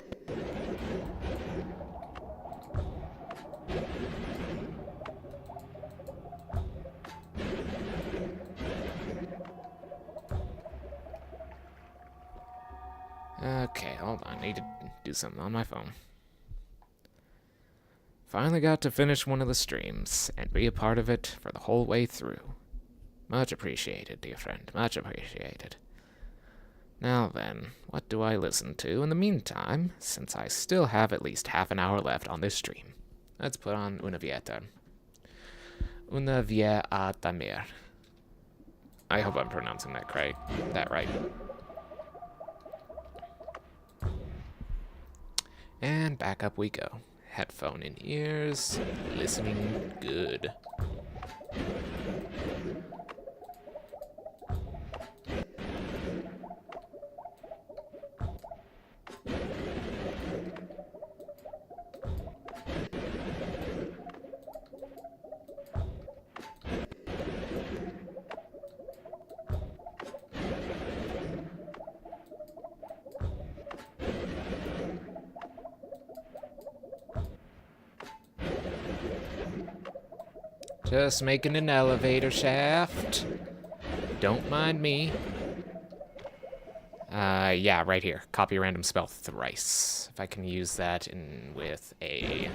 A: Okay, hold on. I need to do something on my phone. Finally got to finish one of the streams and be a part of it for the whole way through. Much appreciated, dear friend. Much appreciated. Now then, what do I listen to in the meantime, since I still have at least half an hour left on this stream? Let's put on Una Vieta. Una Vieta Mer. I hope I'm pronouncing that right. And back up we go. Headphone in ears, listening good. Just making an elevator shaft. Don't mind me. Yeah, right here. Copy a random spell thrice. If I can use that in with a...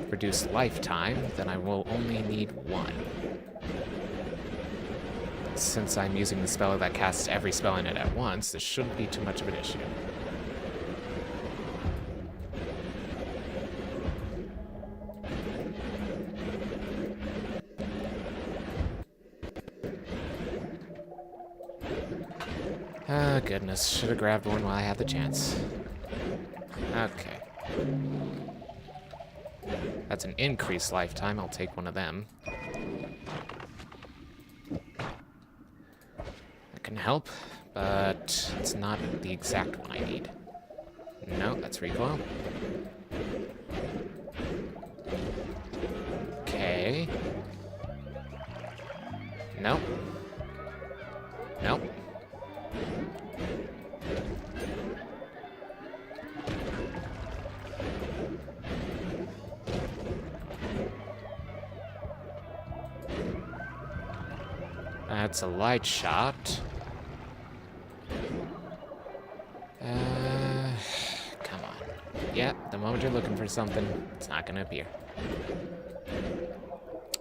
A: reduced lifetime, then I will only need one. Since I'm using the spell that casts every spell in it at once, this shouldn't be too much of an issue. Oh, goodness. Should have grabbed one while I had the chance. Okay. That's an increased lifetime. I'll take one of them. That can help, but it's not the exact one I need. No, that's recoil. Okay. Nope. Nope. That's a light shot. Come on. Yeah, the moment you're looking for something, it's not gonna appear.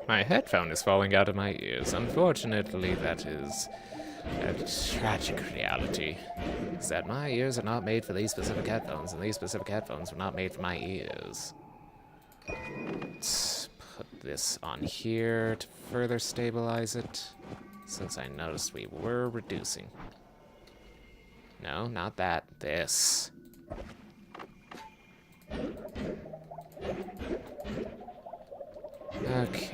A: My headphone is falling out of my ears. Unfortunately, that is a tragic reality. Is that my ears are not made for these specific headphones, and these specific headphones were not made for my ears. Let's put this on here to further stabilize it, since I noticed we were reducing. No, not that. This. Okay.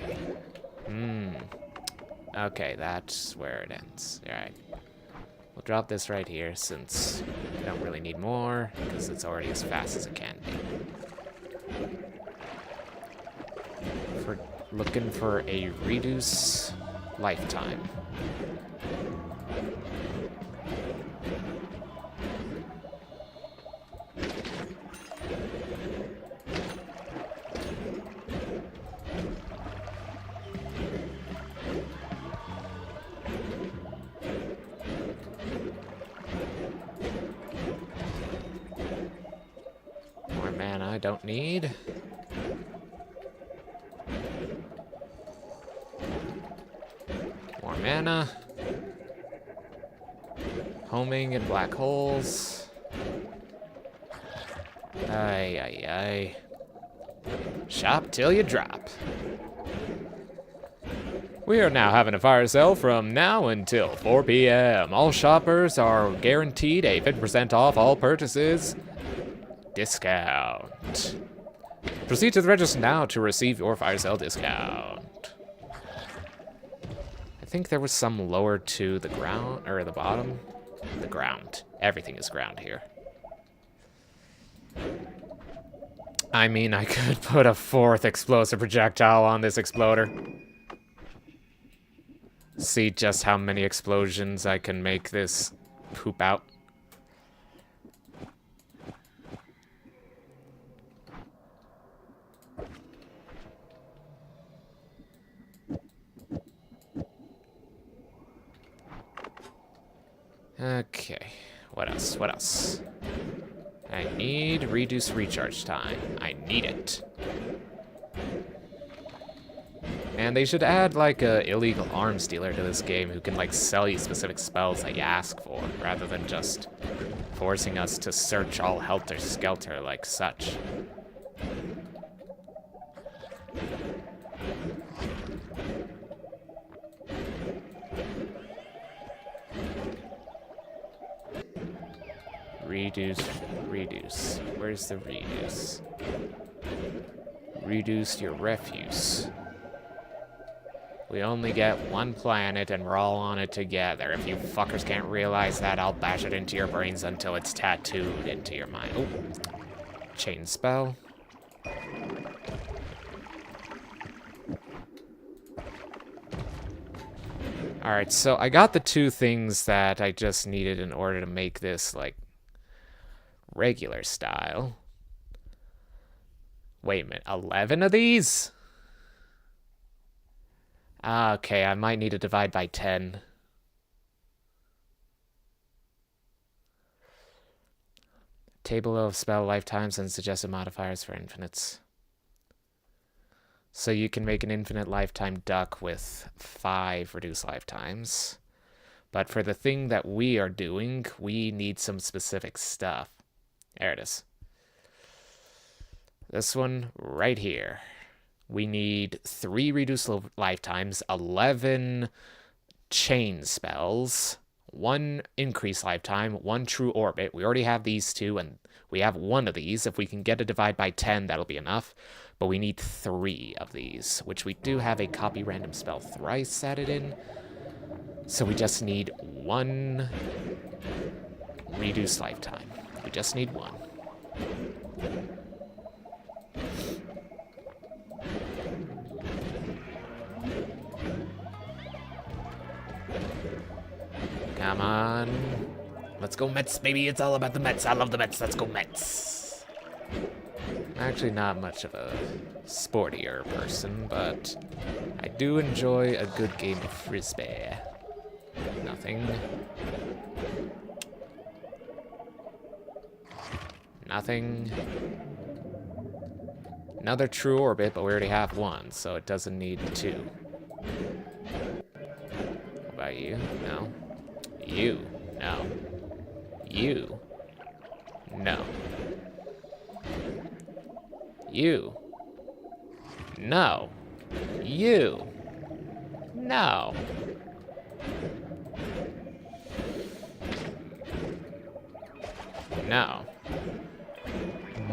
A: Okay, that's where it ends. Alright. We'll drop this right here, since we don't really need more, because it's already as fast as it can be. We're looking for a reduce lifetime. More mana I don't need. More mana. Homing in black holes. Ay, ay, ay. Shop till you drop. We are now having a fire sale from now until 4 p.m. All shoppers are guaranteed a 50% off all purchases discount. Proceed to the register now to receive your fire sale discount. I think there was some lower to the ground, or the bottom. The ground. Everything is ground here. I mean, I could put a 4th explosive projectile on this exploder. See just how many explosions I can make this poop out. Okay, what else? What else? I need reduced recharge time. I need it. And they should add, like, a illegal arms dealer to this game who can, like, sell you specific spells that you ask for, rather than just forcing us to search all helter-skelter like such. Reduce. Where's the reduce? Reduce your refuse. We only get one planet and we're all on it together. If you fuckers can't realize that, I'll bash it into your brains until it's tattooed into your mind. Oh, chain spell. Alright, so I got the two things that I just needed in order to make this, like, regular style. Wait a minute, 11 of these? Okay, I might need to divide by 10. Table of spell lifetimes and suggested modifiers for infinites. So you can make an infinite lifetime duck with 5 reduced lifetimes. But for the thing that we are doing, we need some specific stuff. There it is. This one right here. We need 3 reduced lifetimes, 11 chain spells, 1 increased lifetime, 1 true orbit. We already have these 2, and we have 1 of these. If we can get a divide by 10, that'll be enough. But we need 3 of these, which we do have a copy random spell thrice added in. So we just need 1 reduced lifetime. We just need 1. Come on. Let's go Mets, baby. It's all about the Mets. I love the Mets. Let's go Mets. Actually, not much of a sportier person, but I do enjoy a good game of Frisbee. Nothing. Nothing. Another true orbit, but we already have 1, so it doesn't need 2. What about you? No. You. No. You. No. You. No. You. No. No.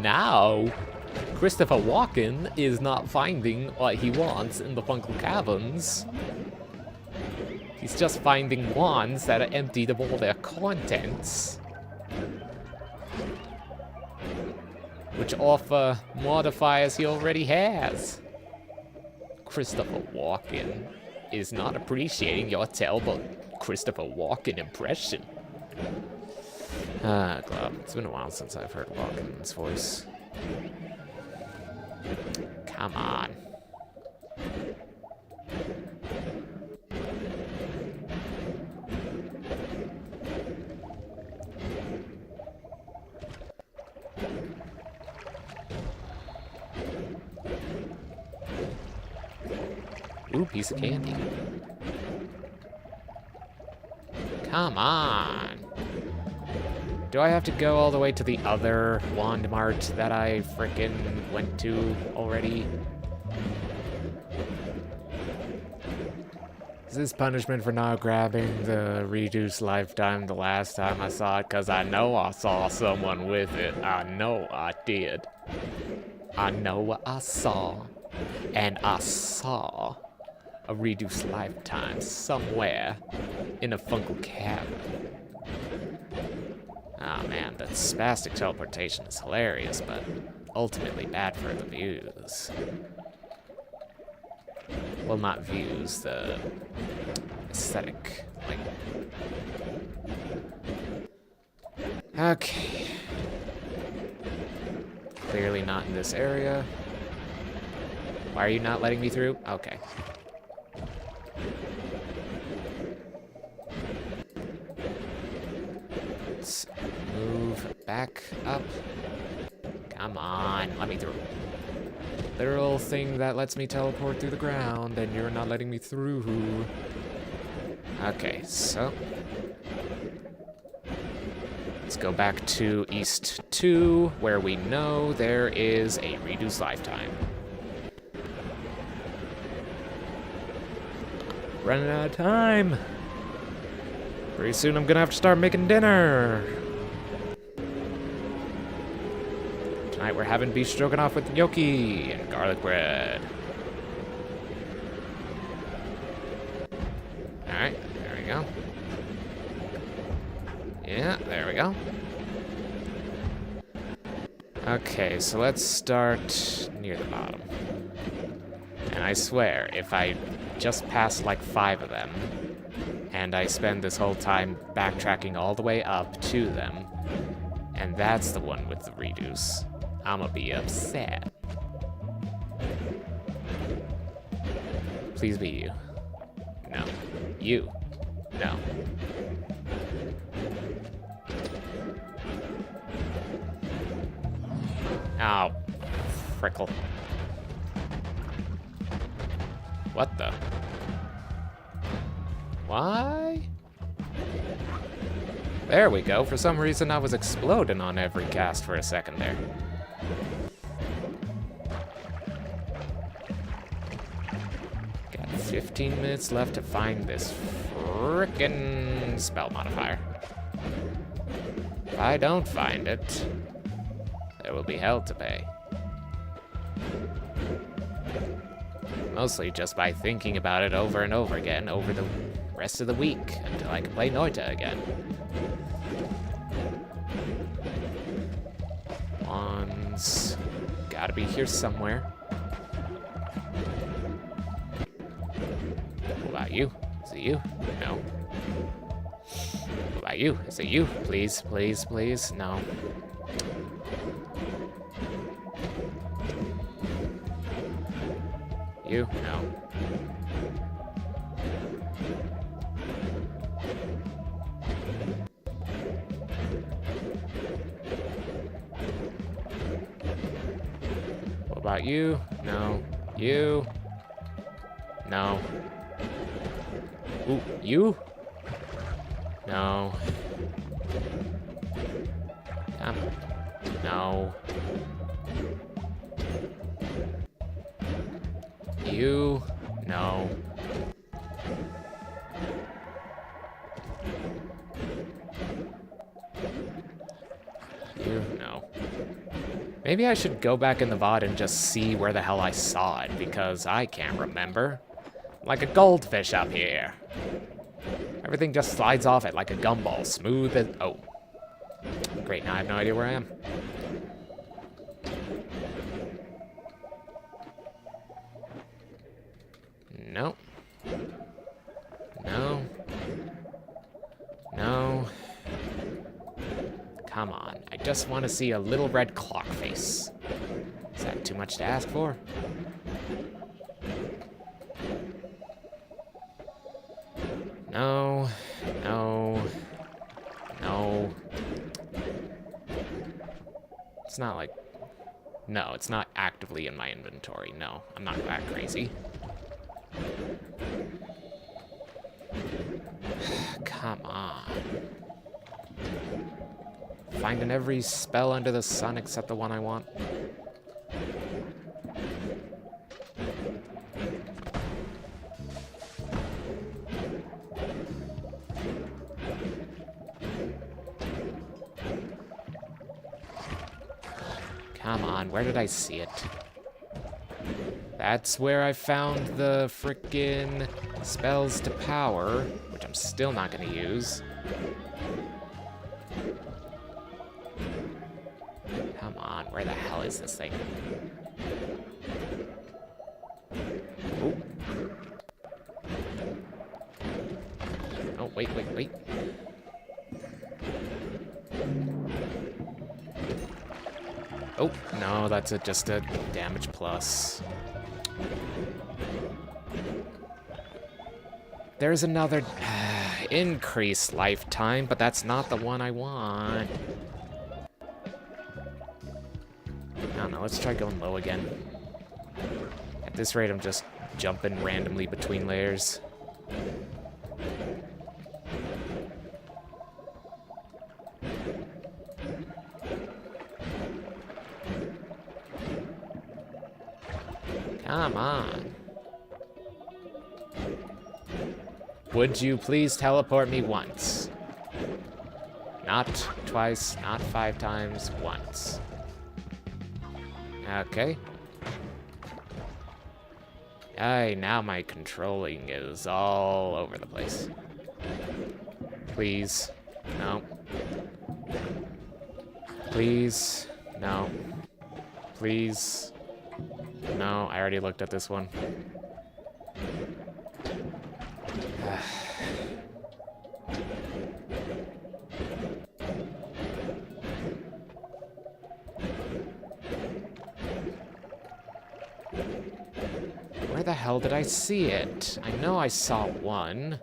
A: Now, Christopher Walken is not finding what he wants in the Fungal Caverns. He's just finding wands that are emptied of all their contents, which offer modifiers he already has. Christopher Walken is not appreciating your terrible Christopher Walken impression. Ah, Glob. It's been a while since I've heard Walken's voice. Come on. Ooh, piece of candy. Come on. Do I have to go all the way to the other Wand Mart that I frickin' went to already? Is this punishment for not grabbing the reduced lifetime the last time I saw it? Because I know I saw someone with it. I know I did. I know what I saw. And I saw a reduced lifetime somewhere in a fungal cavern. Ah, man, that spastic teleportation is hilarious, but ultimately bad for the views. Well, not views, the aesthetic. Like, okay. Clearly not in this area. Why are you not letting me through? Okay. Let's move back up. Come on, let me through. Literal thing that lets me teleport through the ground, and you're not letting me through. Okay, so let's go back to East 2, where we know there is a reduced lifetime. Running out of time. Pretty soon I'm gonna have to start making dinner. Tonight we're having beef stroganoff with gnocchi and garlic bread. Alright, there we go. Yeah, there we go. Okay, so let's start near the bottom. And I swear, if I just pass like 5 of them, and I spend this whole time backtracking all the way up to them, and that's the one with the reduce, I'ma be upset. Please be you. No. You. No. Ow. Frickle. What the? Why? There we go. For some reason I was exploding on every cast for a second there. Got 15 minutes left to find this frickin' spell modifier. If I don't find it, there will be hell to pay. Mostly just by thinking about it over and over again over the rest of the week until I can play Noita again. Wands. Gotta be here somewhere. What about you? Is it you? No. What about you? Is it you? Please, please, please. No. You? No. What about you? No. You? No. Ooh, you? No. Come. No. You? No. You? No. Maybe I should go back in the VOD and just see where the hell I saw it, because I can't remember. I'm like a goldfish up here. Everything just slides off it like a gumball, smooth as... Oh. Great, now I have no idea where I am. No. No. No. Come on. I just want to see a little red clock face. Is that too much to ask for? No. No. No. It's not like... No, it's not actively in my inventory. No, I'm not that crazy. Come on. Finding every spell under the sun except the one I want. Come on, where did I see it? That's where I found the frickin' spells to power, which I'm still not gonna use. Come on, where the hell is this thing? Ooh. Oh, wait, wait, wait. Oh, no, that's just a damage plus. There's another increased lifetime, but that's not the one I want. I don't know, let's try going low again. At this rate, I'm just jumping randomly between layers. Come on. Would you please teleport me once? Not twice, not 5 times, once. Okay. Aye, now my controlling is all over the place. Please. No. Please. No. Please. No, I already looked at this one. Where the hell did I see it? I know I saw one.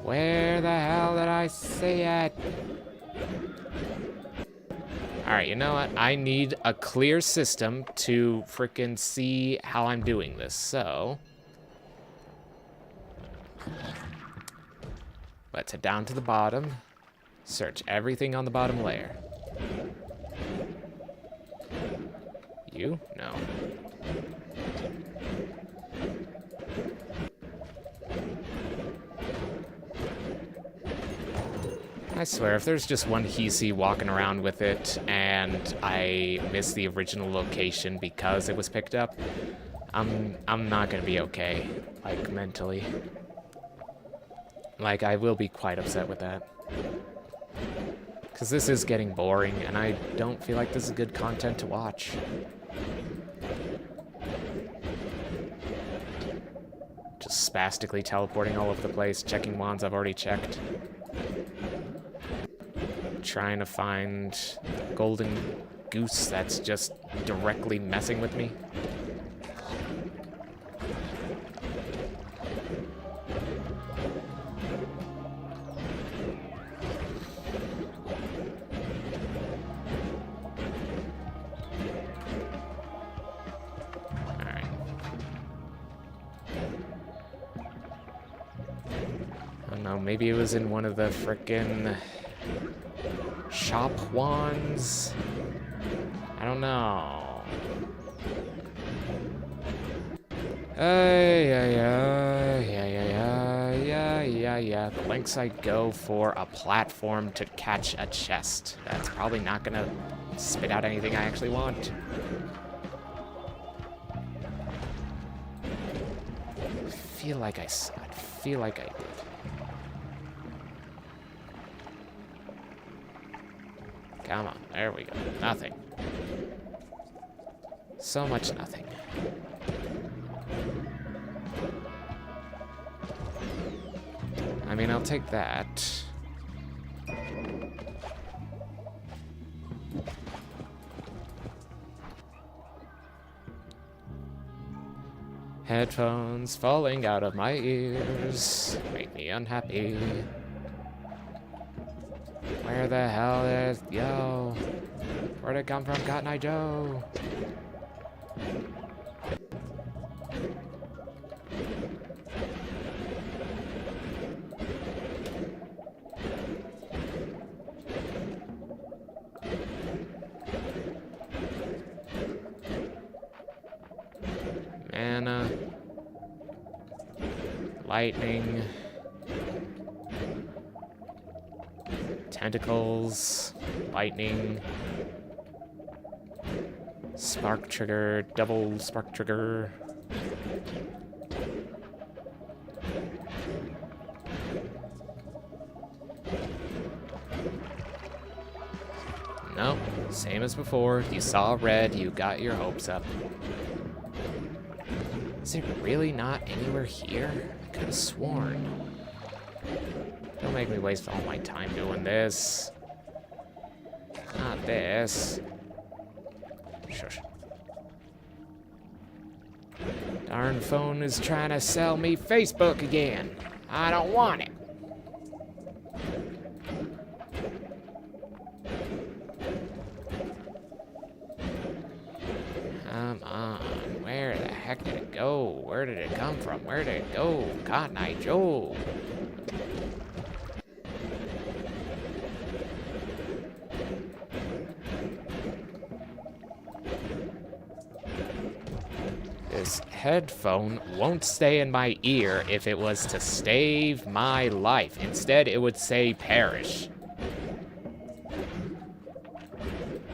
A: Where the hell did I see it? Alright, you know what? I need a clear system to frickin' see how I'm doing this, so... let's head down to the bottom. Search everything on the bottom layer. You? No. I swear, if there's just one Hisi walking around with it and I miss the original location because it was picked up, I'm not gonna be okay, like, mentally. Like, I will be quite upset with that. Because this is getting boring, and I don't feel like this is good content to watch. Just spastically teleporting all over the place, checking wands I've already checked. Trying to find golden goose that's just directly messing with me. Alright. I don't know, maybe it was in one of the frickin' shop wands? I don't know. Yeah. The lengths I go for a platform to catch a chest. That's probably not gonna spit out anything I actually want. I feel like I did. Come on, there we go. Nothing. So much nothing. I mean, I'll take that. Headphones falling out of my ears make me unhappy. Where the hell is... Yo! Where'd it come from, Cotton Eye Joe? Mana. Lightning. Tentacles, lightning, spark trigger, double spark trigger. No, Same as before. You saw red, you got your hopes up. Is it really not anywhere here? I could have sworn. Don't make me waste all my time doing this. Not this. Shush. Darn phone is trying to sell me Facebook again. I don't want it. Come on. Where the heck did it go? Where did it come from? Where did it go? Cotton Eye Joe. This headphone won't stay in my ear if it was to save my life. Instead, it would say perish.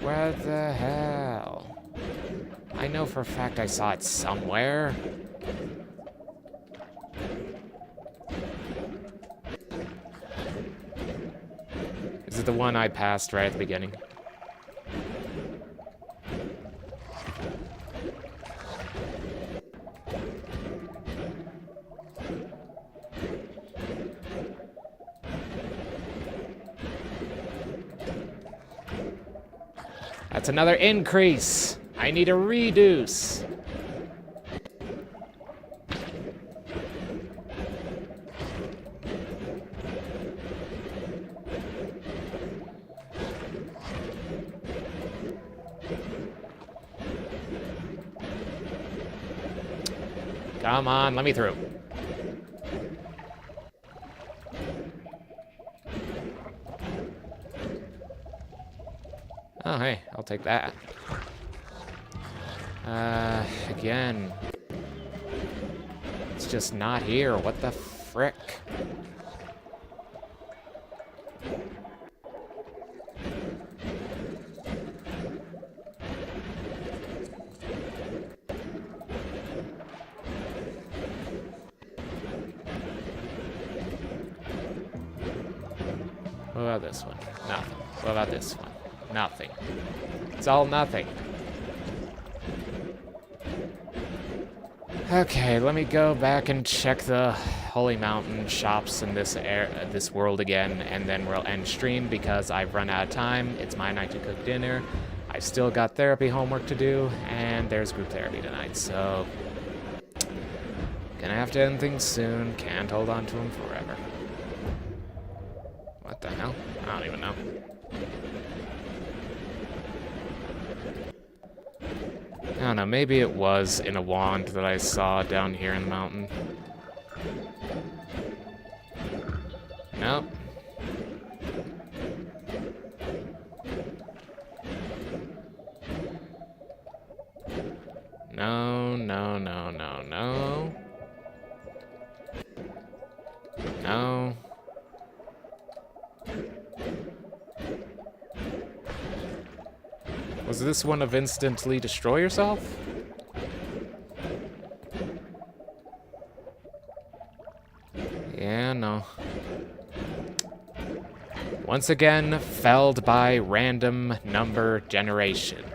A: What the hell? I know for a fact I saw it somewhere. Is it the one I passed right at the beginning? That's another increase. I need a reduce. Come on, let me through. Oh, hey, I'll take that. Again. It's just not here. What the frick? What about this one? Nothing. What about this one? Nothing. It's all nothing. Okay, let me go back and check the Holy Mountain shops in this world again, and then we'll end stream because I've run out of time. It's my night to cook dinner. I've still got therapy homework to do, and there's group therapy tonight, so gonna have to end things soon. Can't hold on to them forever. What the hell? I don't even know. I don't know, maybe it was in a wand that I saw down here in the mountain. Nope. No, no, no, no, no. No. Was this one of instantly destroy yourself? Yeah, no. Once again, felled by random number generation.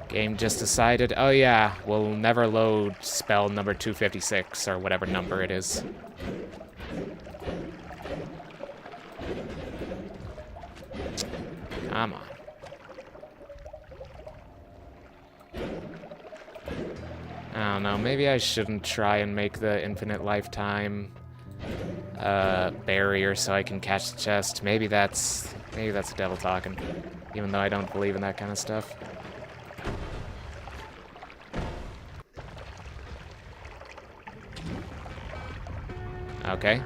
A: Game just decided, oh yeah, we'll never load spell number 256 or whatever number it is. Come on. I don't know, maybe I shouldn't try and make the infinite lifetime barrier so I can catch the chest. Maybe that's the devil talking, even though I don't believe in that kind of stuff. Okay.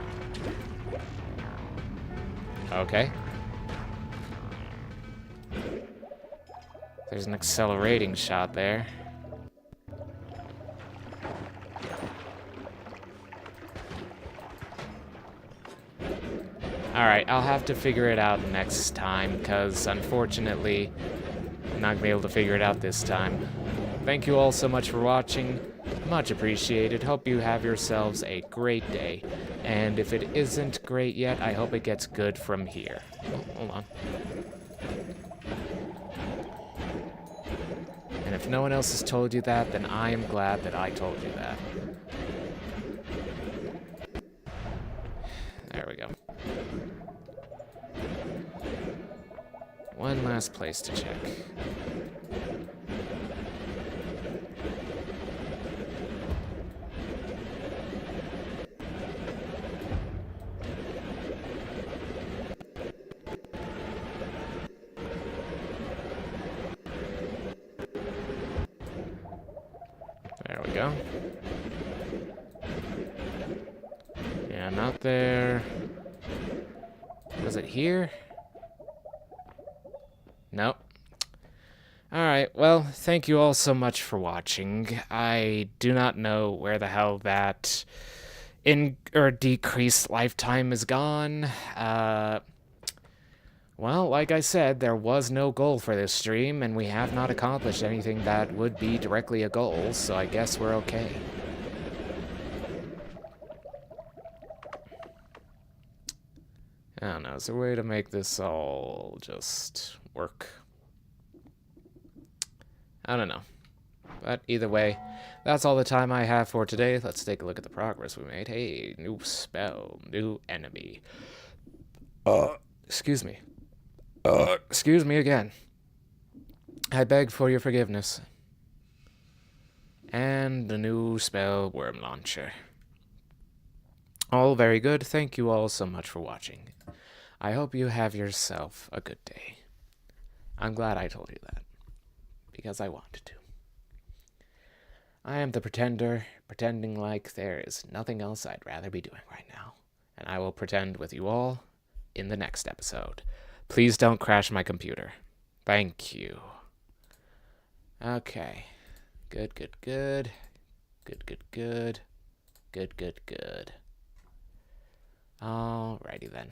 A: Okay. There's an accelerating shot there. Alright, I'll have to figure it out next time, because unfortunately, I'm not going to be able to figure it out this time. Thank you all so much for watching. Much appreciated. Hope you have yourselves a great day. And if it isn't great yet, I hope it gets good from here. Oh, hold on. if no one else has told you that, then I am glad that I told you that. There we go. One last place to check. There we go. Yeah, not there. Was it here? Nope. Alright, well, thank you all so much for watching. I do not know where the hell that decreased lifetime is gone. Well, like I said, there was no goal for this stream, and we have not accomplished anything that would be directly a goal, so I guess we're okay. I don't know, is there a way to make this all just work? I don't know. But either way, that's all the time I have for today. Let's take a look at the progress we made. Hey, new spell, new enemy. Excuse me. Excuse me again. I beg for your forgiveness. And the new spell, Worm Launcher. All very good. Thank you all so much for watching. I hope you have yourself a good day. I'm glad I told you that, because I wanted to. I am the pretender, pretending like there is nothing else I'd rather be doing right now. And I will pretend with you all in the next episode. Please don't crash my computer. Thank you. Okay. Good, good, good. Good, good, good. Good, good, good. Alrighty then.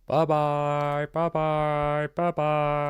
A: Bye-bye, bye-bye, bye-bye.